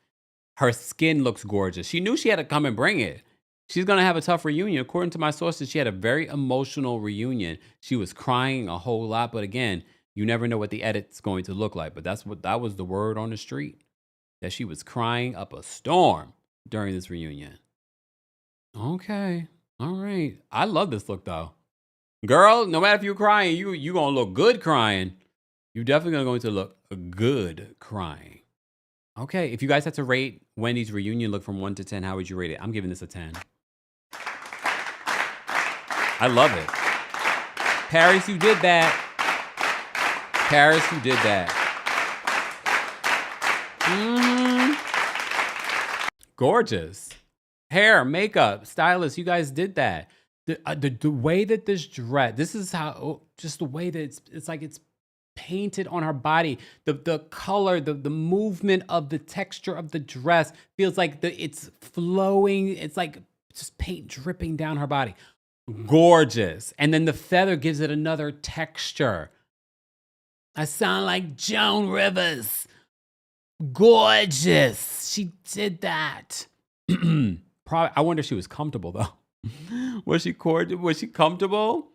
Her skin looks gorgeous. She knew she had to come and bring it. She's going to have a tough reunion. According to my sources, she had a very emotional reunion. She was crying a whole lot. But again, you never know what the edit's going to look like. But that was the word on the street, that she was crying up a storm during this reunion. Okay. All right. I love this look, though. Girl, no matter if you're crying, you going to look good crying. You're definitely going to look good crying. Okay. If you guys had to rate Wendy's reunion look from 1 to 10, how would you rate it? I'm giving this a 10. I love it. Paris, you did that. Paris, you did that. Gorgeous. Hair, makeup, stylist, you guys did that. The way that this dress, this is how, just the way that it's like it's painted on her body. The color, the movement of the texture of the dress feels like it's flowing. It's like just paint dripping down her body. Gorgeous. And then the feather gives it another texture. I sound like Joan Rivers. Gorgeous. She did that. Probably, I wonder if she was comfortable though. Was she comfortable?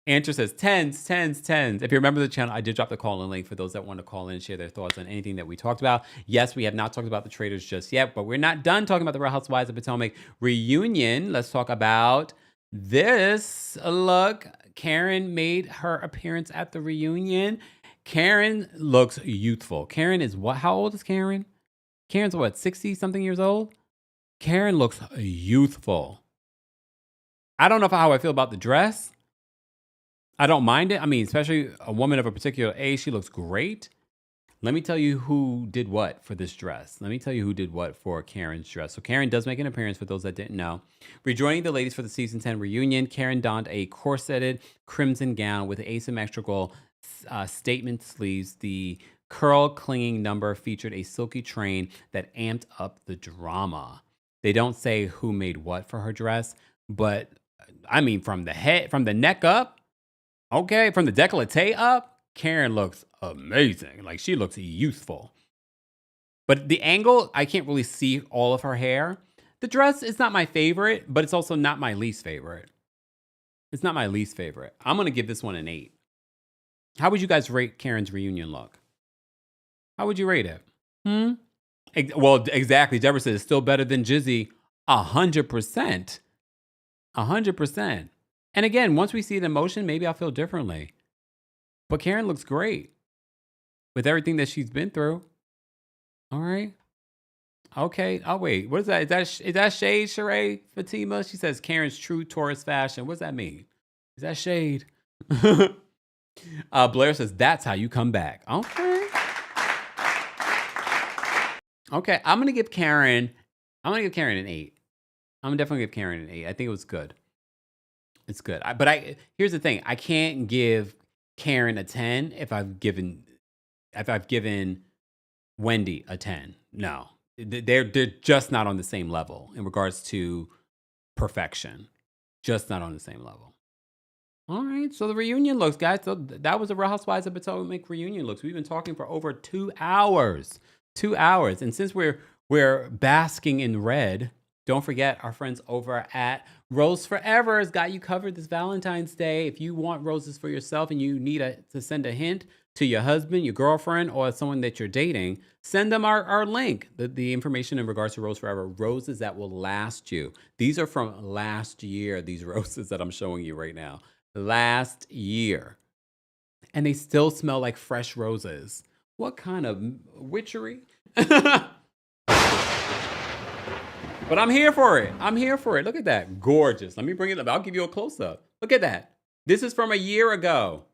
Answer says tens. If you remember the channel, I did drop the call-in link for those that want to call in and share their thoughts on anything that we talked about. Yes, we have not talked about the Traitors just yet, but we're not done talking about the Real Housewives of Potomac reunion. Let's talk about this. Look, Karen made her appearance at the reunion. Karen looks youthful. Karen is what? How old is Karen? Karen's what, 60-something years old? Karen looks youthful. I don't know how I feel about the dress. I don't mind it. I mean, especially a woman of a particular age, she looks great. Let me tell you who did what for this dress. Let me tell you who did what for Karen's dress. So Karen does make an appearance for those that didn't know. Rejoining the ladies for the season 10 reunion, Karen donned a corseted crimson gown with asymmetrical statement sleeves. The curl clinging number featured a silky train that amped up the drama. They don't say who made what for her dress, but I mean, from the neck up, okay, from the décolleté up, Karen looks amazing. Like, she looks youthful. But the angle, I can't really see all of her hair. The dress is not my favorite, but it's also not my least favorite. It's not my least favorite. I'm going to give this one an 8. How would you guys rate Karen's reunion look? How would you rate it? Well, exactly. Deborah says it's still better than Jizzy. 100%. 100%. And again, once we see it in motion, maybe I'll feel differently. But Karen looks great with everything that she's been through. All right. Okay. I'll wait. What is that? Is that shade, Sheree Fatima? She says Karen's true tourist fashion. What does that mean? Is that shade? Blair says that's how you come back. Okay. Okay. I'm gonna give Karen an 8. I'm gonna definitely give Karen an 8. I think it was good. It's good. But here's the thing. I can't give Karen a 10 if I've given Wendy a 10. No. They're just not on the same level in regards to perfection. Just not on the same level. All right. So the reunion looks, guys. So that was the Real Housewives of Potomac reunion looks. We've been talking for over 2 hours. 2 hours. And since we're basking in red, don't forget our friends over at Rose Forever has got you covered this Valentine's Day. If you want roses for yourself and you need to send a hint to your husband, your girlfriend, or someone that you're dating, send them our link, the information in regards to Rose Forever, roses that will last you. These are from last year, these roses that I'm showing you right now. Last year. And they still smell like fresh roses. What kind of witchery? But I'm here for it. I'm here for it. Look at that. Gorgeous. Let me bring it up. I'll give you a close-up. Look at that. This is from a year ago.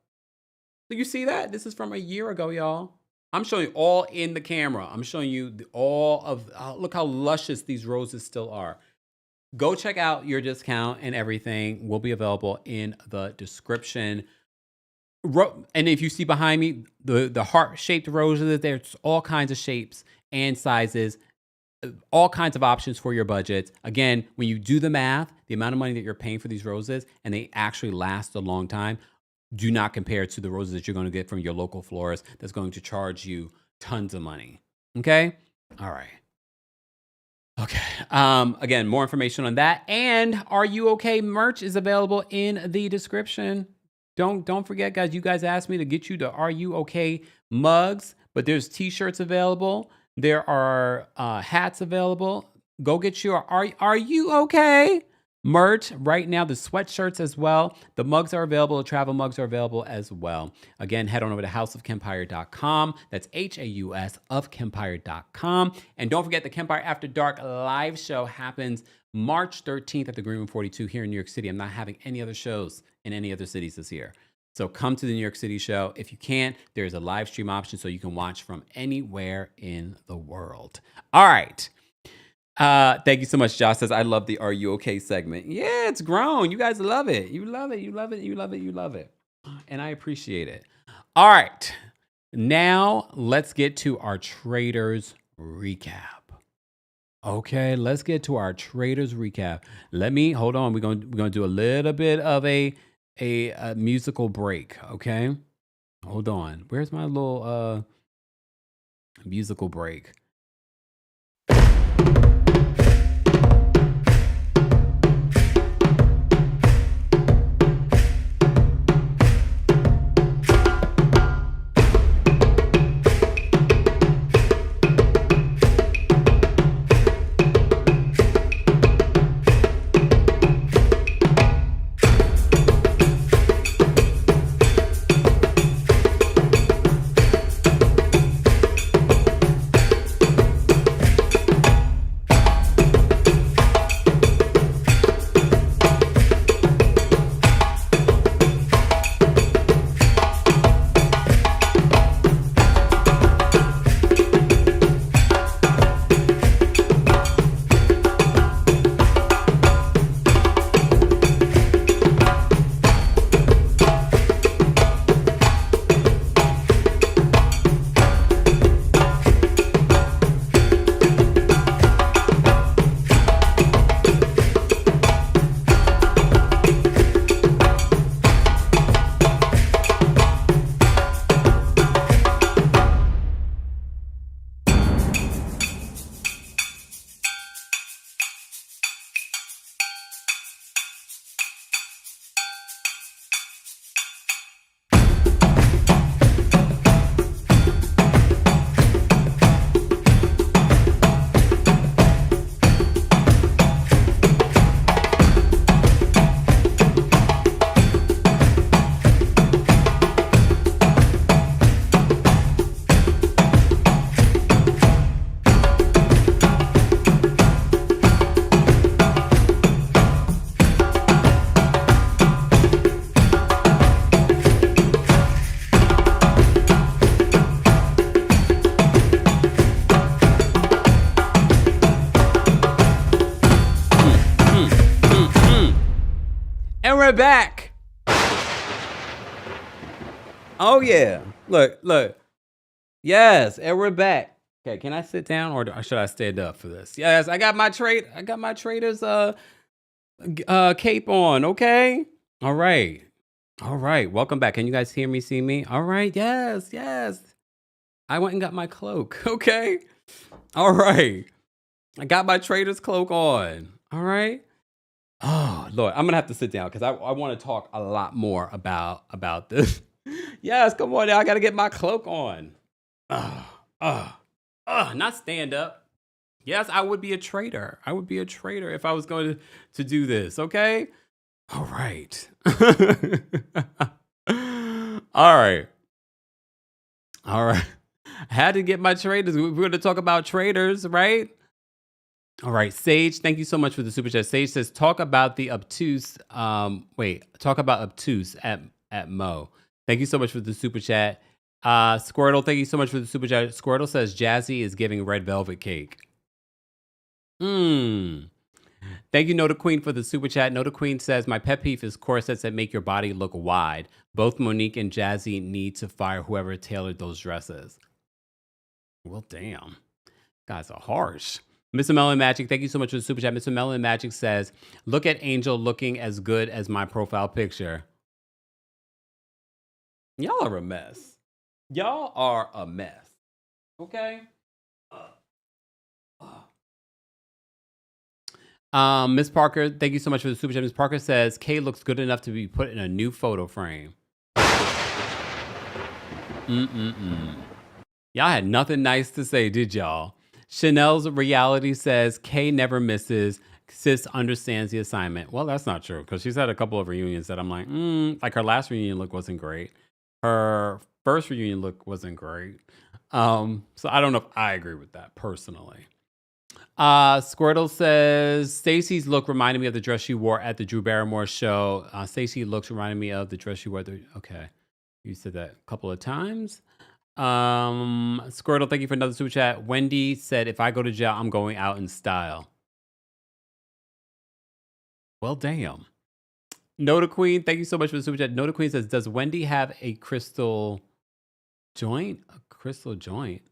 Do you see that? This is from a year ago, y'all. I'm showing you all in the camera. I'm showing you all of, look how luscious these roses still are. Go check out your discount and everything will be available in the description. And if you see behind me, the heart-shaped roses, there's all kinds of shapes and sizes. All kinds of options for your budget. Again, when you do the math, the amount of money that you're paying for these roses, and they actually last a long time, do not compare to the roses that you're going to get from your local florist that's going to charge you tons of money. Okay? All right. Okay. Again, more information on that. And Are You Okay merch is available in the description. Don't forget, guys, you guys asked me to get you the Are You Okay mugs, but there's t-shirts available. There are hats available. Go get your Are You Okay merch right now. The sweatshirts as well. The mugs are available. The travel mugs are available as well. Again, head on over to houseofkempire.com. That's HAUS of Kempire.com. And don't forget the Kempire After Dark live show happens March 13th at the Green Room 42 here in New York City. I'm not having any other shows in any other cities this year. So come to the New York City show. If you can't, there's a live stream option so you can watch from anywhere in the world. All right. Thank you so much. Josh says, I love the Are You Okay segment. Yeah, it's grown. You guys love it. You love it. You love it. You love it. You love it. And I appreciate it. All right. Now let's get to our Traitors recap. Okay, let's get to our Traitors recap. Hold on. We're gonna do a little bit of a musical break. Okay, hold on. Where's my little musical break? We're back. Oh yeah. Look. Yes, and we're back. Okay, can I sit down or should I stand up for this? Yes, I got my Traitors cape on, okay? All right. Welcome back. Can you guys hear me, see me? All right. Yes. I went and got my cloak. Okay. All right. I got my Traitors cloak on. All right. Oh Lord, I'm gonna have to sit down because I want to talk a lot more about this. Yes, come on now. I gotta get my cloak on. Not stand up. Yes, I would be a traitor. I would be a traitor if I was going to do this. Okay. All right. All right. I had to get my Traitors. We're going to talk about Traitors, right? All right, Sage, thank you so much for the super chat. Sage says, talk about obtuse at Mo. Thank you so much for the super chat. Squirtle, thank you so much for the super chat. Squirtle says, Jazzy is giving red velvet cake. Thank you, Nota Queen, for the super chat. Nota Queen says, my pet peeve is corsets that make your body look wide. Both Monique and Jazzy need to fire whoever tailored those dresses. Well, damn. Guys are harsh. Mr. Melon Magic, thank you so much for the super chat. Mr. Melon Magic says, look at Angel looking as good as my profile picture. Y'all are a mess. Y'all are a mess. Okay? Miss Parker, thank you so much for the super chat. Miss Parker says, Kay looks good enough to be put in a new photo frame. Y'all had nothing nice to say, did y'all? Chanel's reality says, Kay never misses. Sis understands the assignment. Well, that's not true because she's had a couple of reunions that I'm like her last reunion look wasn't great. Her first reunion look wasn't great. So I don't know if I agree with that personally. Squirtle says Stacey's look reminded me of the dress she wore at the Drew Barrymore show. Stacey looks reminded me of the dress she wore. Okay, you said that a couple of times. Squirtle, thank you for another super chat. Wendy said, "If I go to jail, I'm going out in style." Well, damn. Noda Queen, thank you so much for the super chat. Noda Queen says, "Does Wendy have a crystal joint? A crystal joint?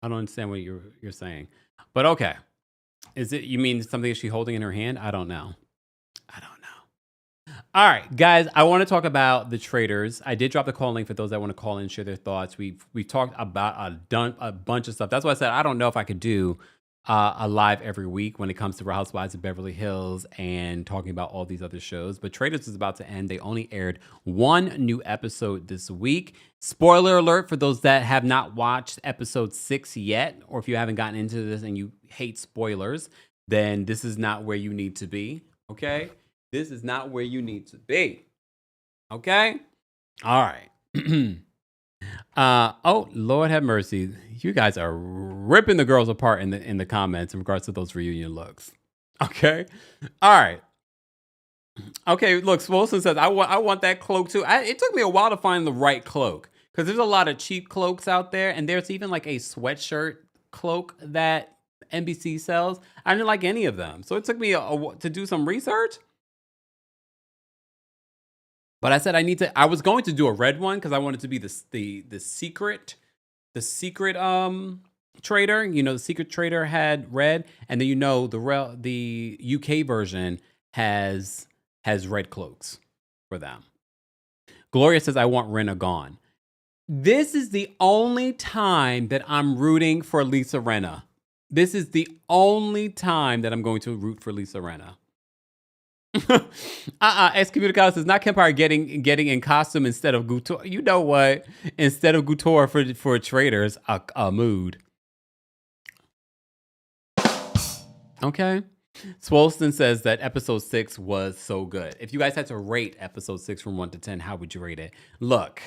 I don't understand what you're saying, but okay. Is it, you mean something she's holding in her hand? I don't know. All right, guys, I want to talk about the Traitors. I did drop the call link for those that want to call in and share their thoughts. We've talked about a bunch of stuff. That's why I said I don't know if I could do a live every week when it comes to Housewives of Beverly Hills and talking about all these other shows. But Traitors is about to end. They only aired one new episode this week. Spoiler alert for those that have not watched episode 6 yet, or if you haven't gotten into this and you hate spoilers, then this is not where you need to be, okay? This is not where you need to be, okay? All right. Oh, Lord have mercy. You guys are ripping the girls apart in the comments in regards to those reunion looks. Okay. All right. Okay, look, Wilson says, I want that cloak too. It took me a while to find the right cloak because there's a lot of cheap cloaks out there, and there's even like a sweatshirt cloak that NBC sells. I didn't like any of them. So it took me to do some research. But I said I was going to do a red one because I wanted to be the secret trader. You know, the secret trader had red, and then the UK version has red cloaks for them. Gloria says I want Rinna gone. This is the only time that I'm rooting for Lisa Rinna. This is the only time that I'm going to root for Lisa Rinna. Excommunicado says not Kempire getting in costume instead of Couture. You know what? Instead of Couture for Traitors, a mood. Okay. Swolston says that episode 6 was so good. If you guys had to rate episode 6 from 1 to 10, how would you rate it? Look,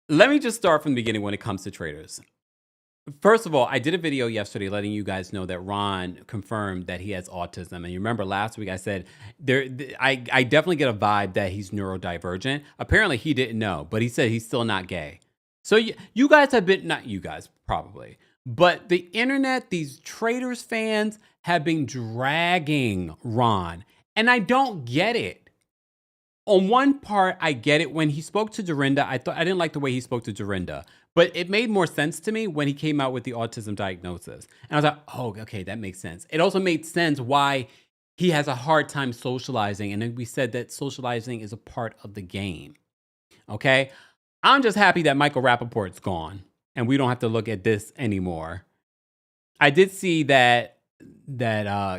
let me just start from the beginning when it comes to Traitors. First of all, I did a video yesterday letting you guys know that Ron confirmed that he has autism. And you remember last week I said, I definitely get a vibe that he's neurodivergent. Apparently he didn't know, but he said he's still not gay. So you guys have been, not you guys probably, but the internet, these Traitors fans have been dragging Ron. And I don't get it. On one part, I get it. When he spoke to Dorinda, I didn't like the way he spoke to Dorinda. But it made more sense to me when he came out with the autism diagnosis. And I was like, oh, okay, that makes sense. It also made sense why he has a hard time socializing. And then we said that socializing is a part of the game. Okay? I'm just happy that Michael Rappaport's gone and we don't have to look at this anymore. I did see that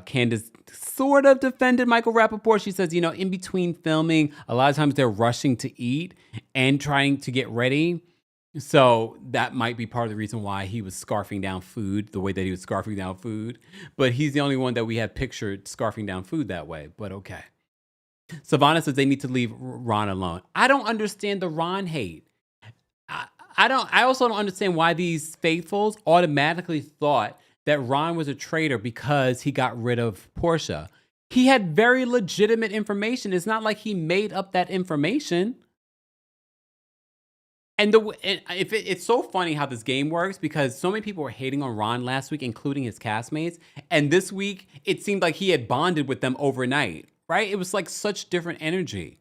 Candace sort of defended Michael Rappaport. She says, in between filming, a lot of times they're rushing to eat and trying to get ready. So that might be part of the reason why he was scarfing down food the way that he was scarfing down food. But he's the only one that we have pictured scarfing down food that way. But okay. Savannah says they need to leave Ron alone. I don't understand the Ron hate. I also don't understand why these faithfuls automatically thought that Ron was a traitor because he got rid of Portia. He had very legitimate information. It's not like he made up that information. And it's so funny how this game works because so many people were hating on Ron last week, including his castmates. And this week, it seemed like he had bonded with them overnight, right? It was like such different energy.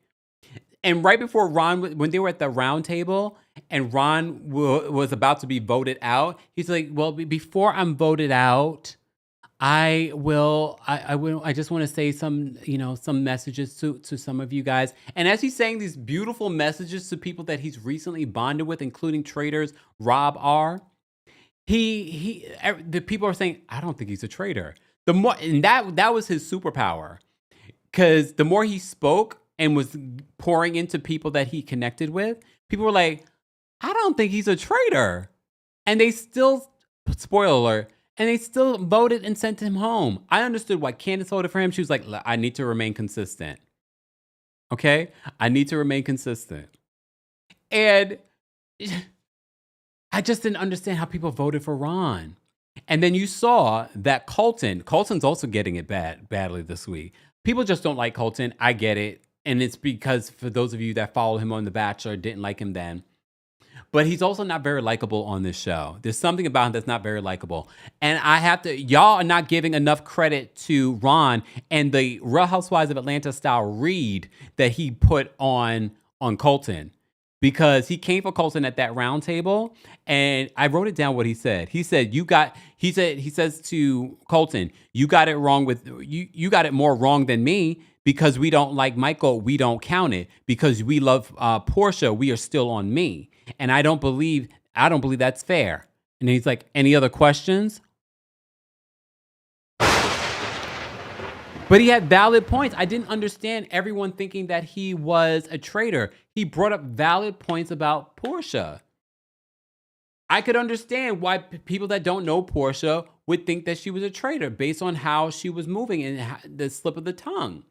And right before Ron, when they were at the round table and Ron was about to be voted out, he's like, well, before I'm voted out, I just want to say some messages to some of you guys. And as he's saying these beautiful messages to people that he's recently bonded with, including Traitors, RHOBH, the people are saying, I don't think he's a traitor. And that was his superpower. Because the more he spoke and was pouring into people that he connected with, people were like, I don't think he's a traitor. And they still, spoiler alert, and they still voted and sent him home. I understood why Candace voted for him. She was like, I need to remain consistent. Okay? I need to remain consistent. And I just didn't understand how people voted for Ron. And then you saw that Colton's also getting it badly this week. People just don't like Colton. I get it. And it's because for those of you that follow him on The Bachelor, didn't like him then. But he's also not very likable on this show. There's something about him that's not very likable. And y'all are not giving enough credit to Ron and the Real Housewives of Atlanta style read that he put on Colton. Because he came for Colton at that round table, and I wrote it down what he said. He says to Colton, you got it wrong you got it more wrong than me because we don't like Michael, we don't count it. Because we love Portia, we are still on me. And I don't believe that's fair. And he's like, any other questions? But he had valid points. I didn't understand everyone thinking that he was a traitor. He brought up valid points about Portia. I could understand why people that don't know Portia would think that she was a traitor based on how she was moving and the slip of the tongue.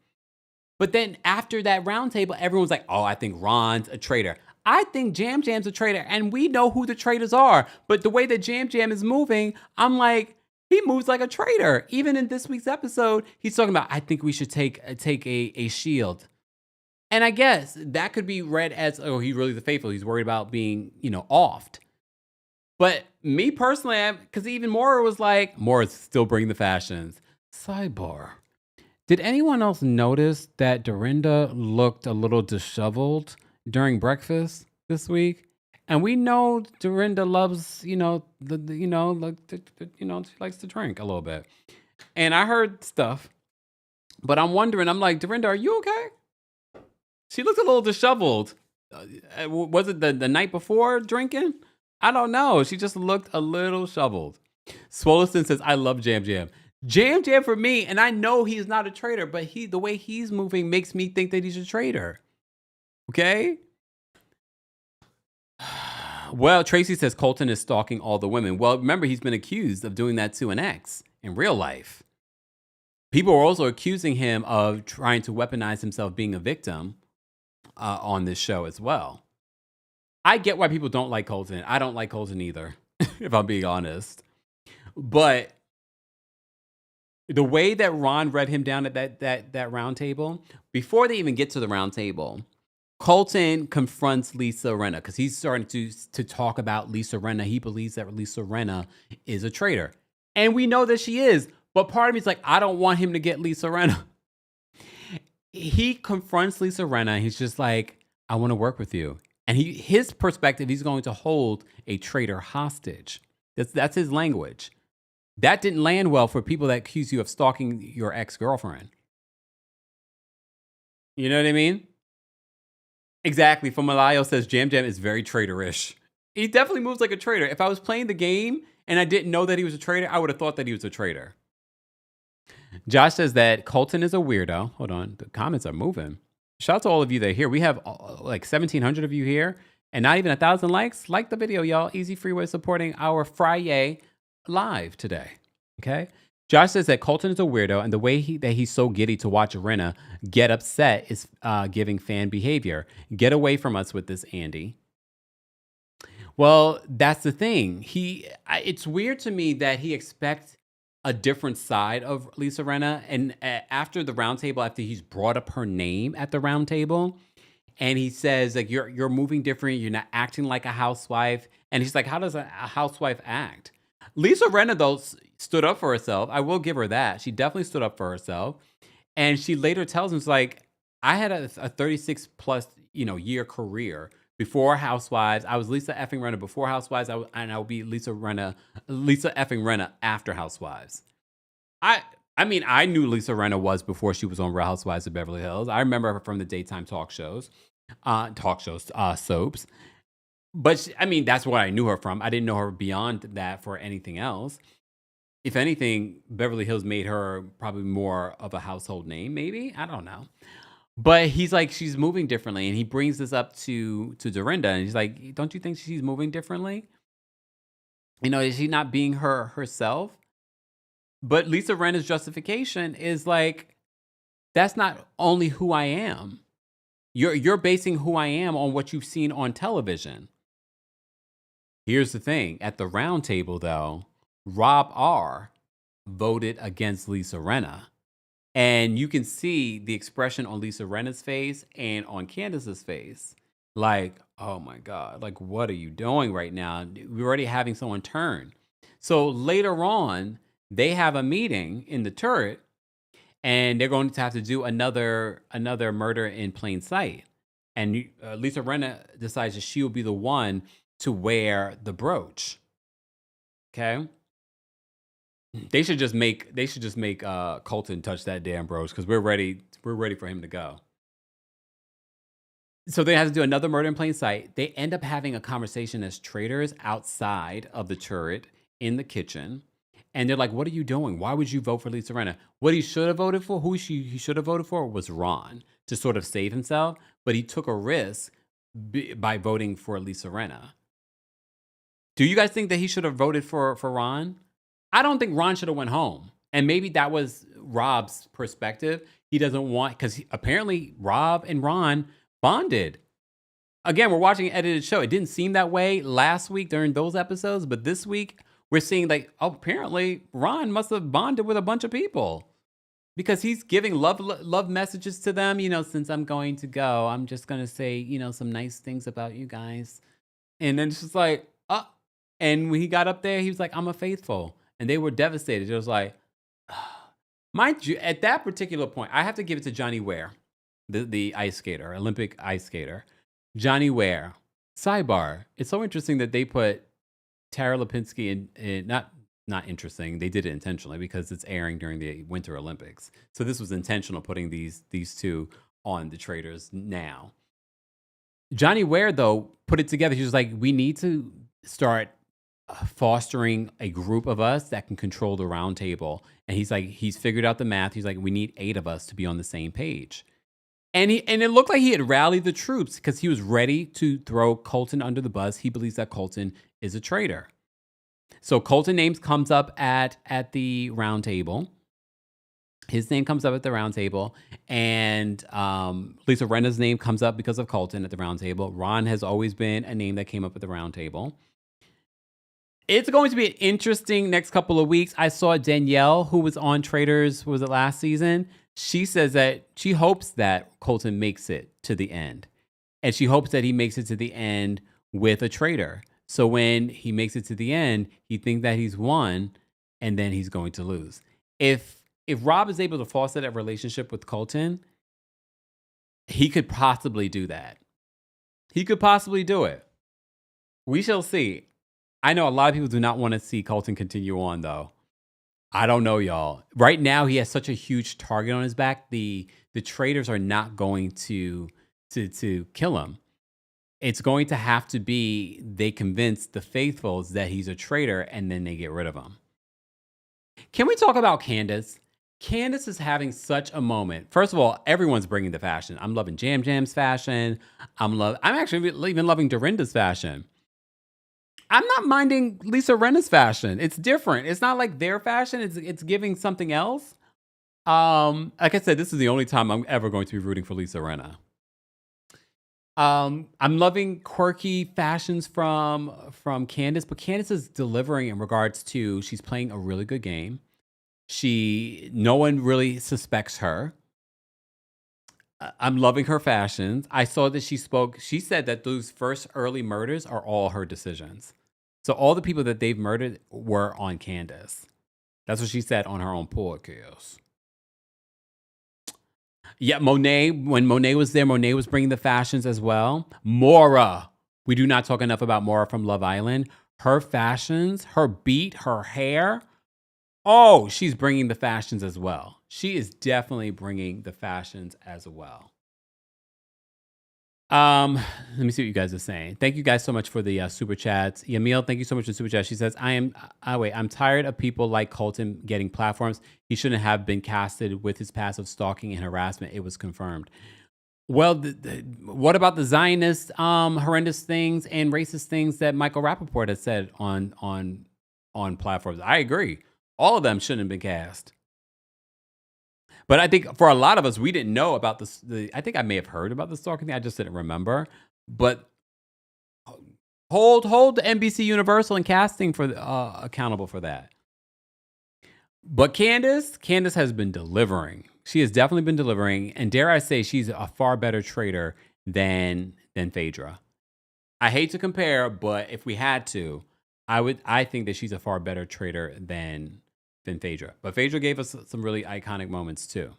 But then after that roundtable, everyone's like, oh, I think Ron's a traitor. I think Jam Jam's a traitor, and we know who the traitors are. But the way that Jam Jam is moving, I'm like, he moves like a traitor. Even in this week's episode, he's talking about, I think we should take a shield. And I guess that could be read as, oh, he's really the faithful. He's worried about being, offed. But me personally, because even Maura was like, Maura's still bringing the fashions. Sidebar. Did anyone else notice that Dorinda looked a little disheveled during breakfast this week? And we know Dorinda loves, she likes to drink a little bit. And I heard stuff, but I'm wondering, I'm like, Dorinda, are you okay? She looked a little disheveled. Was it the night before drinking? I don't know. She just looked a little shoveled. Swoleston says, I love Jam Jam. Jam Jam for me, and I know he's not a traitor, but the way he's moving makes me think that he's a traitor. Okay? Well, Tracy says Colton is stalking all the women. Well, remember, he's been accused of doing that to an ex in real life. People are also accusing him of trying to weaponize himself being a victim on this show as well. I get why people don't like Colton. I don't like Colton either, if I'm being honest. But the way that Ron read him down at that round table, before they even get to the round table, Colton confronts Lisa Rinna because he's starting to talk about Lisa Rinna. He believes that Lisa Rinna is a traitor. And we know that she is. But part of me is like, I don't want him to get Lisa Rinna. He confronts Lisa Rinna. And he's just like, I want to work with you. And his perspective, he's going to hold a traitor hostage. That's his language. That didn't land well for people that accuse you of stalking your ex-girlfriend. You know what I mean? Exactly. Malayo says Jam Jam is very traitorish. He definitely moves like a traitor. If I was playing the game and I didn't know that he was a traitor, I would have thought that he was a traitor. Josh says that Colton is a weirdo. Hold on. The comments are moving. Shout out to all of you that are here. We have like 1,700 of you here and not even 1,000 likes. Like the video, y'all. Easy free way of supporting our Friday live today. Okay? Josh says that Colton is a weirdo, and the way that he's so giddy to watch Rinna get upset is giving fan behavior. Get away from us with this, Andy. Well, that's the thing. It's weird to me that he expects a different side of Lisa Rinna, and after the roundtable, after he's brought up her name at the roundtable, and he says like you're moving different, you're not acting like a housewife, and he's like, how does a housewife act? Lisa Rinna, though, stood up for herself. I will give her that. She definitely stood up for herself. And she later tells him, it's like, I had a 36 plus, year career before Housewives. I was Lisa effing Rinna before Housewives, and I will be Lisa effing Rinna after Housewives. I mean, I knew Lisa Rinna was before she was on Real Housewives of Beverly Hills. I remember her from the daytime soaps. But that's where I knew her from. I didn't know her beyond that for anything else. If anything, Beverly Hills made her probably more of a household name, maybe. I don't know. But he's like, she's moving differently. And he brings this up to Dorinda. And he's like, don't you think she's moving differently? Is she not being herself? But Lisa Rinna's justification is like, that's not only who I am. You're basing who I am on what you've seen on television. Here's the thing. At the round table, though, Rob R voted against Lisa Rinna. And you can see the expression on Lisa Rinna's face and on Candace's face. Like, oh my God, like, what are you doing right now? We're already having someone turn. So later on, they have a meeting in the turret, and they're going to have to do another murder in plain sight. And Lisa Rinna decides that she will be the one to wear the brooch. Okay. They should just make Colton touch that damn brooch, because we're ready for him to go. So they have to do another murder in plain sight. They end up having a conversation as traitors outside of the turret in the kitchen. And they're like, what are you doing? Why would you vote for Lisa Rinna? What he should have voted for, he should have voted for was Ron, to sort of save himself. But he took a risk by voting for Lisa Rinna. Do you guys think that he should have voted for Ron? I don't think Ron should have went home. And maybe that was Rob's perspective. He doesn't want, because apparently Rob and Ron bonded. Again, we're watching an edited show. It didn't seem that way last week during those episodes, but this week we're seeing like, oh, apparently Ron must have bonded with a bunch of people, because he's giving love messages to them. You know, since I'm going to go, I'm just going to say, you know, some nice things about you guys. And then it's just like, and when he got up there, he was like, I'm a faithful. And they were devastated. It was like, mind you, at that particular point, I have to give it to Johnny Ware, the ice skater, Olympic ice skater. Johnny Ware. Sidebar. It's so interesting that they put Tara Lipinski in not interesting. They did it intentionally because it's airing during the Winter Olympics. So this was intentional, putting these two on the Traitors now. Johnny Ware, though, put it together. He was like, we need to start fostering a group of us that can control the round table. And he's like, he's figured out the math. He's like, we need 8 of us to be on the same page. And it looked like he had rallied the troops, because he was ready to throw Colton under the bus. He believes that Colton is a traitor. So Colton names comes up at the round table. His name comes up at the round table, and Lisa Rinna's name comes up because of Colton at the round table. Ron has always been a name that came up at the round table. It's going to be an interesting next couple of weeks. I saw Danielle, who was on Traitors, was it last season? She says that she hopes that Colton makes it to the end. And she hopes that he makes it to the end with a traitor. So when he makes it to the end, he thinks that he's won, and then he's going to lose. If Rob is able to foster that relationship with Colton, he could possibly do that. He could possibly do it. We shall see. I know a lot of people do not want to see Colton continue on, though. I don't know, y'all. Right now, he has such a huge target on his back. The traitors are not going to kill him. It's going to have to be they convince the faithfuls that he's a traitor, and then they get rid of him. Can we talk about Candace? Candace is having such a moment. First of all, everyone's bringing the fashion. I'm loving Jam Jam's fashion. I'm actually even loving Dorinda's fashion. I'm not minding Lisa Rinna's fashion. It's different. It's not like their fashion. It's giving something else. Like I said, this is the only time I'm ever going to be rooting for Lisa Rinna. I'm loving quirky fashions from Candace, but Candace is delivering in regards to, she's playing a really good game. No one really suspects her. I'm loving her fashions. I saw that she said that those first early murders are all her decisions. So all the people that they've murdered were on Candace. That's what she said on her own podcast. Yeah, Monet, when Monet was there, Monet was bringing the fashions as well. Maura, we do not talk enough about Maura from Love Island. Her fashions, her beat, her hair. Oh, she's bringing the fashions as well. She is definitely bringing the fashions as well. Let me see what you guys are saying. Thank you guys so much for the super chats. Yamil, thank you so much for the super chat. She says, I'm tired of people like Colton getting platforms. He shouldn't have been casted with his past of stalking and harassment. It was confirmed. Well, what about the Zionist horrendous things and racist things that Michael Rappaport has said on platforms? I agree. All of them shouldn't have been cast. But I think for a lot of us, we didn't know about this. I think I may have heard about the stalking thing. I just didn't remember. But hold the NBC Universal and casting for accountable for that. But Candace has been delivering. She has definitely been delivering. And dare I say, she's a far better trader than Phaedra. I hate to compare, but if we had to, I think that she's a far better trader than Phaedra. But Phaedra gave us some really iconic moments too.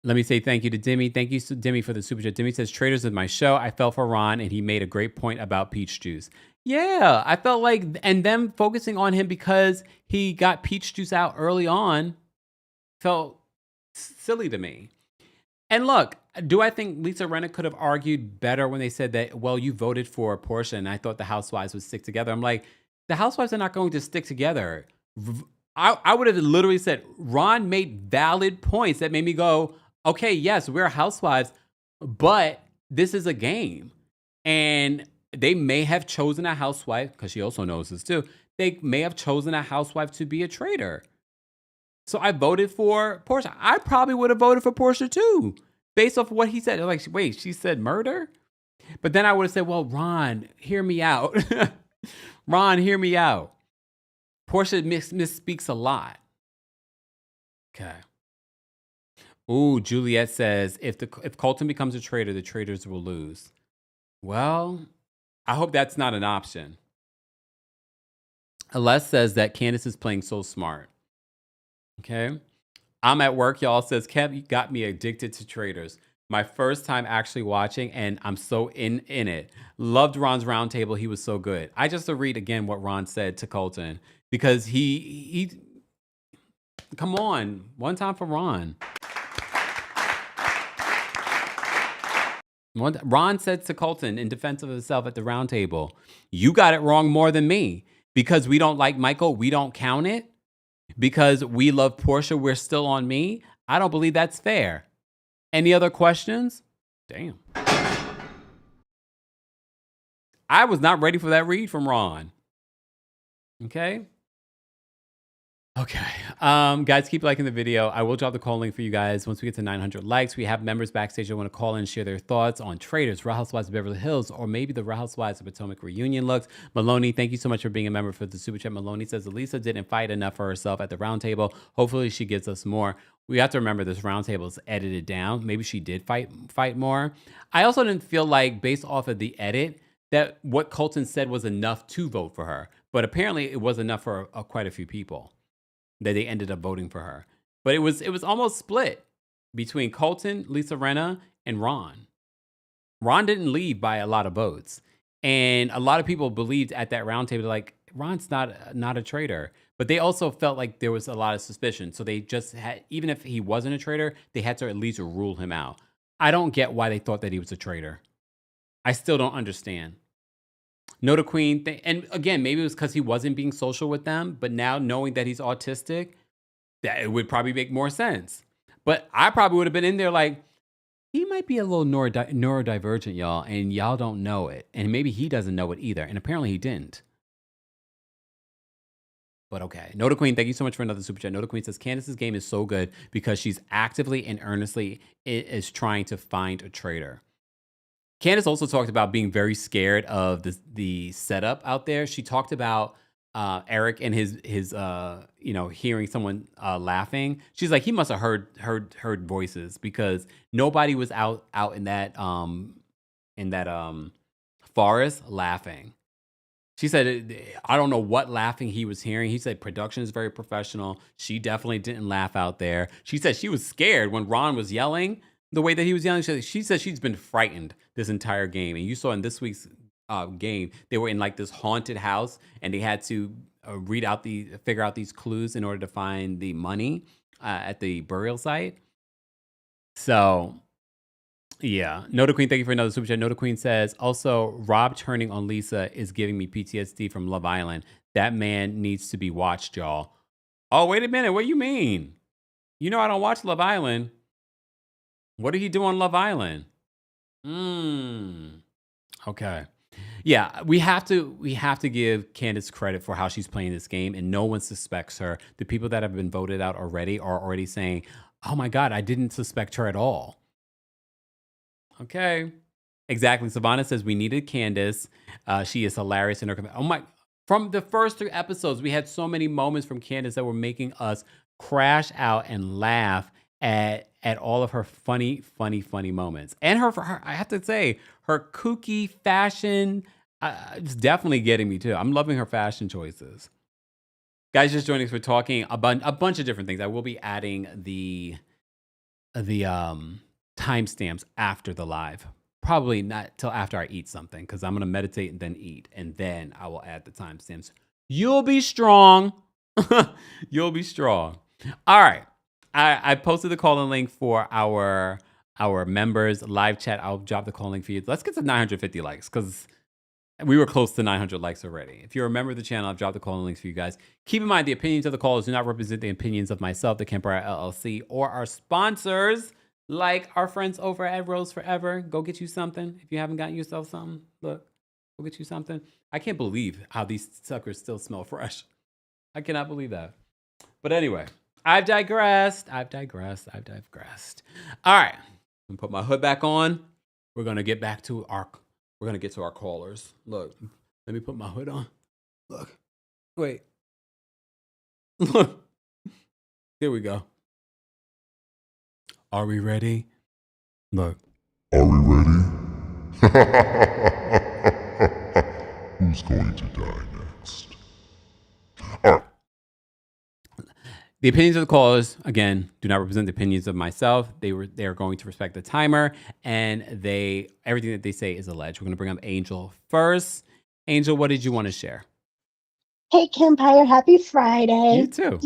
Let me say thank you to Demi. Thank you to Demi for the super chat. Demi says, Traders is my show. I fell for Ron, and he made a great point about peach juice. Yeah, I felt like, and them focusing on him because he got peach juice out early on felt silly to me. And look, do I think Lisa Rinna could have argued better when they said that, well, you voted for Portia, and I thought the Housewives would stick together? I'm like, the Housewives are not going to stick together. I would have literally said, Ron made valid points that made me go, okay, yes, we're Housewives, but this is a game. And they may have chosen a housewife, because she also knows this too, they may have chosen a housewife to be a traitor. So I voted for Portia. I probably would have voted for Portia too, based off of what he said. Like, wait, she said murder? But then I would have said, well, Ron, hear me out. Ron, hear me out. Portia misspeaks a lot. Okay. Ooh, Juliet says, if Colton becomes a traitor, the traitors will lose. Well, I hope that's not an option. Aless says that Candace is playing so smart. Okay. I'm at work, y'all. Says, Kev, you got me addicted to traitors. My first time actually watching, and I'm so in it. Loved Ron's roundtable. He was so good. I just to read again what Ron said to Colton, because he come on, one time for Ron. Ron said to Colton in defense of himself at the roundtable, you got it wrong more than me. Because we don't like Michael, we don't count it. Because we love Portia, we're still on me. I don't believe that's fair. Any other questions? Damn. I was not ready for that read from Ron. Okay. Guys, keep liking the video. I will drop the call link for you guys once we get to 900 likes. We have members backstage that want to call in and share their thoughts on Traitors, Real Housewives of Beverly Hills, or maybe the Real Housewives of Potomac reunion looks. Maloney, thank you so much for being a member for the super chat. Maloney says Elisa didn't fight enough for herself at the round table. Hopefully she gives us more. We have to remember this round table is edited down. Maybe she did fight more. I also didn't feel like, based off of the edit, that what Colton said was enough to vote for her. But apparently it was enough for quite a few people that they ended up voting for her. But it was almost split between Colton, Lisa Rinna, and Ron. Ron didn't leave by a lot of votes. And a lot of people believed at that roundtable, like, Ron's not a traitor. But they also felt like there was a lot of suspicion. So they just had, even if he wasn't a traitor, they had to at least rule him out. I don't get why they thought that he was a traitor. I still don't understand. Noda Queen, and again, maybe it was because he wasn't being social with them, but now knowing that he's autistic, that it would probably make more sense. But I probably would have been in there like, he might be a little neurodivergent, y'all, and y'all don't know it. And maybe he doesn't know it either. And apparently he didn't. But okay. Noda Queen, thank you so much for another super chat. Noda Queen says, Candace's game is so good because she's actively and earnestly is trying to find a traitor. Candace also talked about being very scared of the setup out there. She talked about Eric and his hearing someone laughing. She's like, he must have heard voices because nobody was out in that forest laughing. She said, I don't know what laughing he was hearing. He said production is very professional. She definitely didn't laugh out there. She said she was scared when Ron was yelling. The way that he was yelling, she said she's been frightened this entire game. And you saw in this week's game, they were in like this haunted house, and they had to figure out these clues in order to find the money at the burial site. So, yeah. Noda Queen, thank you for another super chat. Noda Queen says, also, Rob turning on Lisa is giving me PTSD from Love Island. That man needs to be watched, y'all. Oh, wait a minute. What do you mean? You know I don't watch Love Island. What did he do on Love Island? Okay. Yeah, we have to give Candace credit for how she's playing this game, and no one suspects her. The people that have been voted out already are already saying, oh my God, I didn't suspect her at all. Okay. Exactly. Savannah says we needed Candace. She is hilarious in her. Oh my, From the first 3 episodes, we had so many moments from Candace that were making us crash out and laugh at all of her funny moments. And her I have to say, her kooky fashion is definitely getting me too. I'm loving her fashion choices. Guys, just joining us, we're talking a bunch of different things. I will be adding the timestamps after the live. Probably not till after I eat something, because I'm going to meditate and then eat, and then I will add the timestamps. You'll be strong. You'll be strong. All right. I posted the call-in link for our members live chat. I'll drop the call link for you. Let's get to 950 likes, because we were close to 900 likes already. If you're a member of the channel, I've dropped the call-in links for you guys. Keep in mind, the opinions of the callers do not represent the opinions of myself, TheKempire LLC, or our sponsors, like our friends over at Rose Forever. Go get you something. If you haven't gotten yourself something, look, go get you something. I can't believe how these suckers still smell fresh. I cannot believe that. But anyway, I've digressed. All right. I'm gonna put my hood back on. We're gonna get to our callers. Look, let me put my hood on. Look. Wait. Look. Here we go. Are we ready? Look. Are we ready? Who's going to die next? All right. The opinions of the callers, again, do not represent the opinions of myself. They are going to respect the timer, and everything that they say is alleged. We're going to bring up Angel first. Angel, what did you want to share? Hey, Kempire, happy Friday. You too.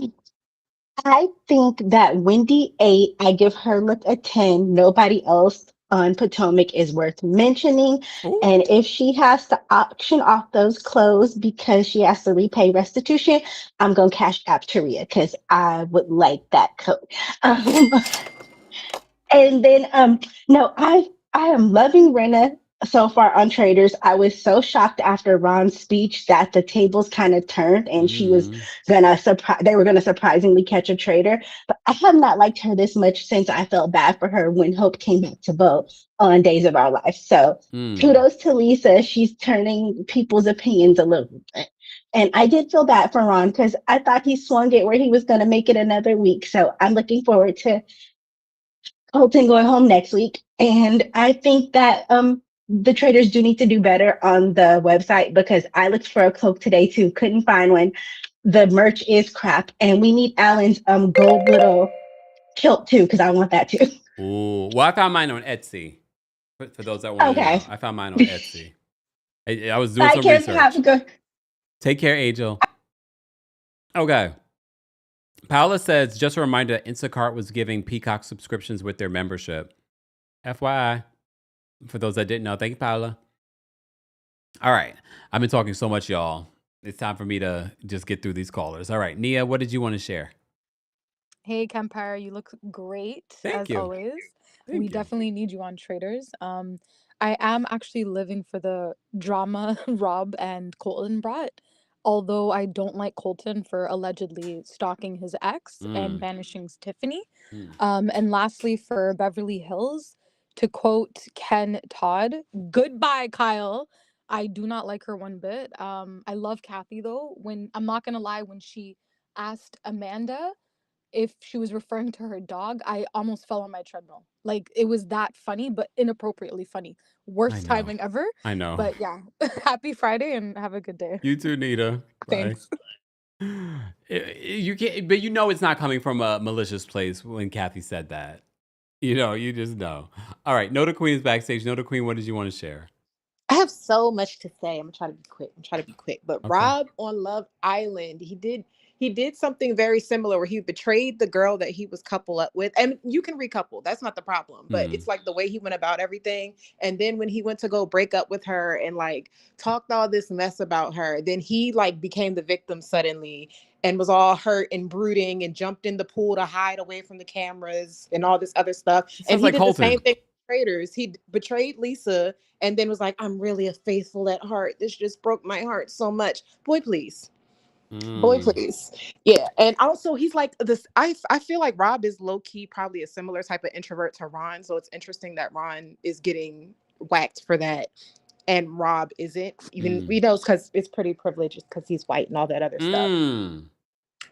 I think that Wendy 8, I give her look a 10. Nobody else on Potomac is worth mentioning. Ooh. And if she has to auction off those clothes because she has to repay restitution, I'm going to cash app Taria because I would like that coat. And then, no, I am loving Rena so far on Traitors. I was so shocked after Ron's speech that the tables kind of turned and she was they were gonna surprisingly catch a traitor. But I have not liked her this much since I felt bad for her when Hope came back to Bo on Days of Our Life. So kudos to Lisa. She's turning people's opinions a little bit. And I did feel bad for Ron because I thought he swung it where he was gonna make it another week. So I'm looking forward to Colton going home next week. And I think that the traders do need to do better on the website because I looked for a cloak today too, couldn't find one. The merch is crap, and we need Alan's gold little kilt too because I want that too. Ooh, well, I found mine on Etsy. For those that want to know, I found mine on Etsy. I was doing some research. Take care, Angel. Okay. Paola says, just a reminder that Instacart was giving Peacock subscriptions with their membership. FYI. For those that didn't know. Thank you, Paola. All right. I've been talking so much, y'all. It's time for me to just get through these callers. All right. Nia, what did you want to share? Hey, Kempire. You look great, Thank you. always. Thank We you. definitely need you on Traitors. I am actually living for the drama Rob and Colton brought, although I don't like Colton for allegedly stalking his ex and banishing Tiffany. And lastly, for Beverly Hills, to quote Ken Todd, goodbye, Kyle. I do not like her one bit. I love Kathy though. I'm not gonna lie, when she asked Amanda if she was referring to her dog, I almost fell on my treadmill. Like, it was that funny, but inappropriately funny. Worst timing ever. I know. But yeah, happy Friday and have a good day. You too, Nita. Thanks. Bye. You can't, but you know it's not coming from a malicious place when Kathy said that. You know, you just know. All right, Nota Queen is backstage. Nota Queen, what did you want to share? I have so much to say. I'm gonna try to be quick. But Rob on Love Island, he did something very similar where he betrayed the girl that he was coupled up with. And you can recouple. That's not the problem. But it's like the way he went about everything. And then when he went to go break up with her and like talked all this mess about her, then he like became the victim suddenly and was all hurt and brooding and jumped in the pool to hide away from the cameras and all this other stuff. And he did the same thing with Traitors. He betrayed Lisa and then was like, I'm really a faithful at heart. This just broke my heart so much. Boy, please. Boy, please. Yeah. And also he's like this. I feel like Rob is low-key probably a similar type of introvert to Ron. So it's interesting that Ron is getting whacked for that. and Rob isn't. Even we know because it's pretty privileged because he's white and all that other stuff.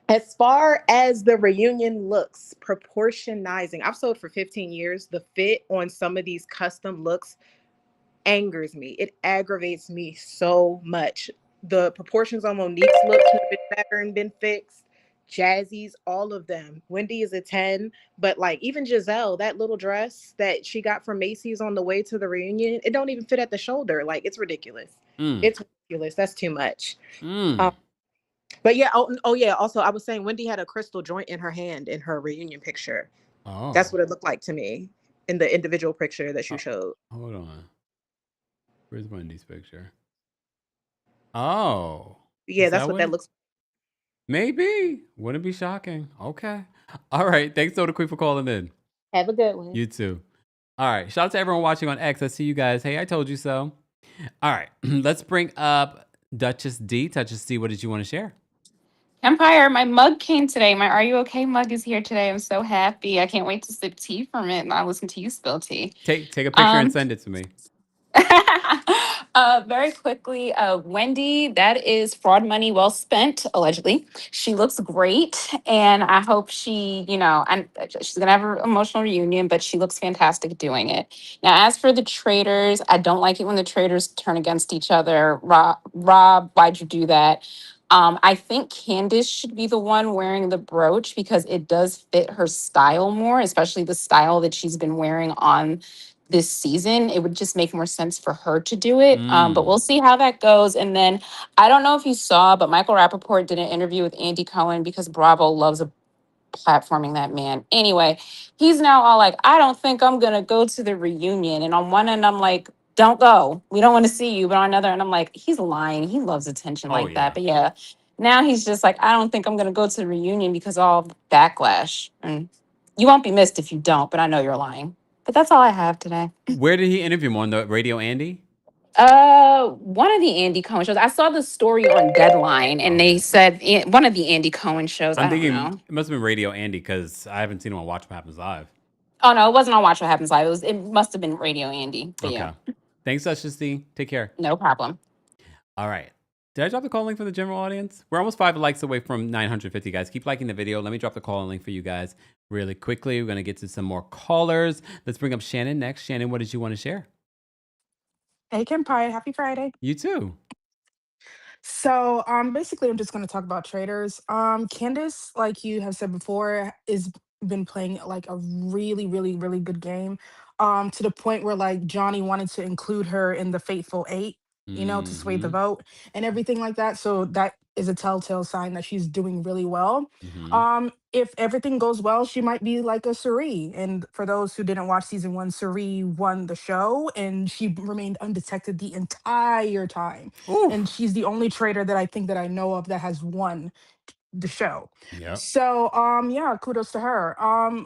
As far as the reunion looks, proportionizing, I've sewed for 15 years. The fit on some of these custom looks angers me. It aggravates me so much. The proportions on Monique's look could have been better and been fixed. Jazzy's, all of them. Wendy is a 10, but like even Giselle, that little dress that she got from Macy's on the way to the reunion, it don't even fit at the shoulder. Like it's ridiculous. It's ridiculous. That's too much. But yeah, oh yeah. Also, I was saying Wendy had a crystal joint in her hand in her reunion picture. Oh, That's what it looked like to me in the individual picture that you showed. Hold on. Where's Wendy's picture? Oh. Yeah, that's what that looks like. Maybe. Wouldn't be shocking. Okay. All right. Thanks, Soda Queen, for calling in. Have a good one. You too. All right. Shout out to everyone watching on X. I see you guys. Hey, I told you so. All right. Let's bring up Duchess D. Duchess D, what did you want to share? Kempire, my mug came today. My Are You Okay mug is here today. I'm so happy. I can't wait to sip tea from it and I listen to you spill tea. Take a picture and send it to me. Very quickly, Wendy, that is fraud money well spent, allegedly. She looks great, and I hope she, and she's gonna have an emotional reunion, but she looks fantastic doing it. Now, as for the traitors, I don't like it when the traitors turn against each other. Rob, why'd you do that? I think Candace should be the one wearing the brooch because it does fit her style more, especially the style that she's been wearing on this season. It would just make more sense for her to do it. But we'll see how that goes. And then I don't know if you saw, but Michael Rappaport did an interview with Andy Cohen because Bravo loves platforming that man. Anyway, he's now all like, I don't think I'm going to go to the reunion. And on one end, I'm like, don't go. We don't want to see you. But on another end, I'm like, he's lying. He loves attention like that. But yeah, now he's just like, I don't think I'm going to go to the reunion because of all the backlash. And you won't be missed if you don't, but I know you're lying. But that's all I have today. Where did he interview him? On the Radio Andy? One of the Andy Cohen shows. I saw the story on Deadline, and they said one of the Andy Cohen shows. I'm thinking don't know. it must have been Radio Andy because I haven't seen him on Watch What Happens Live. Oh no, it wasn't on Watch What Happens Live. It must have been Radio Andy. But yeah. Thanks, Duchess D. Take care. No problem. All right. Did I drop the call link for the general audience? We're almost 5 likes away from 950, guys. Keep liking the video. Let me drop the call link for you guys really quickly. We're going to get to some more callers. Let's bring up Shannon next. Shannon, what did you want to share? Hey, Kempire. Happy Friday. You too. So, basically, I'm just going to talk about Traitors. Candace, like you have said before, is been playing like a really, really, really good game. To the point where like Johnny wanted to include her in the Fateful Eight, to sway the vote and everything like that. So that is a telltale sign that she's doing really well. If everything goes well, she might be like a Suri. And for those who didn't watch season 1, Suri won the show and she remained undetected the entire time. And she's the only traitor that I think that I know of that has won the show. So yeah, kudos to her.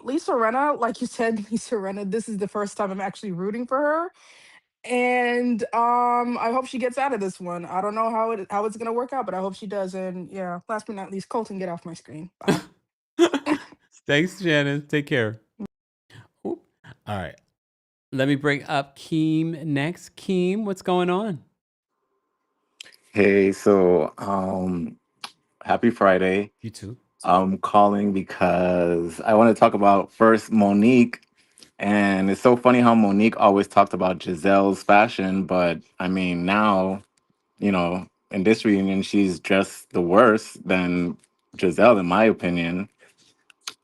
Lisa Rinna, like you said, Lisa Rinna, this is the first time I'm actually rooting for her. And I hope she gets out of this one. I don't know how it's gonna work out, but I hope she does. And yeah, last but not least, Colton, get off my screen. Bye. Thanks, Shannon. Take care. All right. Let me bring up Keem next. Keem, what's going on? Hey, so happy Friday. You too. I'm calling because I want to talk about first Monique. And it's so funny how Monique always talked about Giselle's fashion, but I mean, now, in this reunion, she's dressed the worse than Giselle, in my opinion.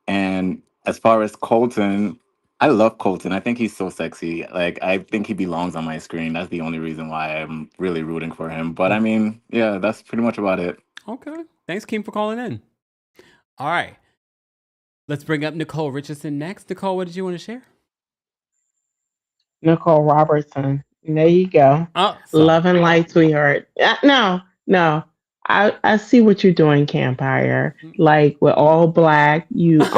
And as far as Colton, I love Colton. I think he's so sexy. Like, I think he belongs on my screen. That's the only reason why I'm really rooting for him. But I mean, yeah, that's pretty much about it. Okay. Thanks, Keem, for calling in. All right. Let's bring up Nicole Richardson next. Nicole, what did you want to share? Nicole Robertson. There you go. Love and light, sweetheart. No. I see what you're doing, Kempire. Like with all black, you give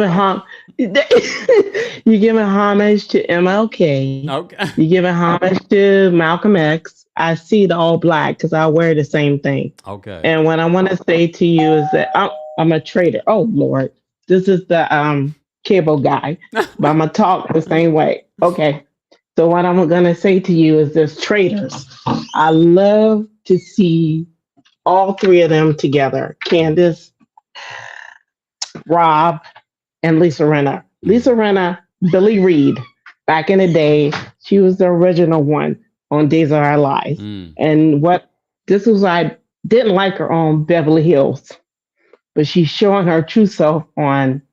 a you giving homage to MLK. Okay. You giving homage to Malcolm X. I see the all black because I wear the same thing. Okay. And what I want to say to you is that I'm a traitor. Oh Lord, this is the cable guy, but I'm gonna talk the same way. Okay. So what I'm gonna say to you is this, traitors. I love to see all three of them together. Candace, Rob, and Lisa Rinna. Lisa Rinna, Billy Reed. Back in the day, she was the original one on Days of Our Lives. And this was I didn't like her on Beverly Hills, but she's showing her true self on,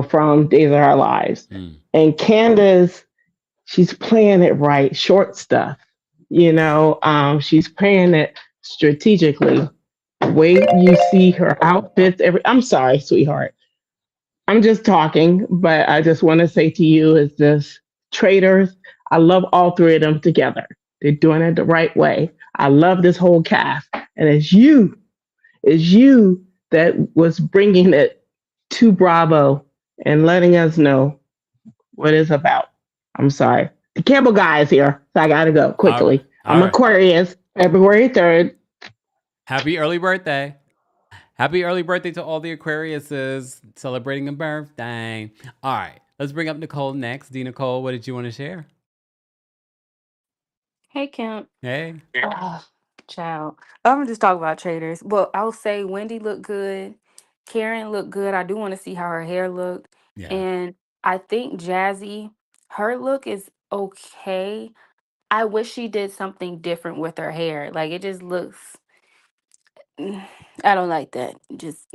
from Days of Our Lives. And Candace, she's playing it right, short stuff. She's playing it strategically. Way you see her outfits I'm sorry, sweetheart. I'm just talking, but I just want to say to you is this, traitors, I love all three of them together. They're doing it the right way. I love this whole cast. And it's you that was bringing it to Bravo and letting us know what it's about. I'm sorry. The Campbell guy is here, so I got to go quickly. I'm Aquarius, February 3rd. Happy early birthday. Happy early birthday to all the Aquariuses celebrating a birthday. All right, let's bring up Nicole next. D. Nicole, what did you want to share? Hey, Kemp. Hey. Child. I'm gonna just talk about traders. Well, I'll say Wendy looked good. Karen looked good. I do want to see how her hair looked. Yeah. And I think Jazzy, her look is okay. I wish she did something different with her hair. Like it just looks. I don't like that. Just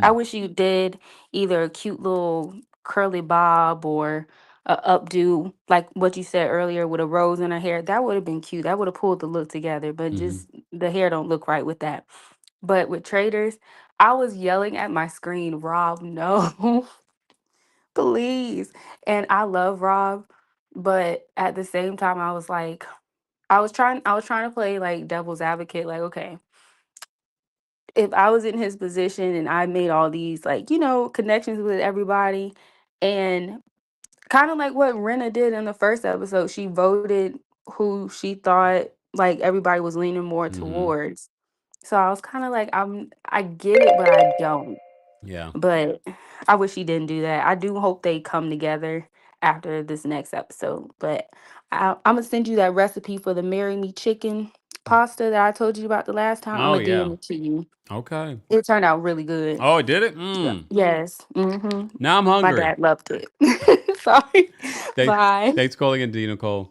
I wish you did either a cute little curly bob or a updo, like what you said earlier with a rose in her hair. That would have been cute. That would have pulled the look together. But just the hair don't look right with that. But with traders, I was yelling at my screen, Rob, no, please. And I love Rob, but at the same time, I was like, I was trying to play like devil's advocate, like, okay, if I was in his position and I made all these like, connections with everybody and kind of like what Rena did in the first episode, she voted who she thought like everybody was leaning more towards. So I was kind of like, I get it, but I don't. Yeah. But I wish he didn't do that. I do hope they come together after this next episode. But I'm gonna send you that recipe for the Marry Me chicken pasta that I told you about the last time. I'm Oh, gonna yeah. DM it to you. Okay. It turned out really good. Oh, it did it? Yes. Now I'm hungry. My dad loved it. Sorry. Bye. Thanks for calling in, D. Nicole.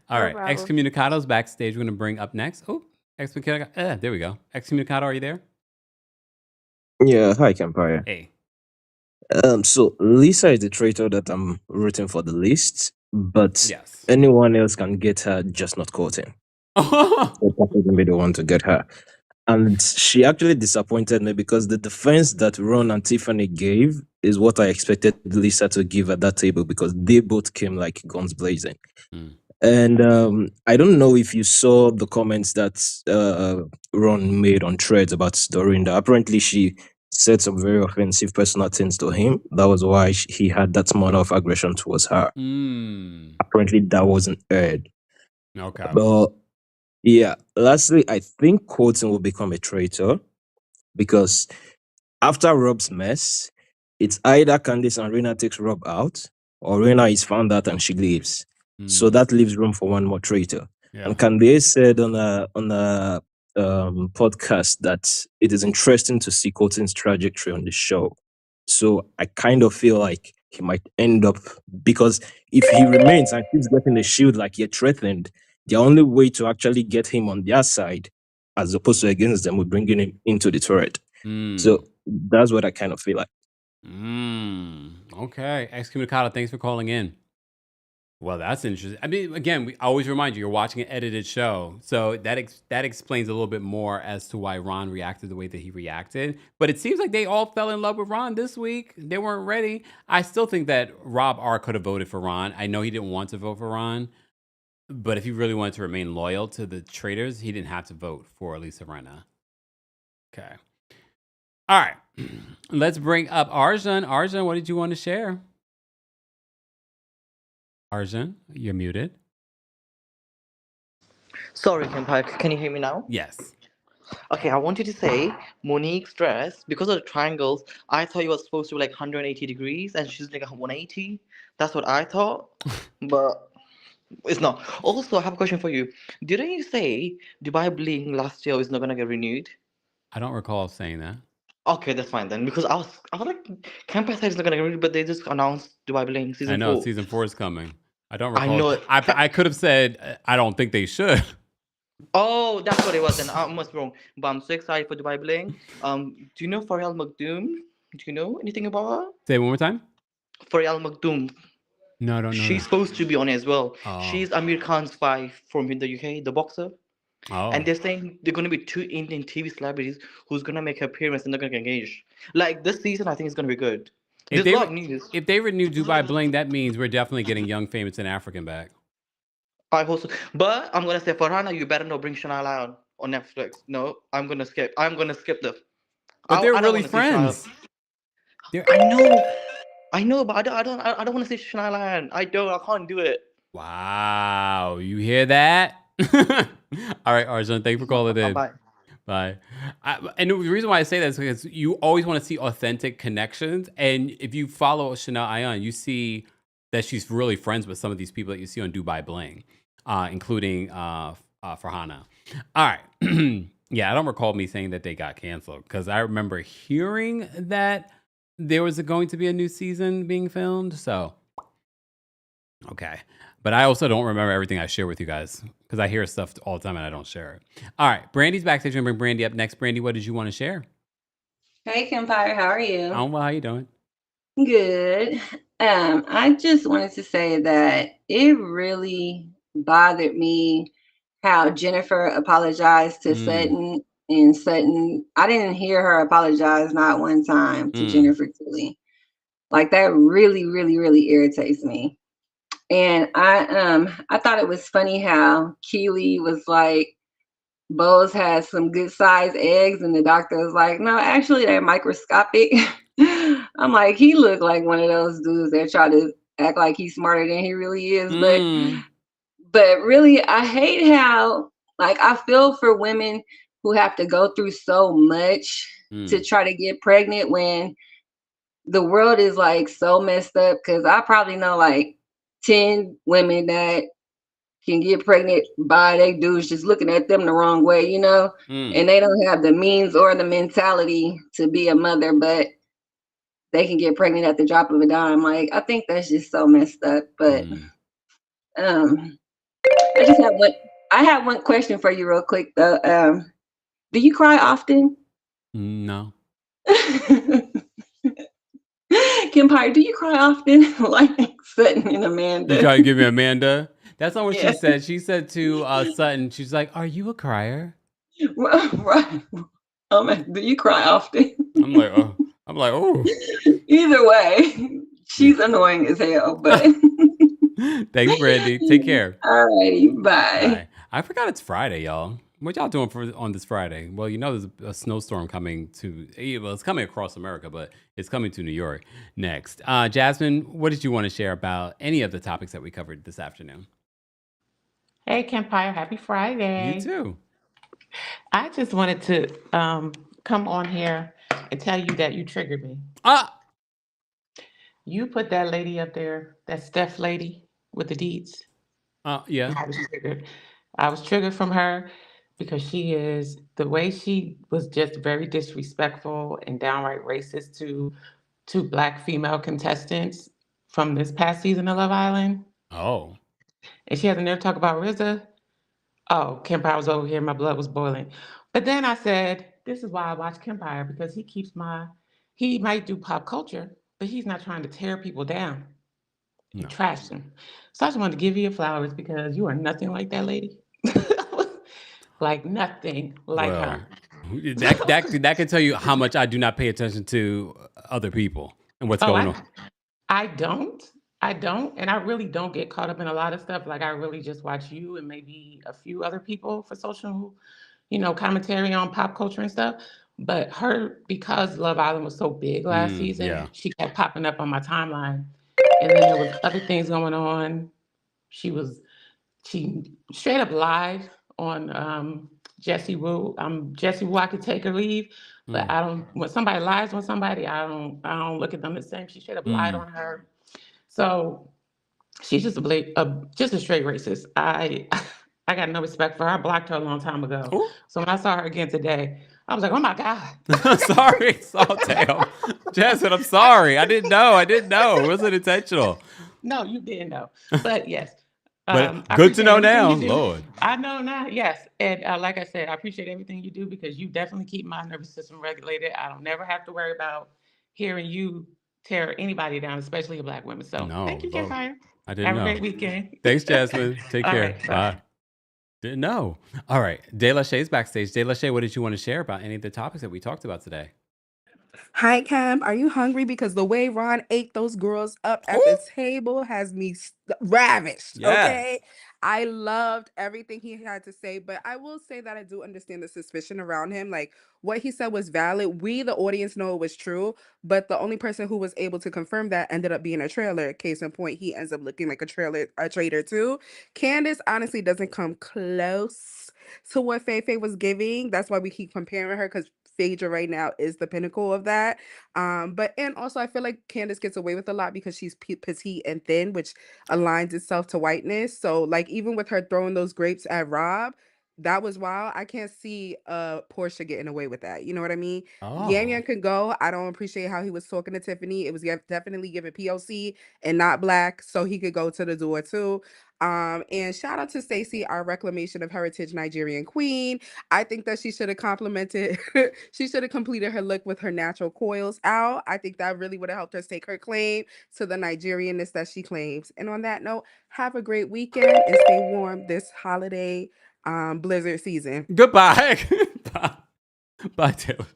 All right. problem. Excommunicado's backstage. We're going to bring up next. Oh, Excommunicado. There we go. Excommunicado, are you there? Yeah, hi Kempire. Hey. So Lisa is the traitor that I'm rooting for the least, but Yes. anyone else can get her, just not Colton. So Colton can be the one to get her. And she actually disappointed me because the defense that Ron and Tiffany gave is what I expected Lisa to give at that table because they both came like guns blazing. And I don't know if you saw the comments that Ron made on Threads about Dorinda. Apparently, she said some very offensive personal things to him. That was why he had that amount of aggression towards her. Apparently, that wasn't aired. Okay. But yeah, lastly, I think Colton will become a traitor because after Rob's mess, it's either Candice and Reina takes Rob out or Reina is found out and she leaves. So that leaves room for one more traitor. Yeah. And Candice said on a podcast that it is interesting to see Colton's trajectory on the show. So I kind of feel like he might end up, because if he remains and keeps getting the shield like you're threatened, the only way to actually get him on their side, as opposed to against them, would bringing him into the turret. So that's what I kind of feel like. Okay. Excommunicado, thanks for calling in. Well, that's interesting. I mean, again, we always remind you, you're watching an edited show. So that explains a little bit more as to why Ron reacted the way that he reacted. But it seems like they all fell in love with Ron this week. They weren't ready. I still think that Rob R. could have voted for Ron. I know he didn't want to vote for Ron. But if he really wanted to remain loyal to the traitors, he didn't have to vote for Lisa Rinna. Okay. All right. Let's bring up Arjun. Arjun, what did you want to share? Arjun, you're muted. Sorry, Kempire, can you hear me now? Yes. Okay, I wanted to say Monique's dress, because of the triangles, I thought it was supposed to be like 180 degrees and she's like 180. That's what I thought. But It's not. Also, I have a question for you. Didn't you say Dubai Bling last year is not gonna get renewed? I don't recall saying that. Okay, that's fine then. Because I was like, Kempire said it's not gonna get renewed, but they just announced Dubai Bling I season know 4. season 4 is coming. I don't I recall. know it. I could have said I don't think they should. Oh, that's what it was then. I must be wrong. But I'm so excited for Dubai Bling. Do you know Farial Maktoum? Do you know anything about her? Say it one more time. Farial Maktoum. No, I don't know She's that. supposed to be on it as well. Oh. She's Amir Khan's wife from in the UK, the boxer. And Oh. they're saying they're gonna be 2 Indian TV celebrities who's gonna make an appearance and they're gonna get engaged. Like this season, I think it's gonna be good. If There's a they lot re- of news. if they renew Dubai Bling, that means we're definitely getting young, famous, and African back. I hope so. But I'm gonna say Farhana, you better not bring Shania Lyon on Netflix. No, I'm gonna skip. I'm gonna skip the. But they're I don't really want to see Shania. friends. They're I know, but I don't want to see Shania Lyon. I don't. I can't do it. Wow. You hear that? All right, Arjun, thank you for calling in. Bye. Bye. And the reason why I say that is because you always want to see authentic connections. And if you follow Chanel Ayan, you see that she's really friends with some of these people that you see on Dubai Bling, including Farhana. All right. Yeah, I don't recall me saying that they got canceled because I remember hearing that there was going to be a new season being filmed. So, okay. But I also don't remember everything I share with you guys because I hear stuff all the time and I don't share it. All right. Brandy's backstage. I'm going to bring Brandy up next. Brandy, what did you want to share? Hey, Kempire, how are you? Oh, well, how you doing? Good. I just wanted to say that it really bothered me how Jennifer apologized to Sutton, and Sutton, I didn't hear her apologize not one time to Jennifer Tilly. Like that really, really, really irritates me. And I thought it was funny how Keely was like, Bose has some good sized eggs, and the doctor was like, no, actually they're microscopic. I'm like, he looked like one of those dudes that try to act like he's smarter than he really is. But really, I hate how, like, I feel for women who have to go through so much to try to get pregnant when the world is like so messed up. Cause I probably know like 10 women that can get pregnant by they dudes just looking at them the wrong way, you know, and they don't have the means or the mentality to be a mother, but they can get pregnant at the drop of a dime. Like, I think that's just so messed up. But I have one question for you real quick though. Do you cry often? No. Kempire, do you cry often? Like Sutton and Amanda. You try to give me Amanda? That's not what she said. She said to Sutton, she's like, are you a crier? Right. Do you cry often? I'm like, oh. Either way, she's annoying as hell, but thanks, Brandy. Take care. All righty, bye. I forgot it's Friday, y'all. What y'all doing on this Friday? Well, you know there's a snowstorm coming it's coming across America, but it's coming to New York next. Jasmine, what did you want to share about any of the topics that we covered this afternoon? Hey, Kempire, happy Friday. You too. I just wanted to come on here and tell you that you triggered me. You put that lady up there, that Steph lady with the deeds. Yeah. I was triggered from her because the way she was just very disrespectful and downright racist to Black female contestants from this past season of Love Island. Oh. And she had the nerve to talk about Reza. Oh, Kempire was over here. My blood was boiling. But then I said, this is why I watch Kempire, because he might do pop culture, but he's not trying to tear people down and trash them. So I just wanted to give you your flowers because you are nothing like that lady. Like nothing like her. That can tell you how much I do not pay attention to other people and what's going on. I don't. And I really don't get caught up in a lot of stuff. Like I really just watch you and maybe a few other people for social, commentary on pop culture and stuff. But because Love Island was so big last season, she kept popping up on my timeline. And then there was other things going on. She straight up lied on Jessie Woo. Jessie Woo, I could take or leave, but I don't. When somebody lies on somebody, I don't look at them the same. She straight up lied on her. So She's just just a straight racist. I got no respect for her. I blocked her a long time ago. Ooh. So when I saw her again today, I was like, oh my God. Sorry. Oh, damn. Jasmine, I'm sorry. I didn't know. It wasn't intentional. No, you didn't know. But yes, But I good to appreciate know everything now. you do. Lord. I know now, yes. And like I said, I appreciate everything you do because you definitely keep my nervous system regulated. I don't never have to worry about hearing you tear anybody down, especially a Black woman. So thank No, you, Lord. Kempire. I didn't Have a know. great weekend. Thanks, Jasmine. Take All care. right, bye. Bye. Didn't know. All right. De La Shay's backstage. De La Shay, what did you want to share about any of the topics that we talked about today? Hi, Cam. Are you hungry? Because the way Ron ate those girls up at the table has me ravished. Yes. Okay. I loved everything he had to say, but I will say that I do understand the suspicion around him. Like what he said was valid. We, the audience, know it was true, but the only person who was able to confirm that ended up being a trailer. Case in point, he ends up looking like a traitor too. Candace honestly doesn't come close to what Faye was giving. That's why we keep comparing her because Phaedra right now is the pinnacle of that. But and also I feel like Candace gets away with a lot because she's petite and thin, which aligns itself to whiteness. So like even with her throwing those grapes at Rob, that was wild. I can't see Portia getting away with that. You know what I mean? Yan Oh. Yan could go. I don't appreciate how he was talking to Tiffany. It was definitely given POC and not Black, so he could go to the door too. And shout out to Stacey, our reclamation of heritage Nigerian queen. I think that she should have complimented, she should have completed her look with her natural coils out. I think that really would have helped her stake her claim to the Nigerianness that she claims. And on that note, have a great weekend and stay warm this holiday blizzard season. Goodbye. Bye. Bye, Taylor.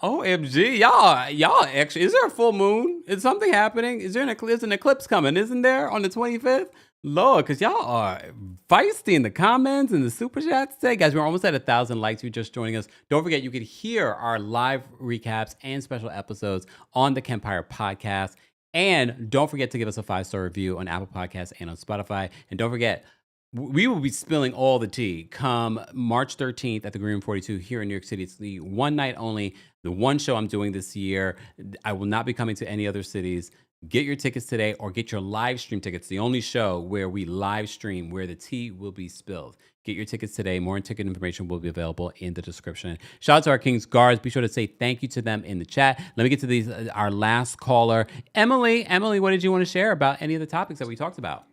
OMG, y'all actually, is there a full moon? Is something happening? Is there an eclipse coming? Isn't there on the 25th? Lord, because y'all are feisty in the comments and the super chats today. Guys, we're almost at 1,000 likes. If you're just joining us, don't forget you can hear our live recaps and special episodes on the Kempire podcast. And don't forget to give us a 5-star review on Apple Podcasts and on Spotify. And don't forget, we will be spilling all the tea come March 13th at the Green Room 42 here in New York City. It's the one night only, the one show I'm doing this year. I will not be coming to any other cities. Get your tickets today or get your live stream tickets. The only show where we live stream, where the tea will be spilled. Get your tickets today. More ticket information will be available in the description. Shout out to our King's Guards. Be sure to say thank you to them in the chat. Let me get to these. Our last caller, Emily. Emily, what did you want to share about any of the topics that we talked about?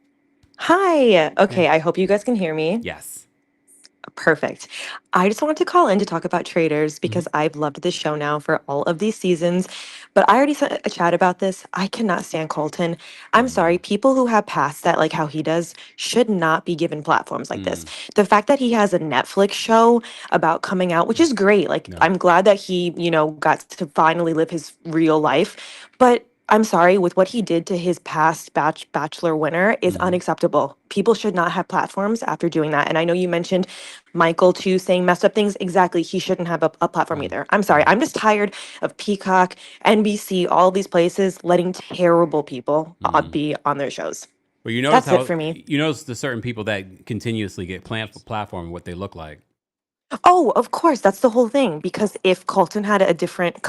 Hi. Okay, I hope you guys can hear me. Yes. Perfect. I just wanted to call in to talk about Traitors because I've loved this show now for all of these seasons. But I already sent a chat about this. I cannot stand Colton. I'm sorry. People who have passed that, like how he does, should not be given platforms like this. The fact that he has a Netflix show about coming out, which is great. Like, I'm glad that he, got to finally live his real life. But I'm sorry, with what he did to his past Bachelor winner is unacceptable. People should not have platforms after doing that. And I know you mentioned Michael too saying messed up things. Exactly. He shouldn't have a platform either. I'm sorry. I'm just tired of Peacock, NBC, all these places letting terrible people be on their shows. Well, you notice That's it for me. You notice the certain people that continuously get platform and what they look like. Oh, of course. That's the whole thing. Because if Colton had a different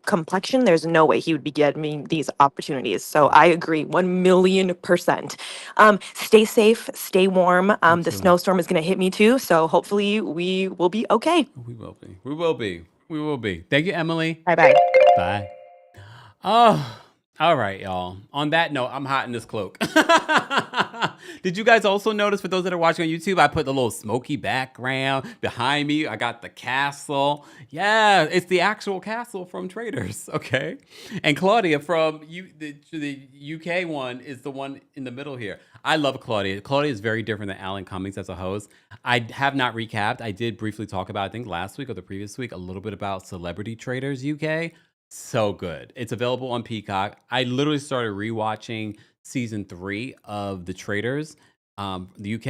complexion, there's no way he would be getting these opportunities. So I agree 1,000,000%. Stay safe, stay warm. The snowstorm is going to hit me too. So hopefully we will be okay. We will be. We will be. We will be. Thank you, Emily. Bye-bye. Bye. Oh, all right, y'all. On that note, I'm hot in this cloak. Did you guys also notice, for those that are watching on YouTube, I put the little smoky background behind me. I got the castle. Yeah, it's the actual castle from Traitors, okay? And Claudia from the UK one is the one in the middle here. I love Claudia. Claudia is very different than Alan Cummings as a host. I have not recapped. I did briefly talk about, I think last week or the previous week, a little bit about Celebrity Traitors UK. So good. It's available on Peacock. I literally started rewatching season 3 of The Traitors, the UK,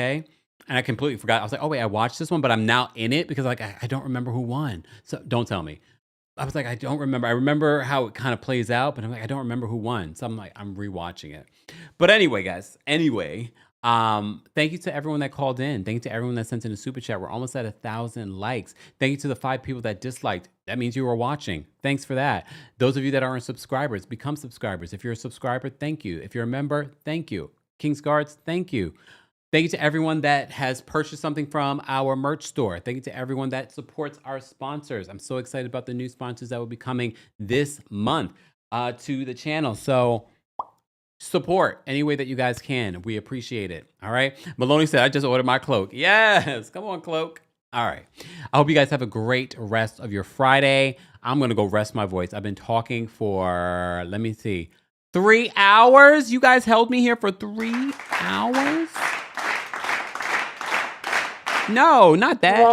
and I completely forgot. I was like, oh wait, I watched this one, but I'm now in it because like I don't remember who won. So don't tell me. I was like, I don't remember. I remember how it kind of plays out, but I'm like, I don't remember who won. So I'm like, I'm rewatching it. But anyway, guys. Thank you to everyone that called in. Thank you to everyone that sent in a super chat. We're almost at 1,000 likes. Thank you to the 5 people that disliked. That means you were watching. Thanks for that. Those of you that aren't subscribers, become subscribers. If you're a subscriber, thank you. If you're a member, thank you. King's Guards, thank you. Thank you to everyone that has purchased something from our merch store. Thank you to everyone that supports our sponsors. I'm so excited about the new sponsors that will be coming this month to the channel. So support any way that you guys can. We appreciate it. All right. Maloney said, I just ordered my cloak. Yes. Come on, cloak. All right. I hope you guys have a great rest of your Friday. I'm going to go rest my voice. I've been talking for, let me see, 3 hours. You guys held me here for 3 hours? No, not that.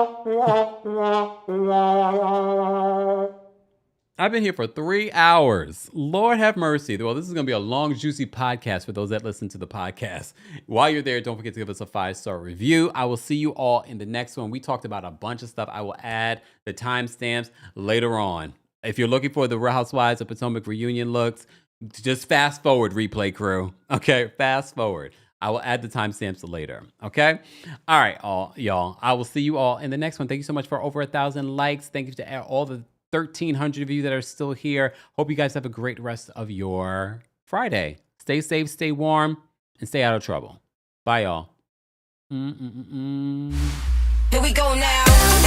I've been here for 3 hours. Lord have mercy. Well, this is going to be a long, juicy podcast for those that listen to the podcast. While you're there, don't forget to give us a 5-star review. I will see you all in the next one. We talked about a bunch of stuff. I will add the timestamps later on. If you're looking for the Real Housewives of Potomac reunion looks, just fast forward, replay crew. Okay, fast forward. I will add the timestamps later. Okay? All right, y'all. I will see you all in the next one. Thank you so much for over 1,000 likes. Thank you to all the 1,300 of you that are still here. Hope you guys have a great rest of your Friday. Stay safe, stay warm, and stay out of trouble. Bye, y'all. Here we go now.